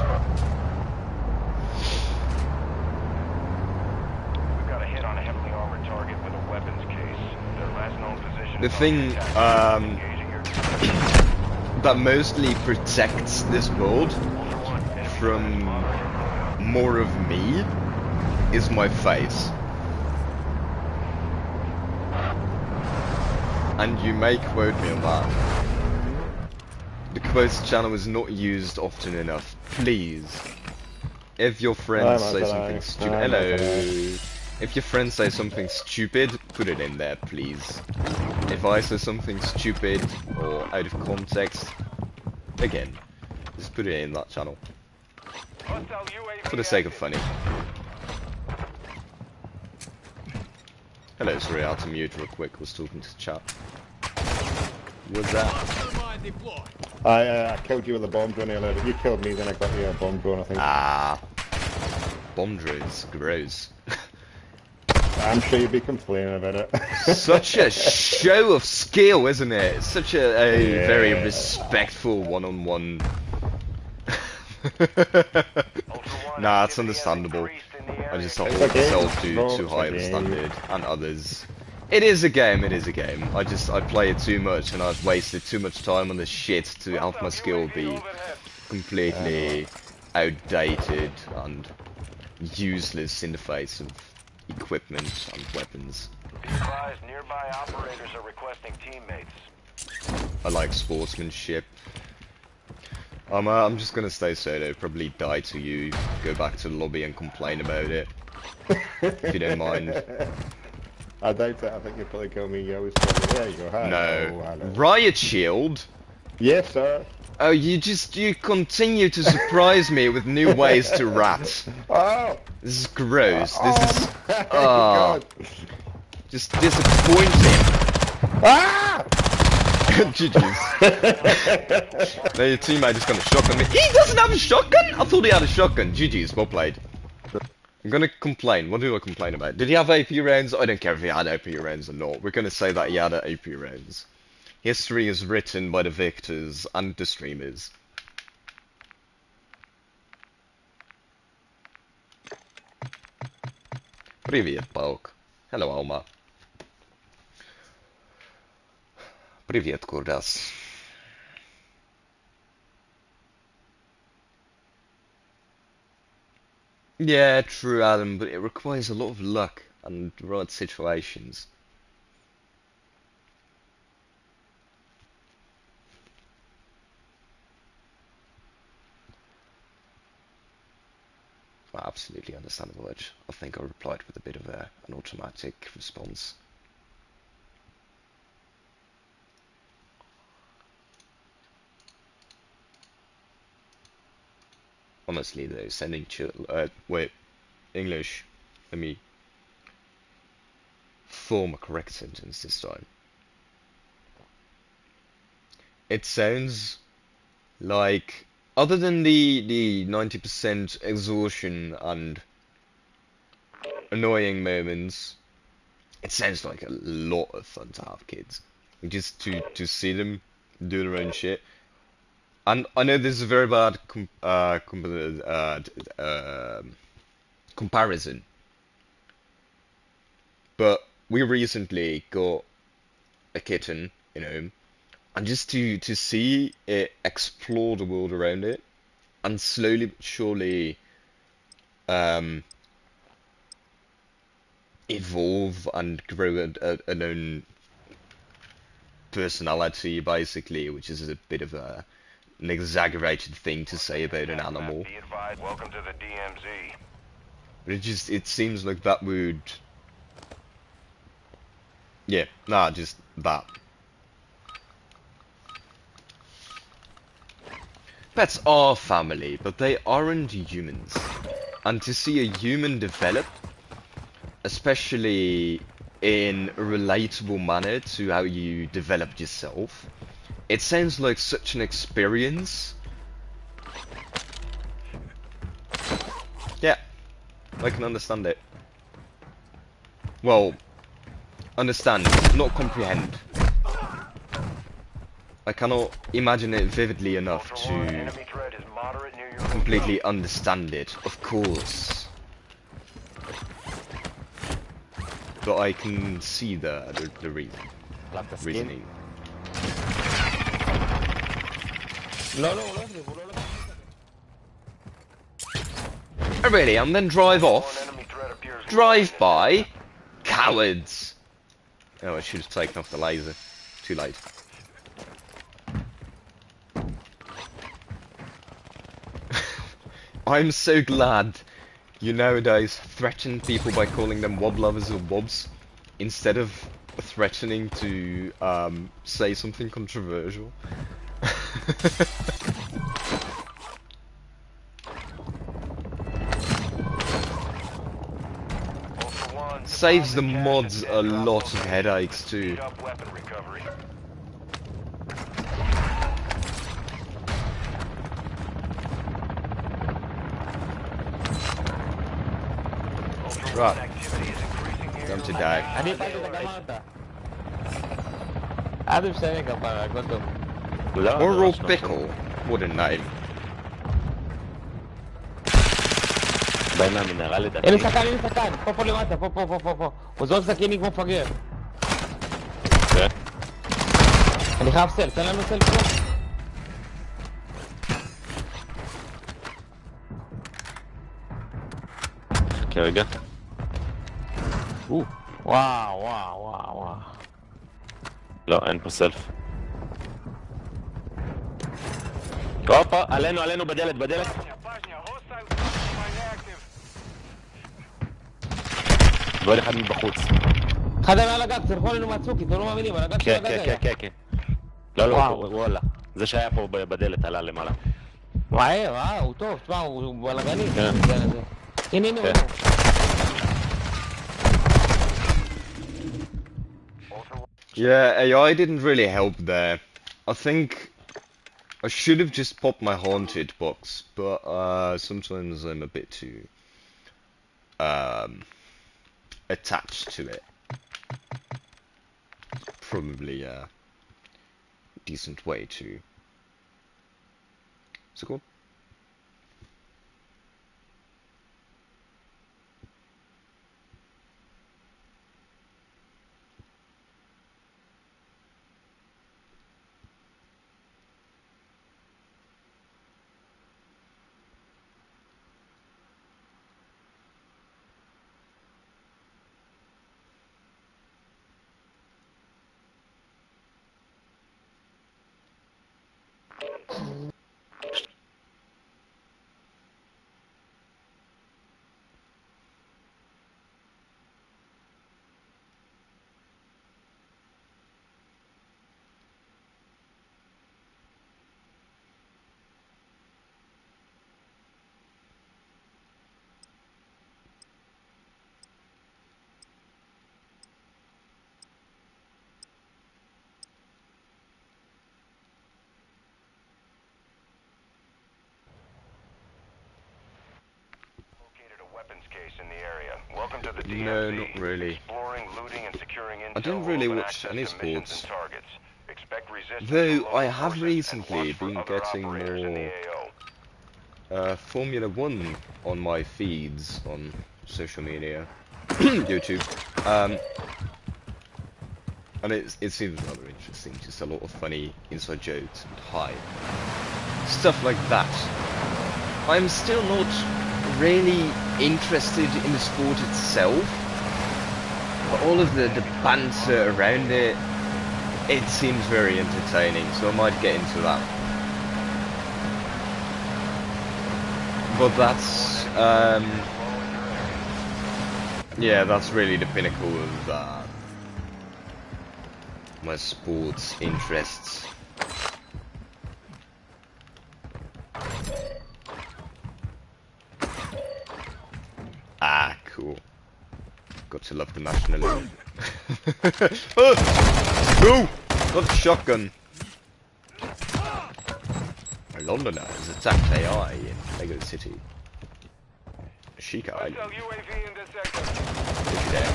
We've got a hit on a heavily armored target with a weapons case. Their last known position The is on thing the attack. Engaging your that mostly protects this world from more of me is my face. And you may quote me on that. The quotes channel is not used often enough. Please. If your friends say something stupid... Hello. If your friends say something stupid, put it in there, please. If I say something stupid or out of context, again, just put it in that channel. For the sake of funny. Hello, sorry, I had to mute real quick, was talking to chat. What's that? I killed you with a bomb drone earlier, but you killed me, then I got you a bomb drone, I think. Ah. Bomb drones, gross. I'm sure you'd be complaining about it. Such a show of skill, isn't it? Such a very respectful one-on-one. Nah, it's understandable. I just hold myself too high of a standard, and others. It is a game, it is a game. I play it too much, and I've wasted too much time on this shit to have my skill be completely outdated and useless in the face of equipment and weapons. Be advised, nearby operators are requesting teammates. I like sportsmanship. I'm just gonna stay solo, probably die to you, go back to the lobby and complain about it. If you don't mind. I doubt it, I think you'll probably kill me, you always tell me, there you go, hi. No. Hello. Riot Shield? Yes, sir. Oh, you continue to surprise me with new ways to rat. Oh! This is gross. This is... God. Just disappointing. Ah! GG's. No, your teammate just got a shotgun. He doesn't have a shotgun? I thought he had a shotgun. GG's, well played. I'm gonna complain. What do I complain about? Did he have AP rounds? I don't care if he had AP rounds or not. We're gonna say that he had AP rounds. History is written by the victors and the streamers. Привет, Паук. Hello, Alma. Привет, Курдас. Yeah, true, Adam, but it requires a lot of luck and the right situations. Absolutely understandable, Edge. I think I replied with a bit of an automatic response. Honestly, though, sending wait, English. Let me form a correct sentence this time. It sounds like, other than the 90% exhaustion and annoying moments, it sounds like a lot of fun to have kids. Just to see them do their own shit. And I know this is a very bad comparison, but we recently got a kitten, you know, and just to see it explore the world around it, and slowly but surely evolve and grow an own personality, basically, which is a bit of an exaggerated thing to say about an animal. Be advised, welcome to the DMZ. But it seems like that would, yeah, nah, just that. Pets are family, but they aren't humans. And to see a human develop, especially in a relatable manner to how you developed yourself, it sounds like such an experience. Yeah, I can understand it. Well, understand, not comprehend. I cannot imagine it vividly enough to completely understand it, of course. But I can see the reasoning. Oh really? And then drive off? Drive by? Cowards! Oh, I should have taken off the laser. Too late. I'm so glad you nowadays threaten people by calling them wob lovers or wobs, instead of threatening to say something controversial. Saves the mods a lot of headaches too. Right. Time to die. Oral pickle. What a name. הנה סכן, הנה סכן, פה למטה, פה. הוא זורק סכינים כמו מפגר. אני חייב סל, תן לנו סל פה. חכה רגע. וואו. לא, אין פה סלף. הופה, עלינו, בדלת. ועוד אחד מבחוץ. אחד על הגג, תלכו עלינו מהצוקי, אתם לא מאמינים, על הגג של הגג היה. כן. לא, וואלה. זה שהיה פה בדלת, עלה למעלה. הוא טוב, תשמע, הוא בלגני. הנה. Yeah, AI didn't really help there. I think I should have just popped my haunted box, but sometimes I'm a bit too attached to it. Probably a decent way to. What's it called? No, not really. I don't really watch any sports. resistance Though from local I have forces and recently watch for been other getting operators in the more AO. Formula 1 on my feeds on social media, YouTube, and it seems rather interesting. Just a lot of funny inside jokes and hype, stuff like that. I'm still not really interested in the sport itself, but all of the banter around it, it seems very entertaining, so I might get into that. But that's, yeah, that's really the pinnacle of my sports interests. Ah, cool. Got to love the national anthem. Oh! No! Not the shotgun. A Londoner has attacked AI in Lego City. Ashika Island. If you're there.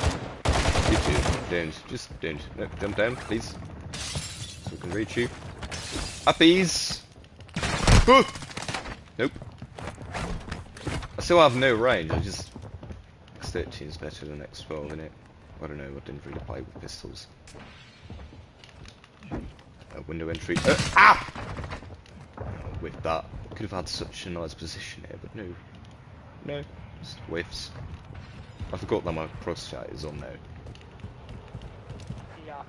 You two, don't. Just don't. No, jump down, please. So we can reach you. Uppies! Oh! Nope. I still have no range, I just... X13 is better than X12, innit? I don't know, I didn't really play with pistols. Window entry. Ah! Oh, with that. Could have had such a nice position here, but no. No. Just whiffs. I forgot that my crossfire is on now.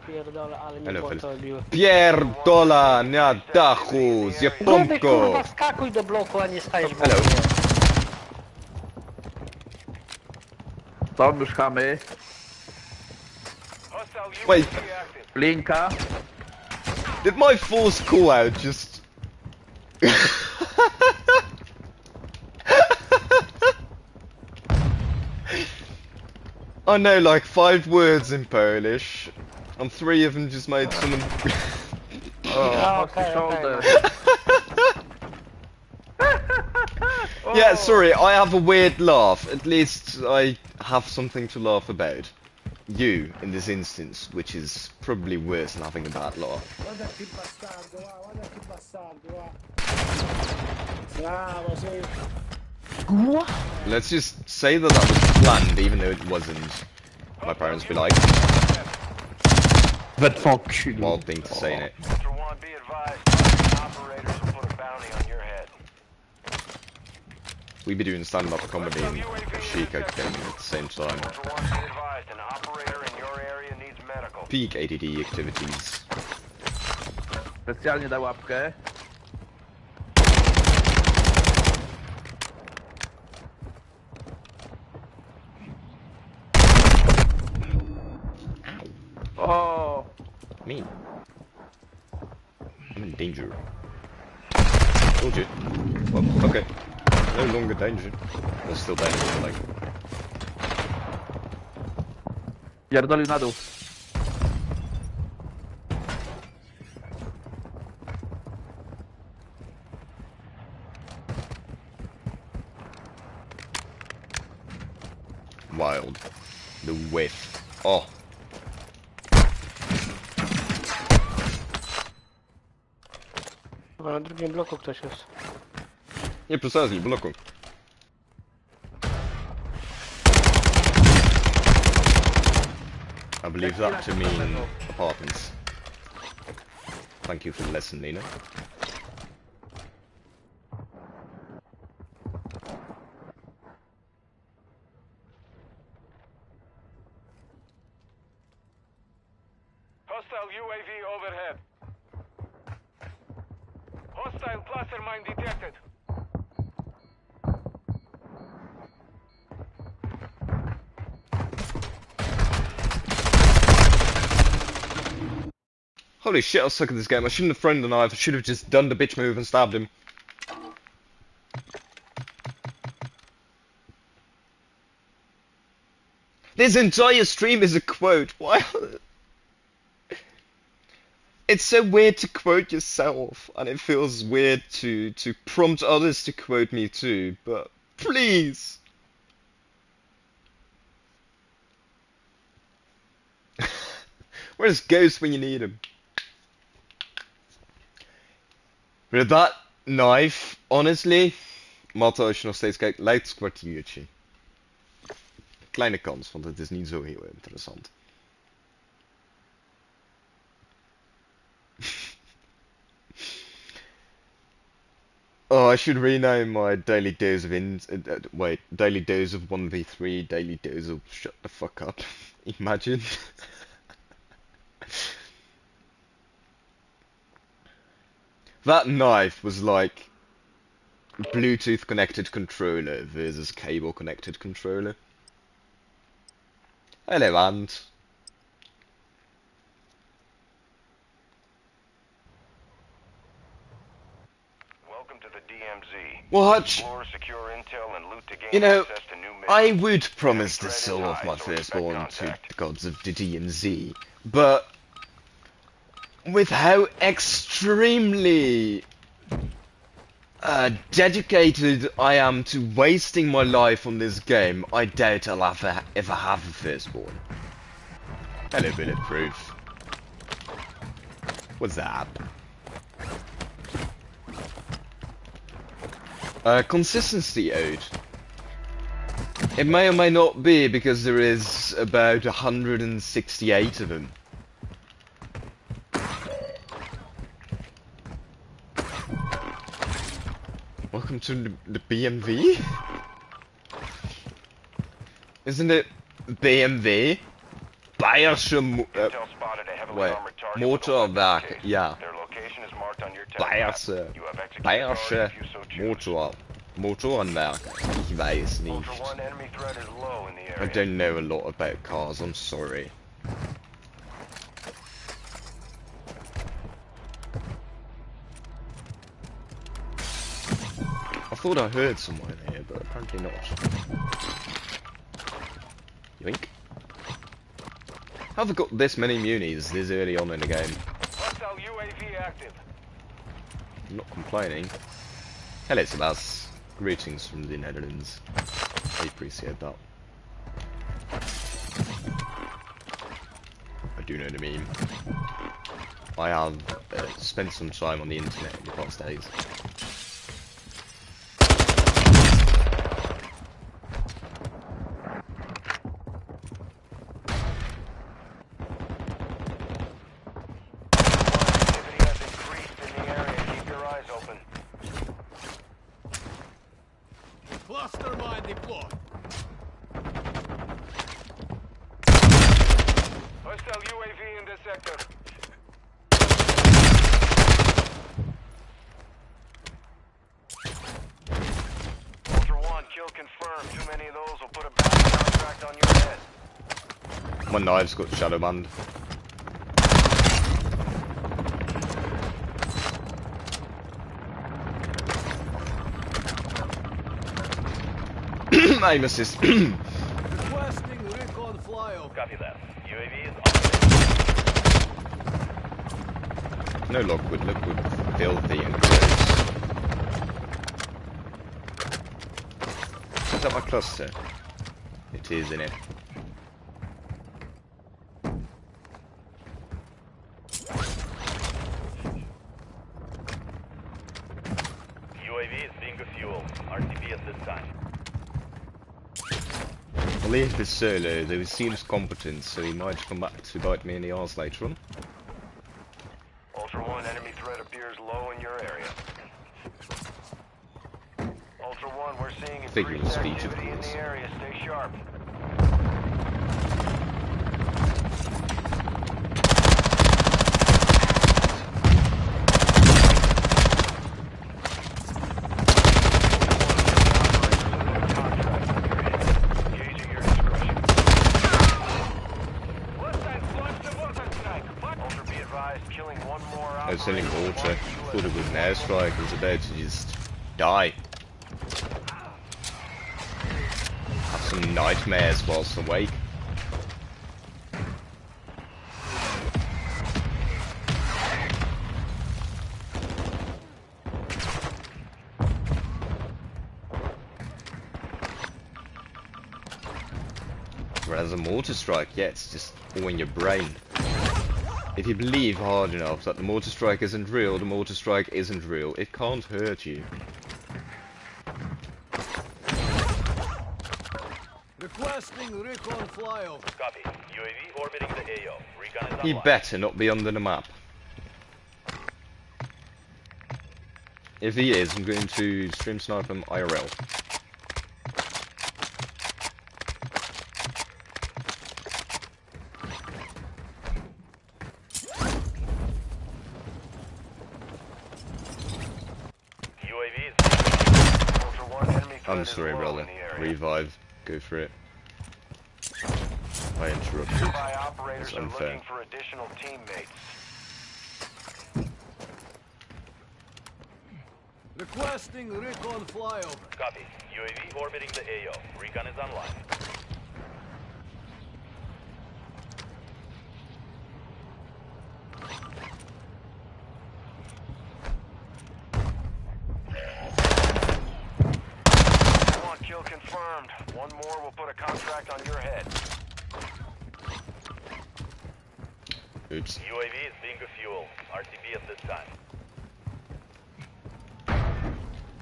Hello, fellas. Pierdola na dachu, zjaponko! Skakuj do bloku, a nie stajesz w Hello. Tam już chamy. Wait. Linka. Did my force call out just... I know like 5 words in Polish, and 3 of them just made someone... Oh, okay, shoulder. Yeah, sorry, I have a weird laugh. At least I have something to laugh about. You, in this instance, which is probably worse than having a bad laugh. What? Let's just say that that was planned, even though it wasn't. My parents be like... But fuck you. Wild thing to say, innit? Ultra One, be advised, operators will put a bounty on your head. We be doing stand-up comedy and Ashika gaming at the same time. Ultra One, be advised, an operator in your area needs medical. Peak ADD activities. Specjalnie da łapkę. Oh, Me. I'm in danger. Told you. Well, okay. No longer danger. Well, still danger, like. pierdolił na dół. Wild. The whiff. Oh. Na drugim bloku ktoś jest. Nie, precisely, bloku. I believe that to mean apartments. Thank you for the lesson, Nina. Hostile UAV overhead. Hostile cluster mine detected. Holy shit, I suck at this game. I shouldn't have thrown the knife. I should have just done the bitch move and stabbed him. This entire stream is a quote. Why? It's so weird to quote yourself, and it feels weird to prompt others to quote me too, but please. Where's Ghost when you need him? Med that knife, honestly, Malta als je nog steeds kijkt, lijkt een kwartiertje. Kleine kans, want het is niet zo heel interessant. Oh, I should rename my daily dose of daily dose of 1v3, daily dose of shut the fuck up. Imagine. That knife was like Bluetooth connected controller versus cable connected controller. Hello, Ant. Welcome to the DMZ. What? Explore, secure intel, and loot to gain You know, access to new missions. I would promise to sell off my firstborn to the gods of the DMZ, but with how extremely dedicated I am to wasting my life on this game, I doubt I'll ever have a firstborn. Hello, Bulletproof. What's that? Consistency ode. It may or may not be because there is about 168 of them. Welcome to the BMV? Isn't it BMV? Bayerische Motorwerk, ja. Bayerische Motorenwerk. Ich weiß nicht. I don't know a lot about cars, I'm sorry. I thought I heard someone here, but apparently not. Yoink. How have I got this many munis this early on in the game? I'm not complaining. Hello, Sebas. Greetings from the Netherlands. I appreciate that. I do know the meme. I have spent some time on the internet in the past days. My knife's got shadow banned. Aim assist. Requesting recon flyover. Copy that. UAV is No Lockwood, Lockwood filthy and gross. Is that my cluster? It is, innit? UAV is being fuel. RTB at this time. I'll leave this solo, though he seems competent, so he might come back to bite me in the arse later on. Ultra One, enemy threat appears low in your area. Ultra One, we're seeing increased activity in the area. Stay sharp. I was sending water. Thought it was an airstrike. I was about to just die. Have some nightmares whilst awake. Whereas a mortar strike, yeah, it's just all in your brain. If you believe hard enough that the mortar strike isn't real, the mortar strike isn't real. It can't hurt you. Requesting recon flyover. Copy. UAV orbiting the AO. Recon is He online. better not be under the map. If he is, I'm going to stream snipe him IRL. I'm sorry, brother. Revive. Go for it. I interrupted. Nearby operators It's are unfair. looking for additional teammates. Requesting recon flyover. Copy. UAV orbiting the AO. Recon is online. One kill confirmed. One more will put a contract on your head. Oops. UAV is being fuel. RTB at this time.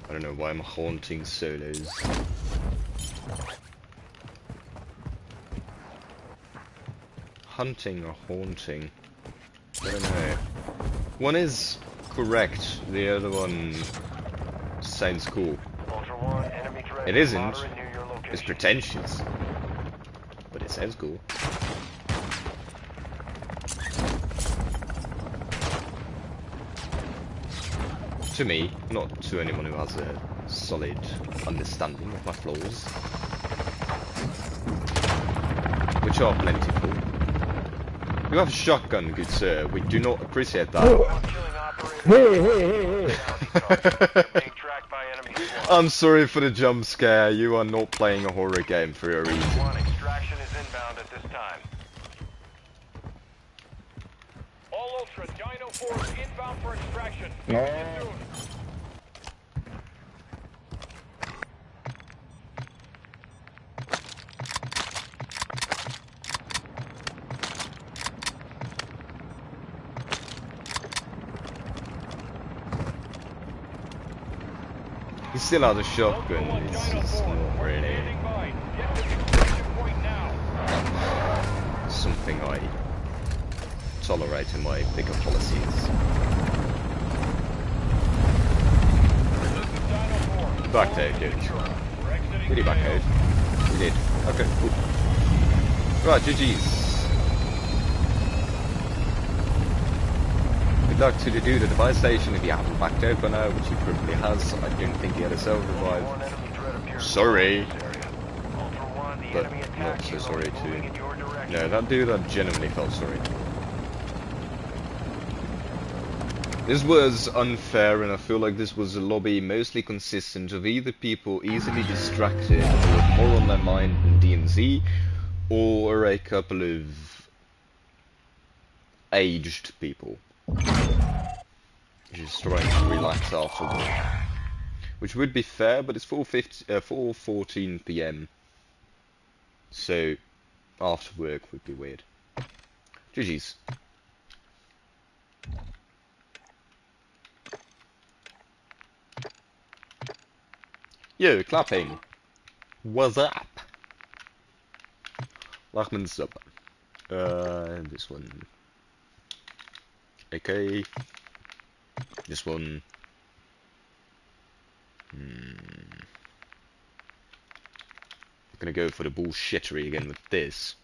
I don't know why I'm haunting solos. Hunting or haunting? I don't know. One is correct, the other one sounds cool. Ultra One, enemy threat It isn't. moderate near your location. It's pretentious. But it sounds cool. To me, not to anyone who has a solid understanding of my flaws. Which are plentiful. You have a shotgun, good sir. We do not appreciate that. Being tracked by enemy squad. I'm sorry for the jump scare. You are not playing a horror game for a reason. One extraction is inbound at this time. All Ultra, Dino Force inbound for extraction. He still has a shotgun. It's not really something I tolerate in my bigger policies. Backed out, dude. Did he back out? He did. Okay, cool. Right, GG's. Good luck to the dude at the buy station if he hasn't backed out by now, which he probably has. I don't think he had a self-revive. Sorry. But not so sorry too. No, that dude I genuinely felt sorry. This was unfair, and I feel like this was a lobby mostly consistent of either people easily distracted or more on their mind than DMZ, or a couple of aged people just trying to relax after work, which would be fair, but it's 4:14 PM, so after work would be weird. GG's. Yo, clapping. What's up? Lachman's up. This one. Okay. This one. I'm gonna go for the bullshittery again with this.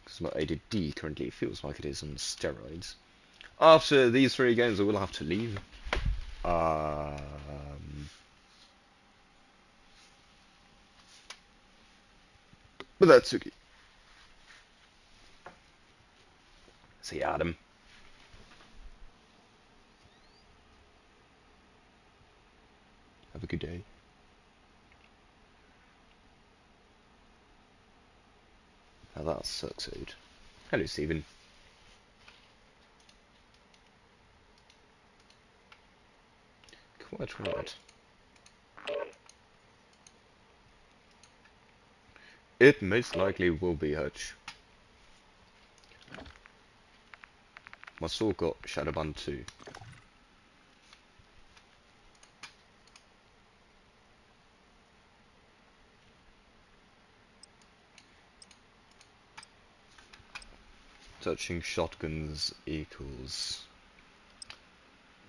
Because my ADD currently feels like it is on steroids. After these 3 games I will have to leave. But that's okay. See Adam. Have a good day. Now that sucks, dude. Hello, Stephen. Quite right. It most likely will be Hutch. My sword got Shadowband too. Touching shotguns equals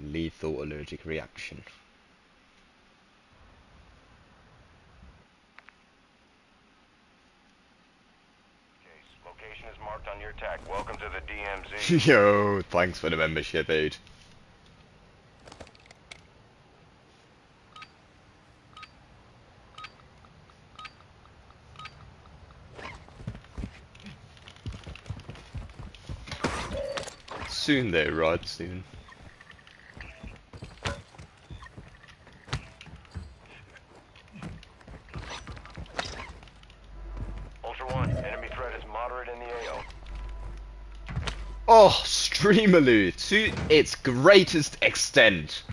lethal allergic reaction. Location is marked on your tag. Welcome to the DMZ. Yo, thanks for the membership, dude. Soon though, right? Soon. Ultra One, enemy threat is moderate in the AO. Oh, streamer loot to its greatest extent.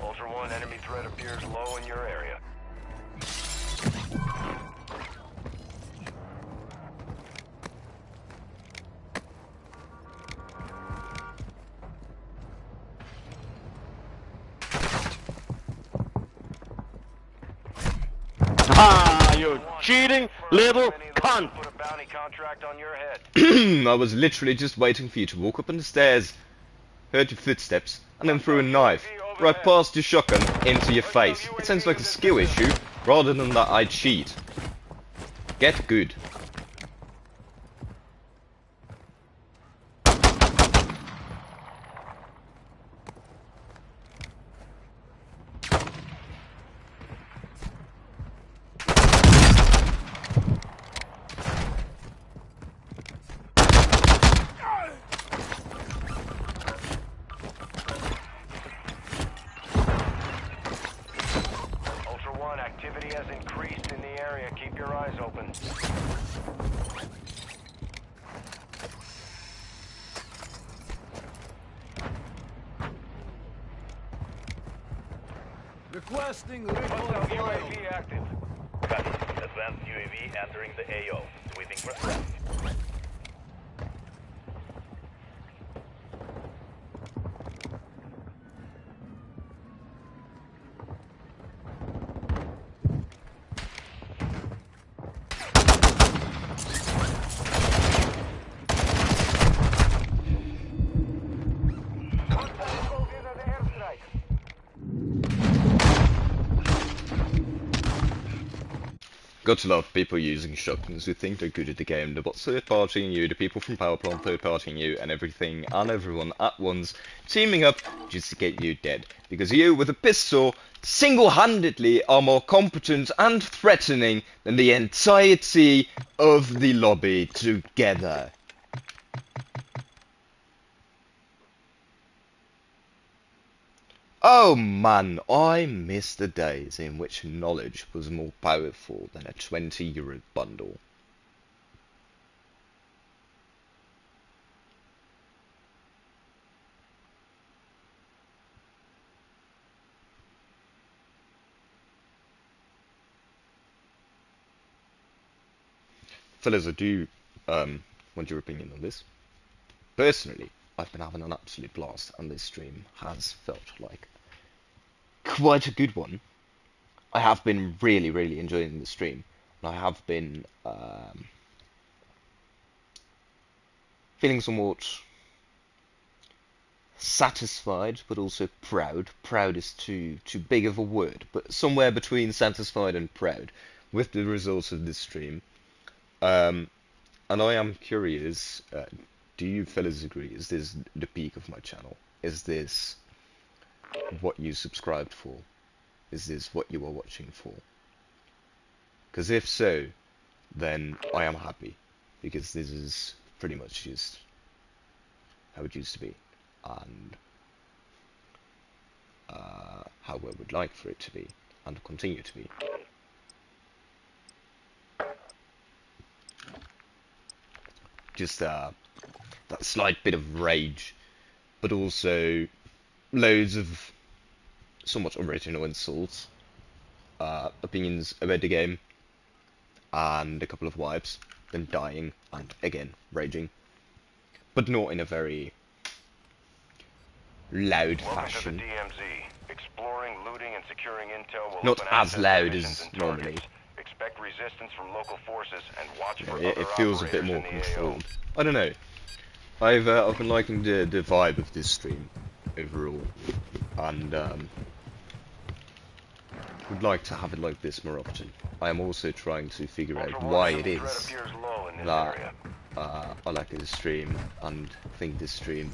Ultra One, enemy threat appears low in your area. Ah, you cheating little cunt! Put a bounty contract on your head. I was literally just waiting for you to walk up on the stairs, heard your footsteps, and then threw a knife right past your shotgun into your face. It sounds like a skill issue, rather than that I cheat. Get good. Ultra One, activity has increased in the area. Keep your eyes open. Requesting recon Hostile flyover. UAV active. Copy. Advanced UAV entering the AO. Sweeping for threat. Got a lot of people using shotguns who think they're good at the game. They're third partying you, the people from Powerplant third partying you, and everything and everyone at once teaming up just to get you dead. Because you, with a pistol, single-handedly are more competent and threatening than the entirety of the lobby together. Oh man, I miss the days in which knowledge was more powerful than a €20 bundle. Fellas, I do want your opinion on this. Personally, I've been having an absolute blast, and this stream has felt like quite a good one. I have been really, really enjoying the stream, and I have been feeling somewhat satisfied, but also proud. Proud is too big of a word, but somewhere between satisfied and proud with the results of this stream. And I am curious, do you fellas agree? Is this the peak of my channel? Is this what you subscribed for? Is this what you are watching for? Because if so, then I am happy, because this is pretty much just how it used to be, and how I would like for it to be, and continue to be. Just that slight bit of rage, but also loads of somewhat original insults, opinions about the game, and a couple of wipes, then dying, and again, raging. But not in a very loud fashion. Exploring, looting, and securing intel will Not open as access to loud missions as and normally. targets. Expect resistance from local forces and watch for Yeah, other it feels a bit operators more in the controlled. I don't know. I've been liking the vibe of this stream overall, and would like to have it like this more often. I am also trying to figure out why it is that I like this stream and think this stream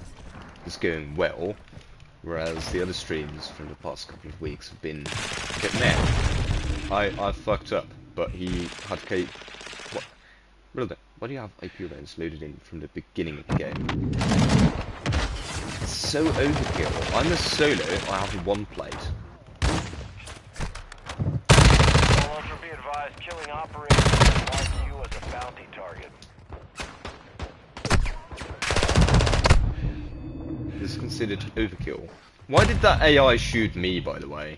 is going well, whereas the other streams from the past couple of weeks have been a bit meh. I fucked up, but he had what? Brother, why do you have IP rounds loaded in from the beginning of the game? It's so overkill. I'm a solo, I have one plate. Ultra, be advised, killing operators will mark you as a bounty target. This is considered overkill. Why did that AI shoot me, by the way?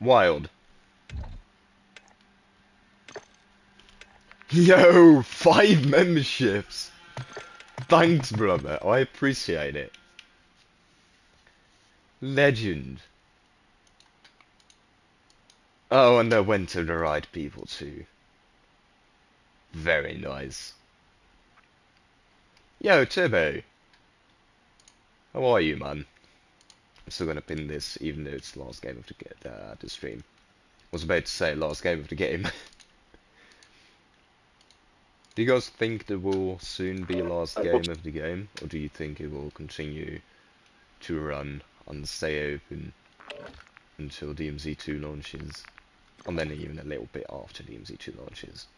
Wild. Yo, 5 memberships! Thanks, brother. I appreciate it. Legend. Oh, and I went to the right people too. Very nice. Yo, Turbo. How are you, man? I'm still gonna pin this, even though it's the last game of the stream. I was about to say last game of the game. Do you guys think there will soon be a last game of the game, or do you think it will continue to run and stay open until DMZ2 launches, and then even a little bit after DMZ2 launches?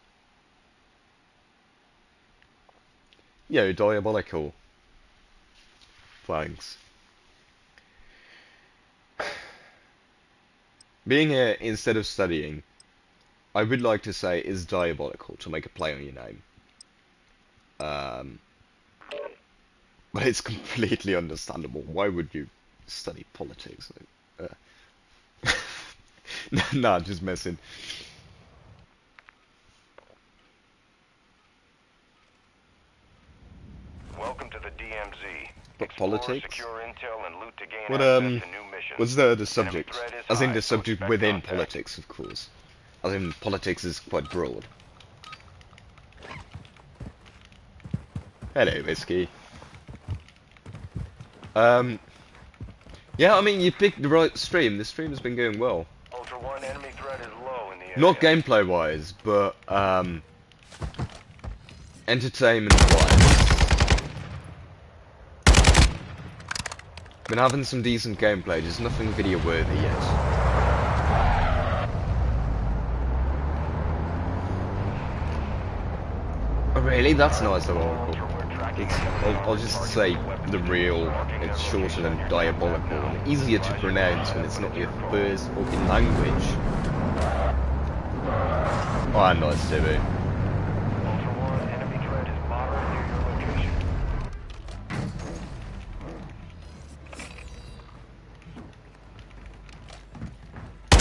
Yo, Diabolical. Thanks. Being here instead of studying, I would like to say is diabolical to make a play on your name. But it's completely understandable. Why would you study politics? Nah, just messing. Welcome to the DMZ. But politics? Secure intel and loot to gain What access to new missions. what's the subject? Enemy threat is As in high, the so subject expect within contact. politics, of course. As in politics is quite broad. Hello, Whiskey. Yeah, I mean, you picked the right stream. This stream has been going well. Ultra One, enemy threat is low in the area. Not gameplay-wise, but entertainment-wise. Been having some decent gameplay, just nothing video-worthy yet. Oh, really? That's nice, though, Oracle. I'll just say the real, it's shorter than diabolical, and easier to pronounce when it's not your first fucking language. Oh, nice, TV.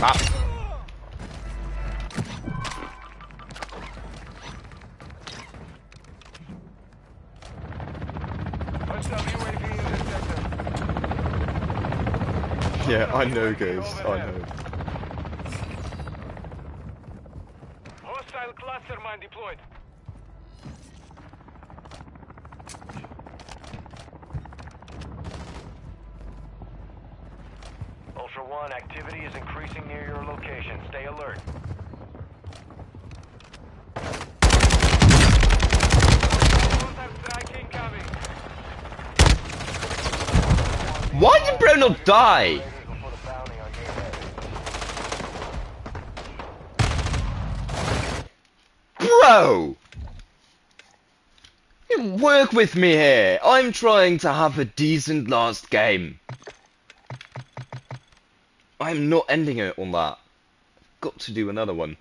Ah. Yeah, I know, Ghost. I know. Hostile cluster mine deployed. Ultra One, activity is increasing near your location. Stay alert. Why did bro not die? Bro! You work with me here. I'm trying to have a decent last game. I'm not ending it on that. I've got to do another one.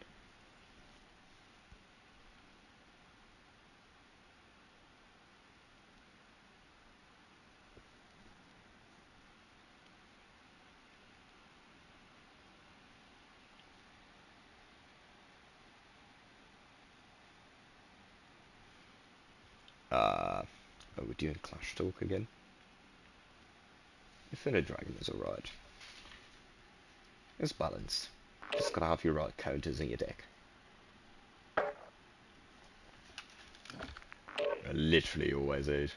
Oh, we're doing Clash Talk again. Infinite Dragon is alright. It's balanced. Just gotta have your right counters in your deck. I literally always is.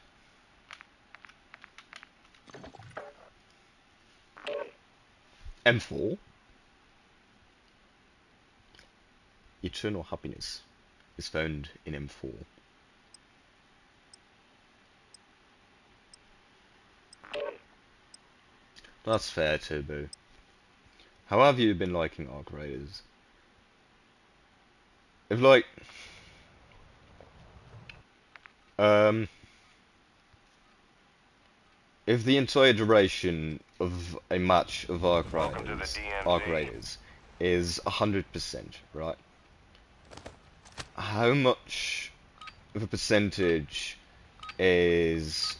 M4. Eternal happiness is found in M4. That's fair, Turbo. How have you been liking Arc Raiders? If like... if the entire duration of a match of Arc Raiders is 100%, right? How much of a percentage is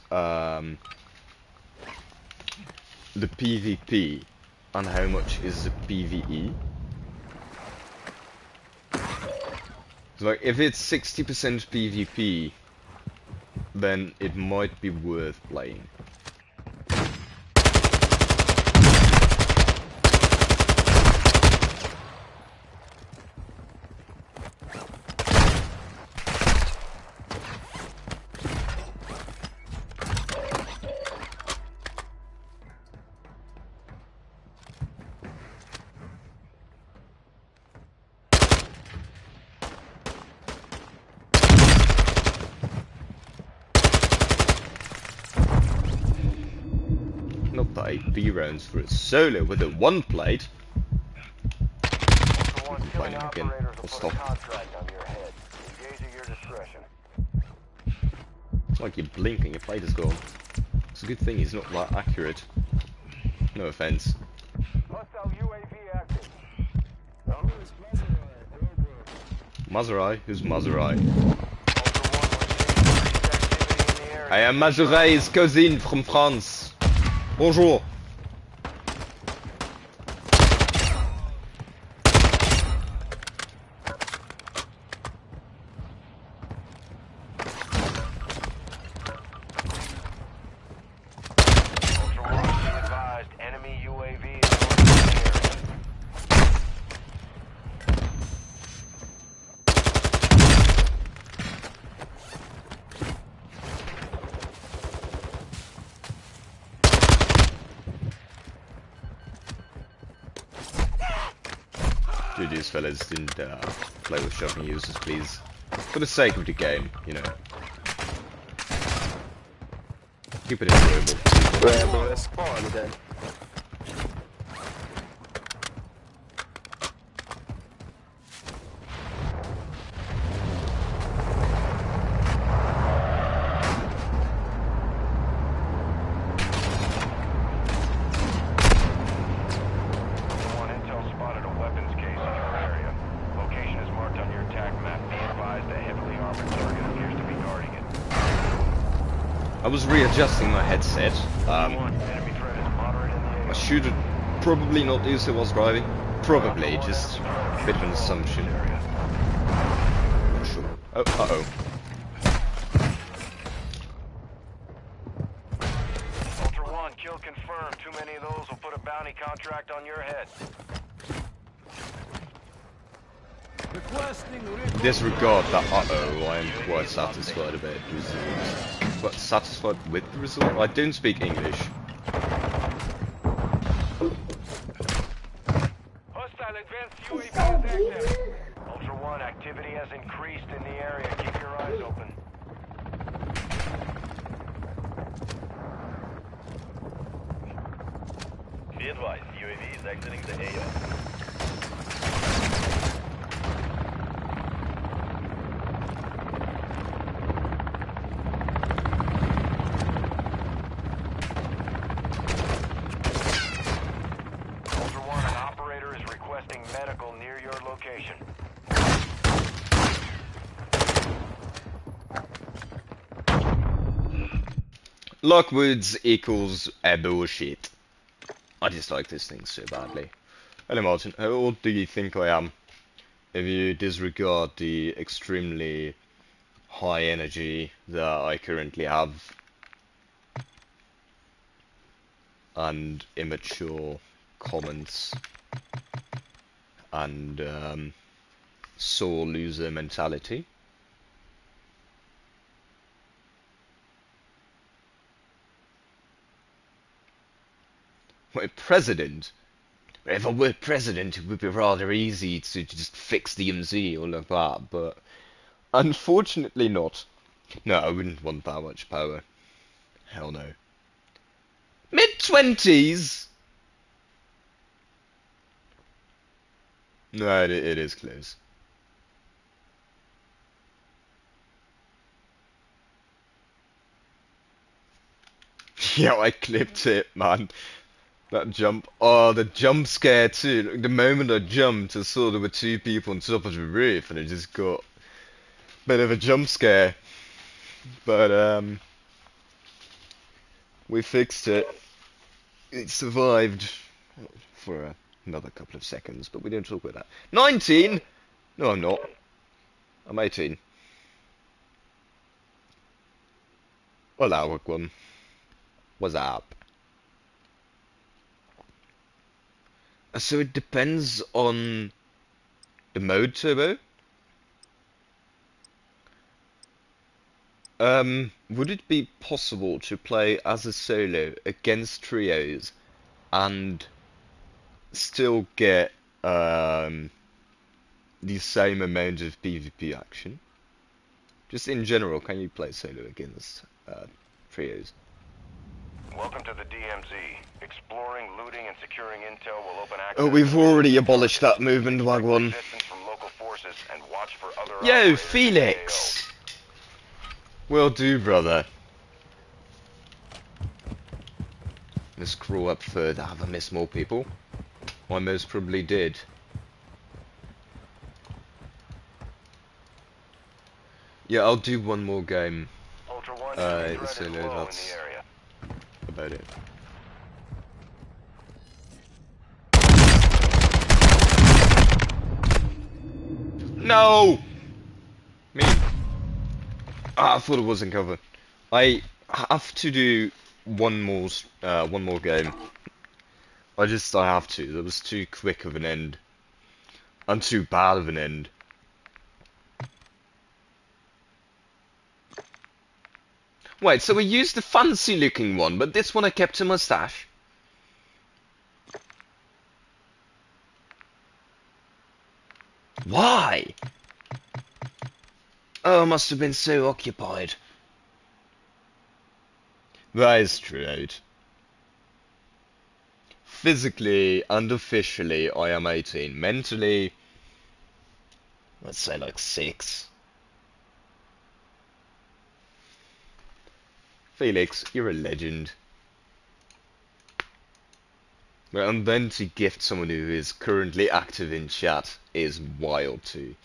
the PvP and how much is the PvE? So like, if it's 60% PvP, then it might be worth playing. Not that 8 B rounds for a solo with a 1 plate. Playing again. I'll stop. It's like you blink and your plate is gone. It's a good thing he's not that accurate. No offense. Mazurai? Who's Mazurai? I am Mazurai's cousin from France. Bonjour. Dude, these fellas didn't play with shoving users, please. For the sake of the game, you know. Keep it enjoyable. Right, bro, let's spawn again. I was readjusting my headset. I should have probably not used it while driving. Probably, just a bit of an assumption. Not sure. Oh, uh-oh. Ultra One, kill confirmed. Too many of those will put a bounty contract on your head. Disregard that uh-oh, I am quite satisfied about the result. But satisfied with the result? I don't speak English. Hostile advanced UAV is active. Ultra One, activity has increased in the area. Keep your eyes open. Be advised, UAV is exiting the AO. Medical near your location. Lockwoods equals bullshit. I dislike this thing so badly. Hello Martin, how old do you think I am? If you disregard the extremely high energy that I currently have, and immature comments, and sore loser mentality. Well, president? If I were president, it would be rather easy to just fix the MZ or like that, but unfortunately not. No, I wouldn't want that much power. Hell no. Mid-20s? No, it is close. Yeah, I clipped it, man. That jump. Oh, the jump scare too. The moment I jumped, I saw there were two people on top of the roof, and I just got a bit of a jump scare. But, we fixed it. It survived for another couple of seconds, but we didn't talk about that. 19? No, I'm not. I'm 18. Hola, welcome. What's up? So it depends on the mode, Turbo? Would it be possible to play as a solo against trios and still get the same amount of PvP action? Just in general, can you play solo against trios? Welcome to the DMZ. Exploring, looting, and securing intel will open access. Oh, we've already abolished that movement, Wagwan. Resistance from local forces and watch for other Yo, operators Felix! Will do, brother. Let's scroll up further. Have I missed more people? I most probably did. Yeah, I'll do one more game. Solo, that's about it. No! Me. Ah, I thought it wasn't covered. I have to do one more game. I have to. That was too quick of an end. And too bad of an end. Wait, so we used the fancy looking one, but this one I kept a mustache? Why? Oh, I must have been so occupied. That is true. Physically and officially, I am 18. Mentally, let's say like 6. Felix, you're a legend. And then to gift someone who is currently active in chat is wild too.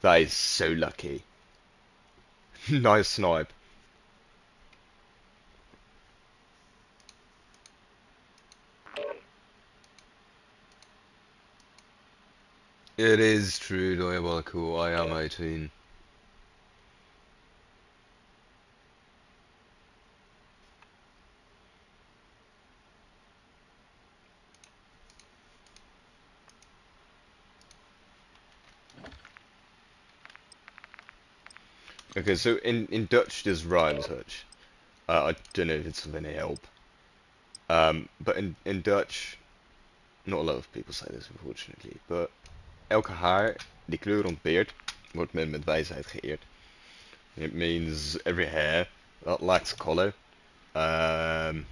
That is so lucky. Nice snipe. It is true, Diabolical. I am 18. Okay, so in Dutch there's rhyme touch. I don't know if it's of any help. But in Dutch, not a lot of people say this unfortunately, but elke haar die kleur ontbeert, wordt men met wijsheid geëerd. It means every hair that lacks color, Welcome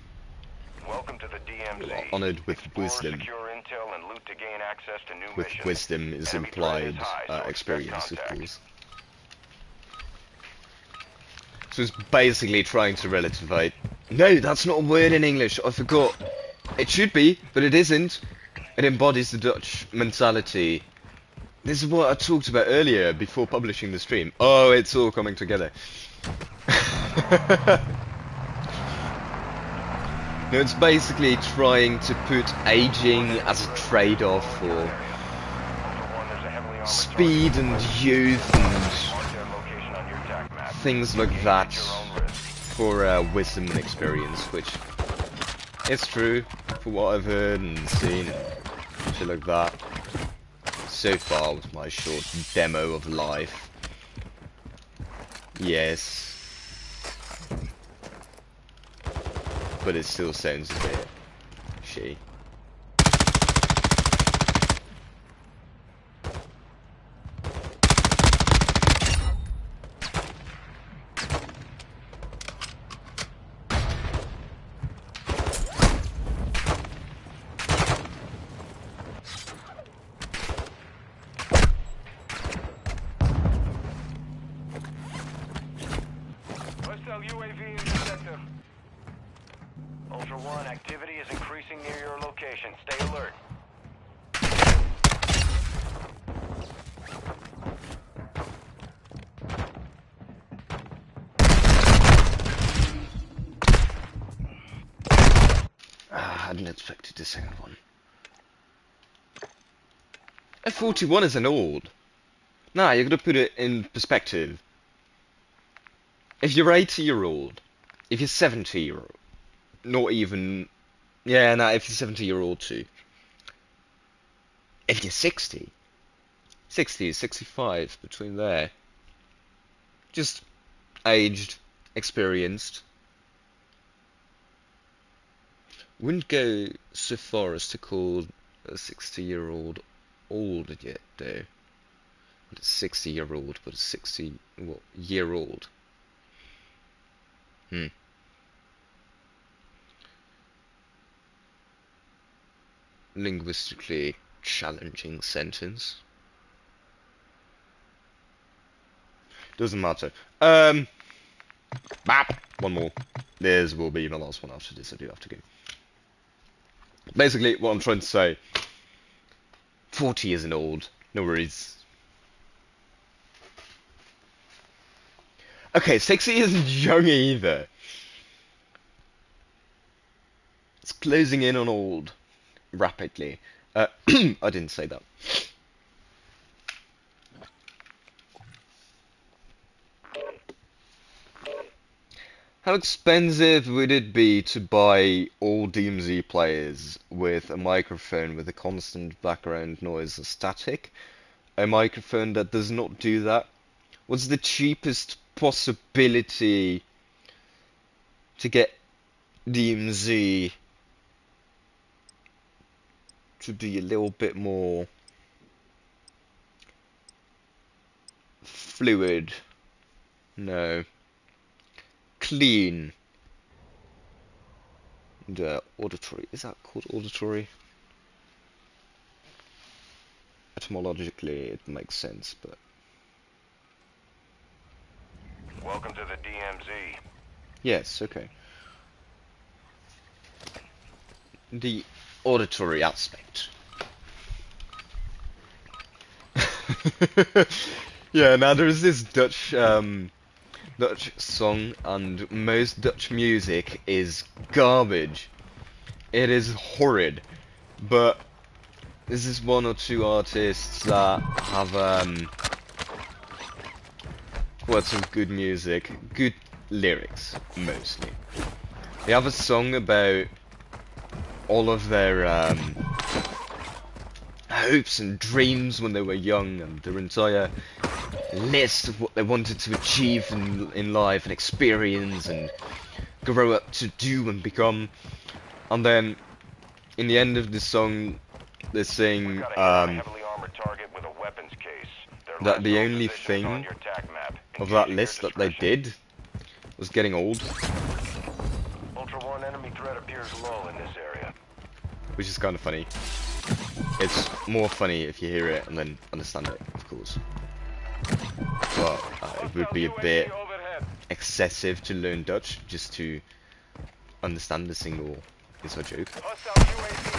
to the DMZ. honored with wisdom. Secure intel and loot to gain access to new With missions. wisdom is Enemy threat implied high, so expect experience, of contact. course. So it's basically trying to relativate. No, that's not a word in English. I forgot. It should be, but it isn't. It embodies the Dutch mentality. This is what I talked about earlier before publishing the stream. Oh, it's all coming together. No, it's basically trying to put aging as a trade-off for speed and youth and things like that for wisdom and experience, which is true for what I've heard and seen and shit like that. So far with my short demo of life. Yes. But it still sounds a bit shitty. UAV in the sector. Ultra One, activity is increasing near your location. Stay alert. I hadn't expected the second one. F41 is an old. Nah, you gotta put it in perspective. If you're 80-year-old, if you're 70-year-old, not even, yeah, nah, if you're 70-year-old too. If you're 60, 65, between there. Just aged, experienced. Wouldn't go so far as to call a 60-year-old old yet, though. Not a 60-year-old, but a 60-year-old. Linguistically challenging sentence. Doesn't matter. Bap! One more. This will be my last one after this. I do have to go. Basically, what I'm trying to say, 40 isn't old. No worries. Okay, 60 isn't young either. It's closing in on old. Rapidly. I didn't say that. How expensive would it be to buy all DMZ players with a microphone with a constant background noise and static? A microphone that does not do that? What's the cheapest possibility to get DMZ to be a little bit more fluid? No. Clean. And auditory. Is that called auditory? Etymologically, it makes sense, but... Welcome to the DMZ. Yes, okay. The auditory aspect. Yeah, now there is this Dutch song, and most Dutch music is garbage. It is horrid, but this is one or two artists that have quite some good music, good lyrics mostly. They have a song about all of their hopes and dreams when they were young, and their entire list of what they wanted to achieve in life and experience and grow up to do and become. And then in the end of the song they sing that the only thing of that list that they did was getting old. Ultra One, enemy threat appears low in this area. Which is kind of funny. It's more funny if you hear it and then understand it, of course. But it would be a bit excessive to learn Dutch just to understand a single inside joke.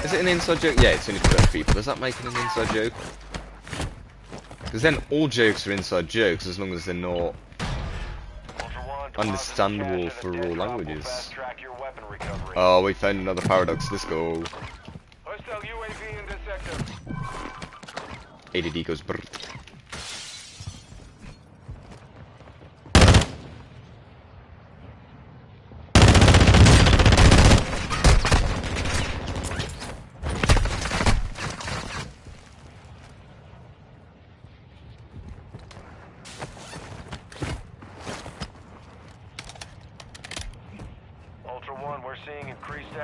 Is it an inside joke? Yeah, it's only for Dutch people. Does that make it an inside joke? Because then all jokes are inside jokes as long as they're not understandable for all languages. Oh, we found another paradox. Let's go. ADD goes brrr.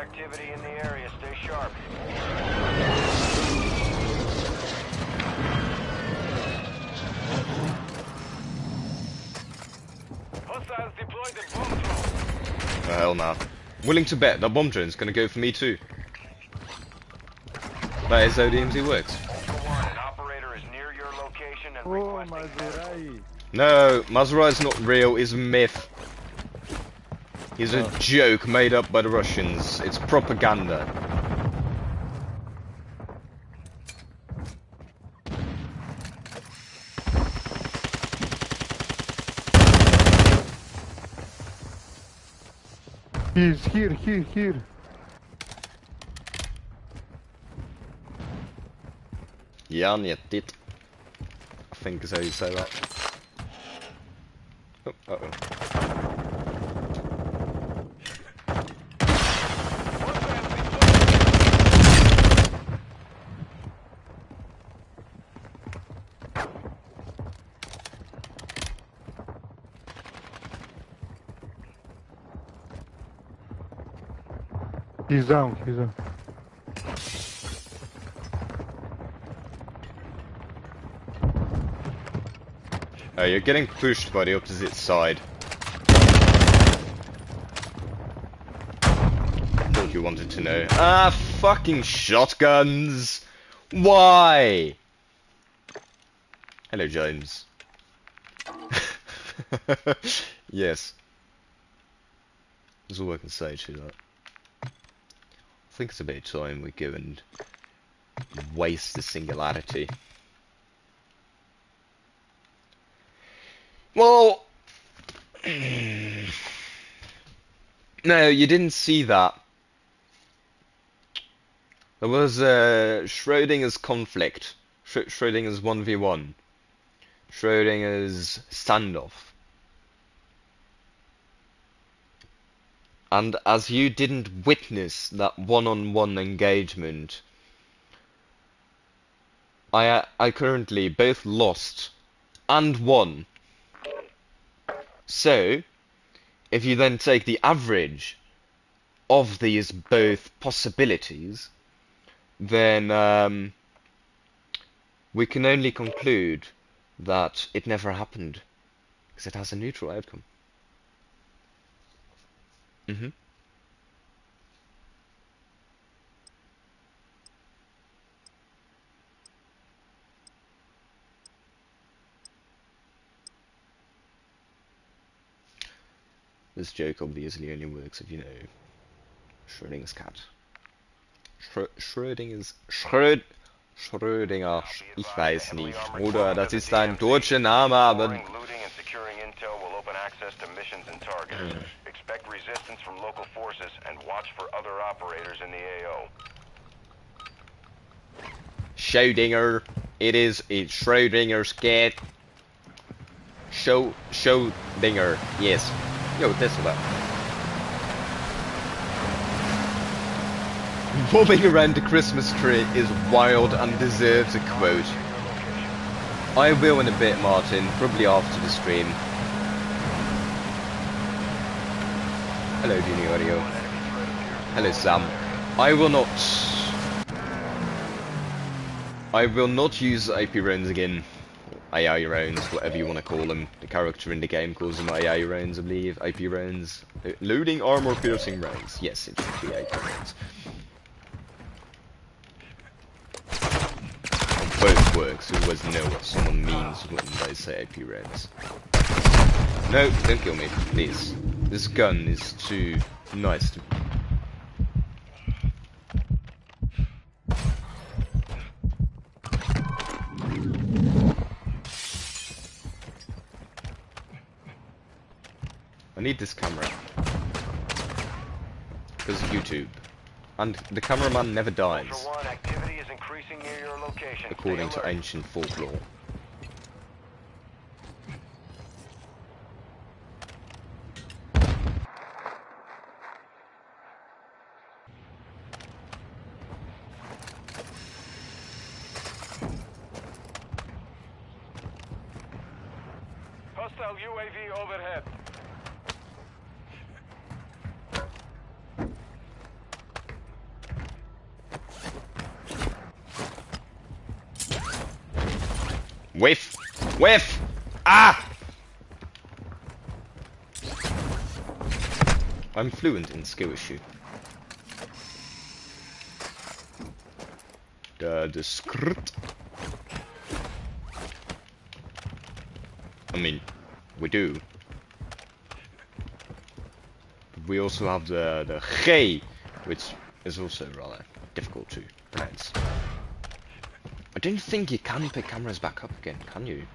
activity in the area. Stay sharp. Hostiles deployed the bomb drone. The hell now. Willing to bet that bomb drone's gonna go for me too. That is how DMZ works. An operator is near your location and requesting No, Mazurai's not real, he's a myth. He's a joke made up by the Russians. It's propaganda. He's here. Ja, niet dit. I think is how you say that. Oh, uh-oh. He's down. Oh, you're getting pushed by the opposite side. Thought you wanted to know. Ah, fucking shotguns! Why? Hello, James. Yes. That's all I can say to that. I think it's about time we go and waste the singularity. Well, no, you didn't see that. There was Schrodinger's conflict, Schrodinger's 1v1, Schrodinger's standoff. And as you didn't witness that one-on-one engagement, I currently both lost and won. So, if you then take the average of these both possibilities, then we can only conclude that it never happened, because it has a neutral outcome. This joke obviously only works if you know Schrödinger's cat. Schrödinger, ich weiß nicht. Oder das ist ein deutscher Name, aber... Looting and securing intel will open access to missions and targets. Expect resistance from local forces and watch for other operators in the AO. Schrödinger, it's Schrödinger's cat. Schrödinger, yes. Yo, this one. Bobbing around the Christmas tree is wild and deserves a quote. I will in a bit, Martin, probably after the stream. Hello, Junior Audio. Hello, Sam. I will not use AP rounds again. AI rounds, whatever you want to call them. The character in the game calls them AI rounds, I believe. AP rounds. Loading armor piercing rounds. Yes, it should be AP rounds. Both works. You always know what someone means when they say AP rounds. No, don't kill me, please. This gun is too nice to... I need this camera. Because of YouTube. And the cameraman never dies. According to ancient folklore. Hostile UAV overhead. Whiff! Whiff! Ah! I'm fluent in skill issue. The script. I mean, we do. But we also have the G, which is also rather difficult to pronounce. I don't think you can pick cameras back up again, can you?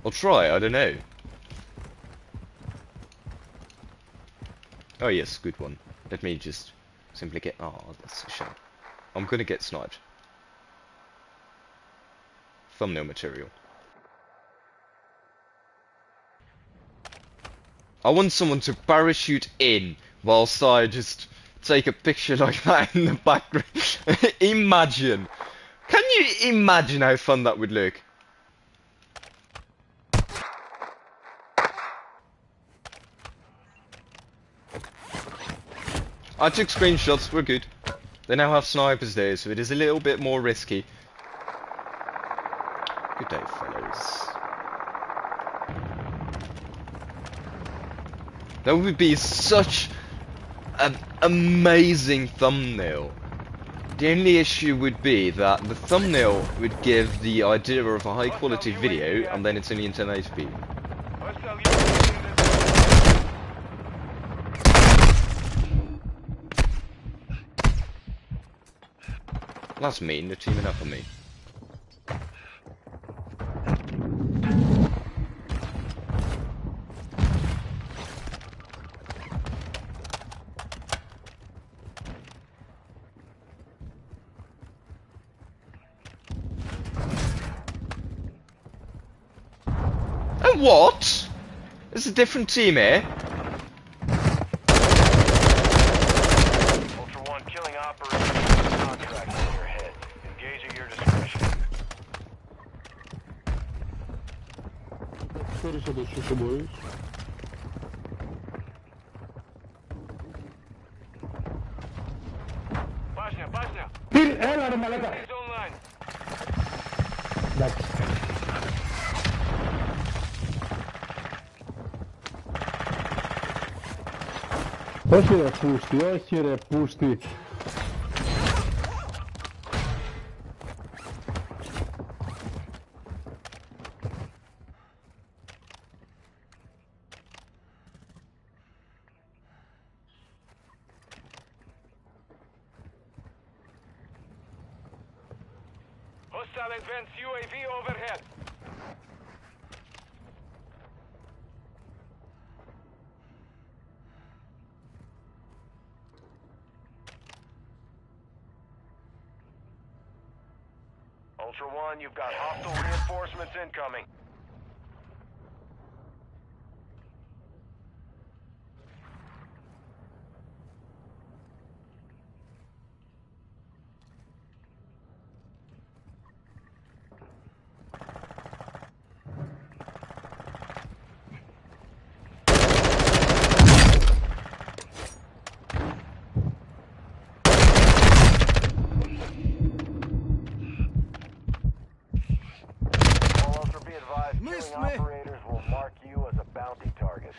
I'll try, I don't know. Oh yes, good one. Let me just simply get... Oh, that's a shame. I'm gonna get sniped. Thumbnail material. I want someone to parachute in whilst I just take a picture like that in the background. Imagine. Can you imagine how fun that would look? I took screenshots, we're good. They now have snipers there, so it is a little bit more risky. Good day, fellows. That would be such an amazing thumbnail. The only issue would be that the thumbnail would give the idea of a high quality video, and then it's only in 1080p. That's mean, they're teaming up on me. And what? There's a different team here. Ultra One, killing operators contract in your head. Engage at your discretion. Όχι ρε πούστη, όχι ρε πούστη. Hostile advanced UAV overhead. Ultra One, you've got hostile reinforcements incoming. Operators will mark you as a bounty target.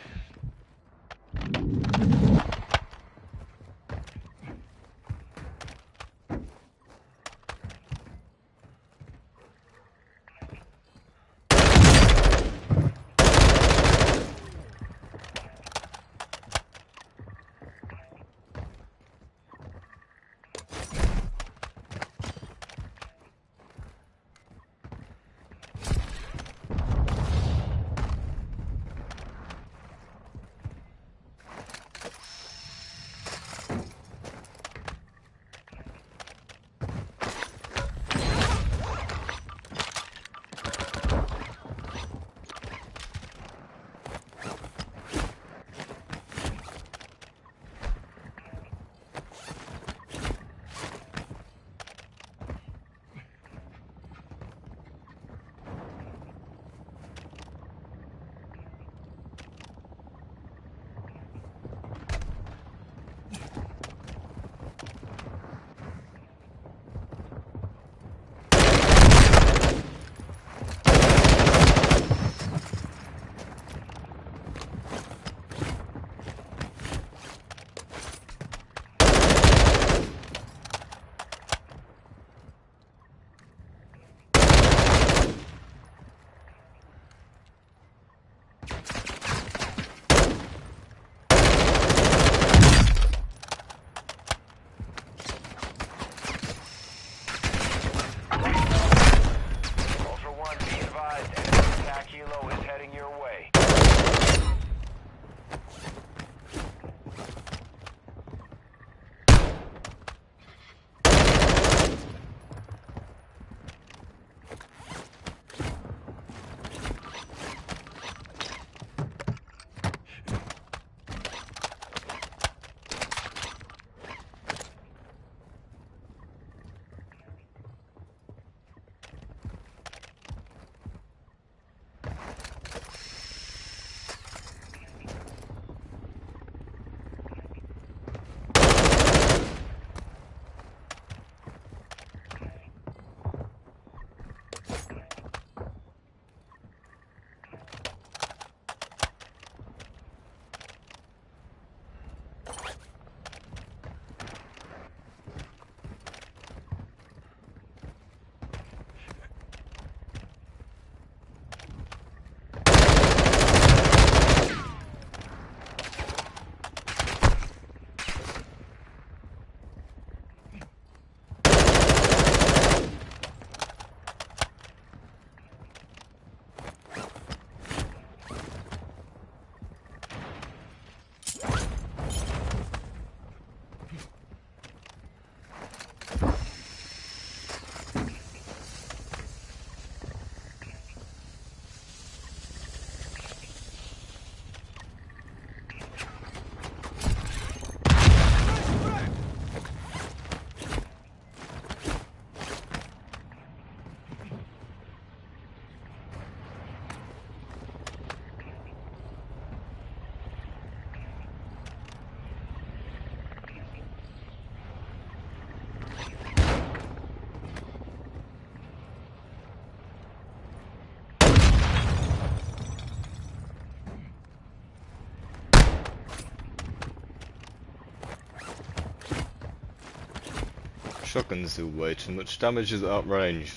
Shotguns do way too much damage at that range.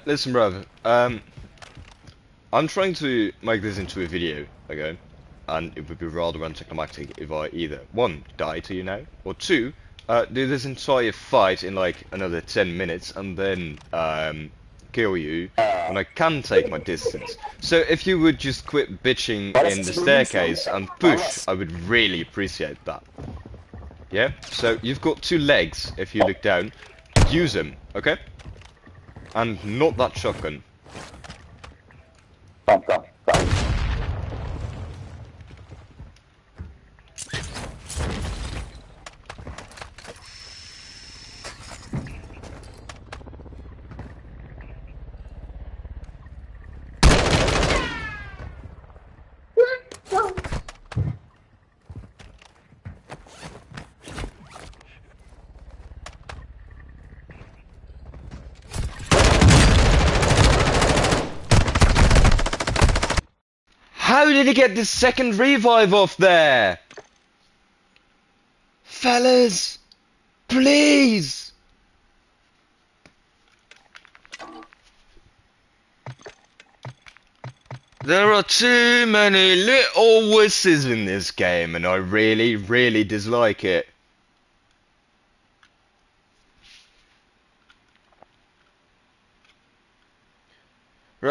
Listen, bruv. I'm trying to make this into a video, okay? And it would be rather anticlimactic if I either, 1, die to you now, or 2, do this entire fight in like another 10 minutes and then kill you when I can take my distance. So if you would just quit bitching in the staircase and push, I would really appreciate that. Yeah? So you've got 2 legs if you look down. Use them, okay? And not that shotgun. How did he get this second revive off there? Fellas, please. There are too many little wusses in this game and I really, really dislike it.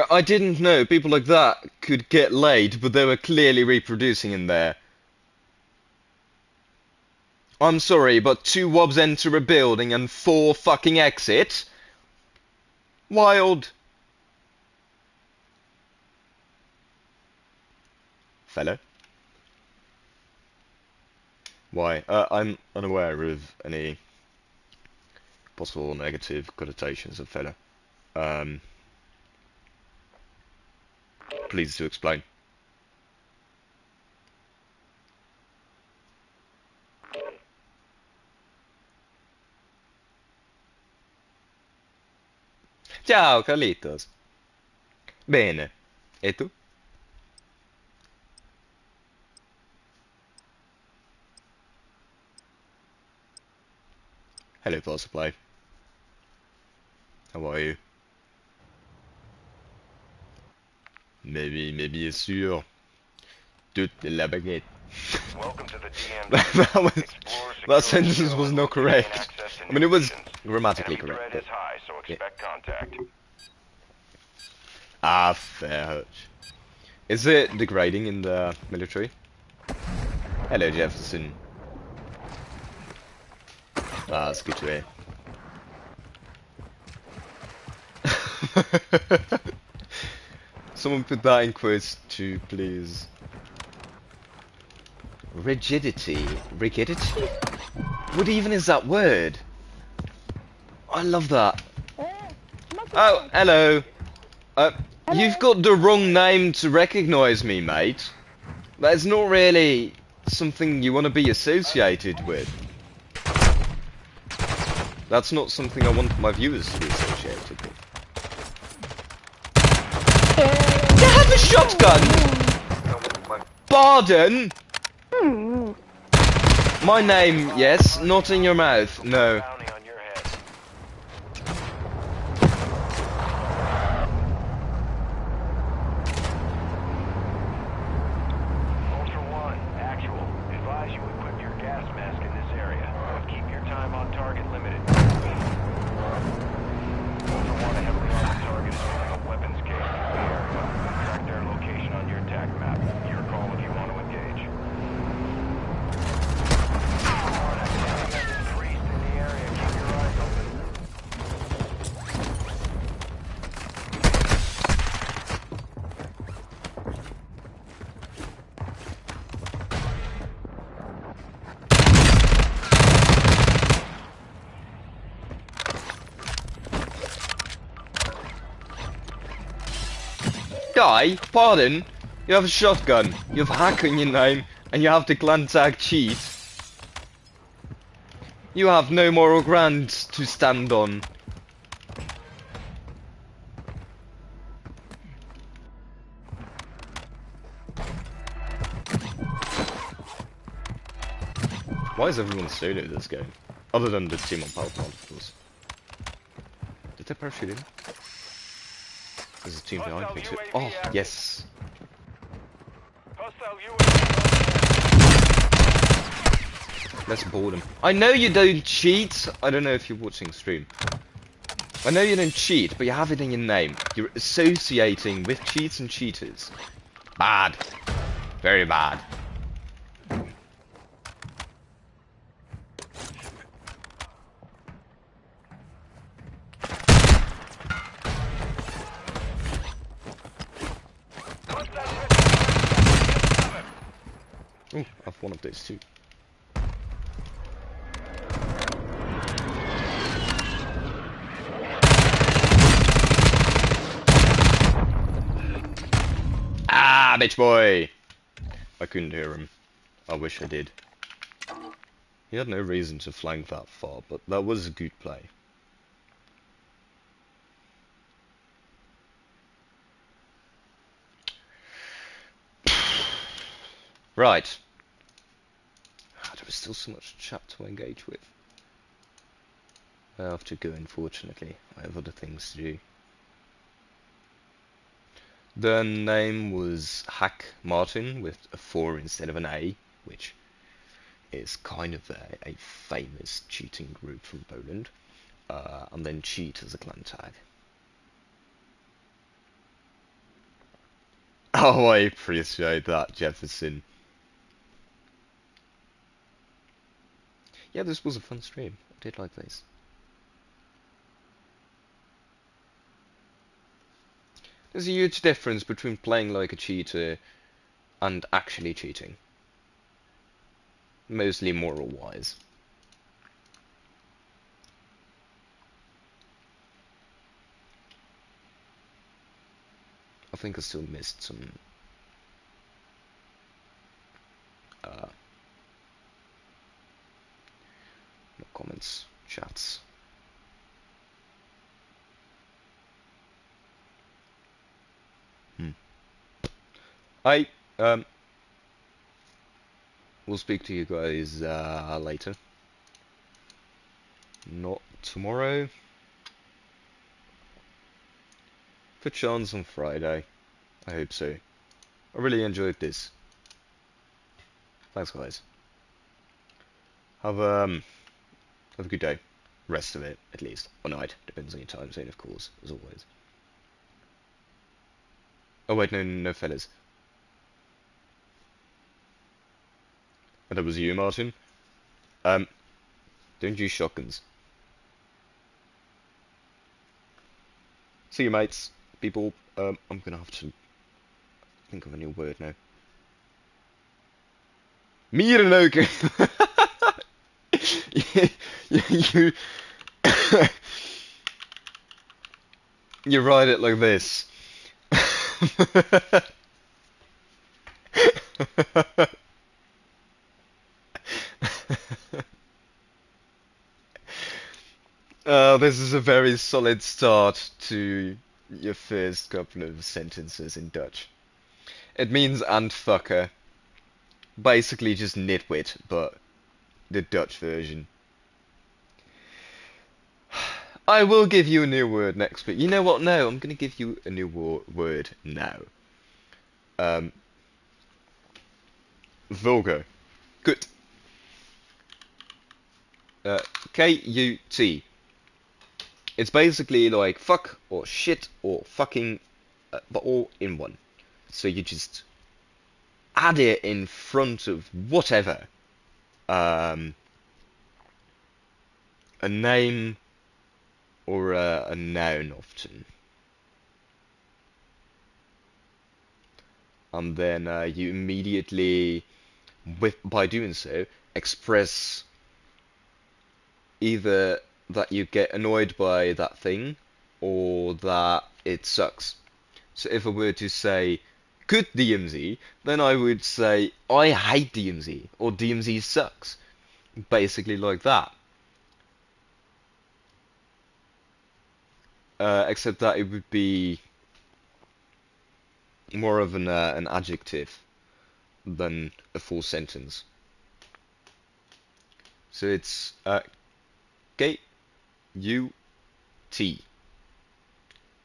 I didn't know people like that could get laid, but they were clearly reproducing in there. I'm sorry, but 2 wobs enter a building and 4 fucking exit? Wild. Fellow? Why? I'm unaware of any possible negative connotations of fellow. Please do explain. Ciao Carlitos. Bene. E tu? Hello, Power Supply. How are you? Maybe sûr. Toute la baguette. that sentence was not correct. I mean, it was grammatically correct. But, yeah. Ah, fair hutch. Is it degrading in the military? Hello, Jefferson. Ah, that's good to hear. Someone put that in quotes too, please. Rigidity? Rigidity? What even is that word? I love that. Oh, hello. You've got the wrong name to recognise me, mate. That's not really something you want to be associated with. That's not something I want my viewers to be associated with. You have a shotgun? Pardon? My name, yes, not in your mouth, no. Guy, pardon? You have a shotgun, you have hack on your name, and you have the clan tag cheat. You have no moral ground to stand on. Why is everyone solo this game? Other than the team on power plant, of course. Did they parachute in? There's a team behind me too. Oh, yes. Let's board them. I know you don't cheat. I don't know if you're watching stream. I know you don't cheat, but you have it in your name. You're associating with cheats and cheaters. Bad. Very bad. Oh, I've one of those too. Ah, bitch boy! I couldn't hear him. I wish I did. He had no reason to flank that far, but that was a good play. Right. There was still so much chat to engage with. I have to go, unfortunately. I have other things to do. The name was Hack Martin with a 4 instead of an A, which is kind of a famous cheating group from Poland. And then Cheat as a clan tag. Oh, I appreciate that, Jefferson. Yeah, this was a fun stream. I did like this. There's a huge difference between playing like a cheater and actually cheating. Mostly moral-wise. I think I still missed some comments, chats. I will speak to you guys later. Not tomorrow. For chance on Friday. I hope so. I really enjoyed this. Thanks, guys. Have a good day. Rest of it, at least. Or night. Depends on your time zone, of course, as always. Oh wait, no fellas. Oh, that was you, Martin? Don't use shotguns. See you, mates. People, I'm gonna have to think of a new word now. Mierenleuken! you you write it like this. This is a very solid start to your first couple of sentences in Dutch. It means "and fucker." Basically just nitwit, but the Dutch version. I will give you a new word next week. You know what? No, I'm gonna give you a new word now. Vulgar. Good. K-U-T. It's basically like fuck or shit or fucking, but all in one. So you just add it in front of whatever. A name or a noun often. And then you immediately, by doing so, express either that you get annoyed by that thing or that it sucks. So if I were to say good DMZ, then I would say I hate DMZ or DMZ sucks. Basically like that. Except that it would be more of an adjective than a full sentence. So it's G-U-T.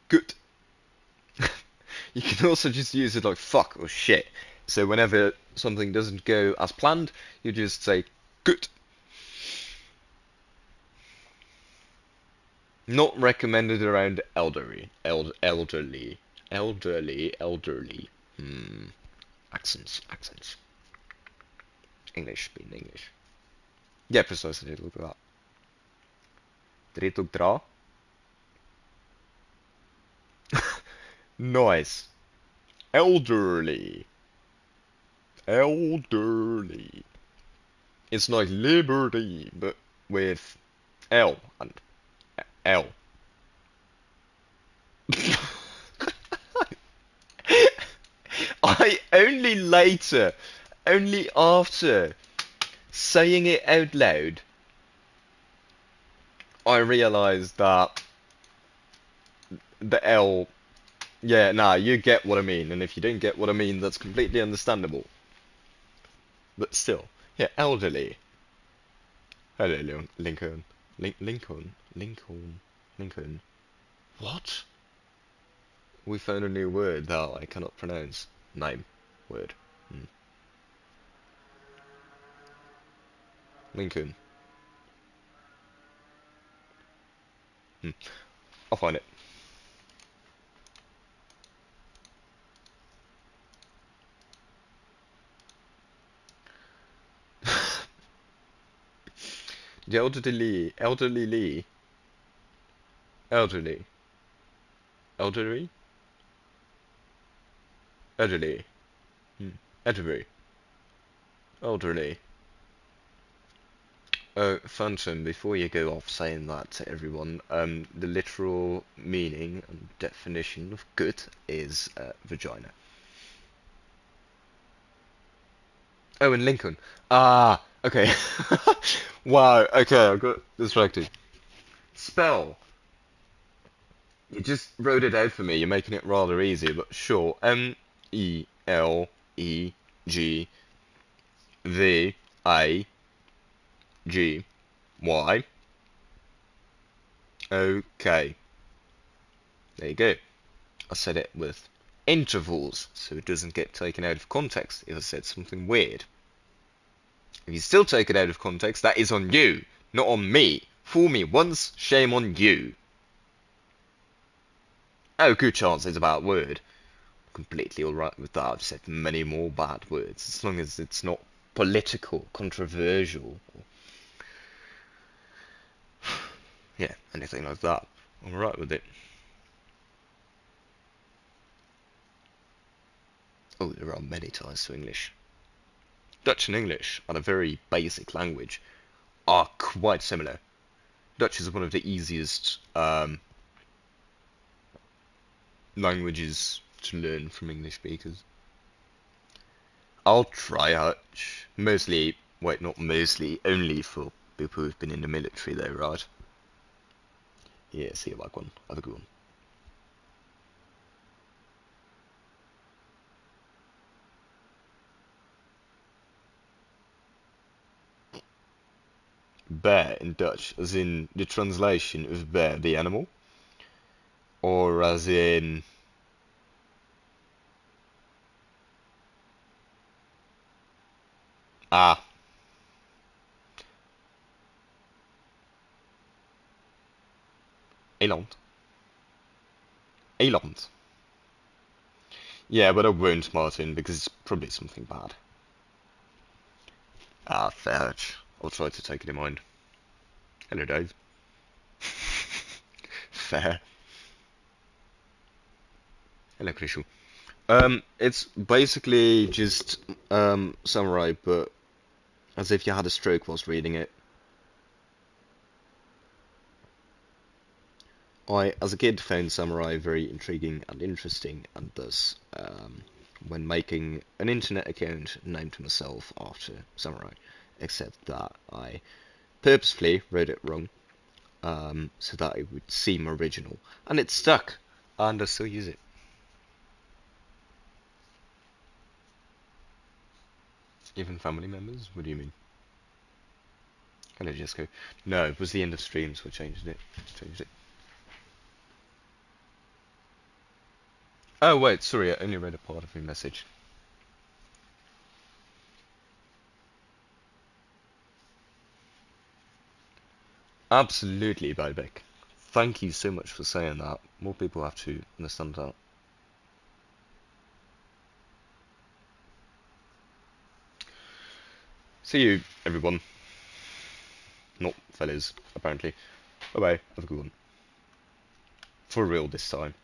Good. You can also just use it like fuck or shit. So whenever something doesn't go as planned, you just say good. Not recommended around elderly. Elderly. Accents. English, being English. Yeah, precisely. Look at that. Drit och dra. Nice. Elderly. It's like liberty, but with L and L. I only after saying it out loud, I realised that the L, yeah, nah, you get what I mean, and if you don't get what I mean, that's completely understandable. But still, yeah, elderly. Hello, Lincoln. Lincoln. What? We found a new word that I cannot pronounce. Name. Word. Lincoln. I'll find it. The elderly. Elderly. Elderly. Elderly. Elderly. Elderly. Oh, Phantom, before you go off saying that to everyone, the literal meaning and definition of good is vagina. Oh, and Lincoln. Ah, okay. Wow, okay, I got distracted. Spell. You just wrote it out for me, you're making it rather easy, but sure. M-E-L-E-G-V-A-G-Y. Okay. There you go. I said it with intervals, so it doesn't get taken out of context if I said something weird. If you still take it out of context, that is on you, not on me. Fool me once, shame on you. Oh, good chance it's a bad word. Completely alright with that. I've said many more bad words, as long as it's not political, controversial. Yeah, anything like that. I'm alright with it. Oh, there are many ties to English. Dutch and English, on a very basic language, are quite similar. Dutch is one of the easiest languages to learn from English speakers. I'll try Dutch. Mostly, wait, not mostly, only for people who've been in the military though, right? Yeah, see you like one. Have a good one. Bear in Dutch, as in the translation of bear, the animal? Or as in... Ah. Eland. Eland. Yeah, but I won't, Martin, because it's probably something bad. Ah, fair. I'll try to take it in mind. Hello, Dave. Fair. Hello, Krishu. It's basically just samurai, but as if you had a stroke whilst reading it. I, as a kid, found samurai very intriguing and interesting, and thus, when making an internet account, named myself after samurai, except that I purposefully wrote it wrong, so that it would seem original, and it stuck, and I still use it. Even family members? What do you mean? Can I just go? No, it was the end of stream, so I changed it. Oh wait, sorry, I only read a part of your message. Absolutely, Bobek. Thank you so much for saying that. More people have to understand that. See you, everyone. Not fellas, apparently. Bye bye, have a good one. For real this time.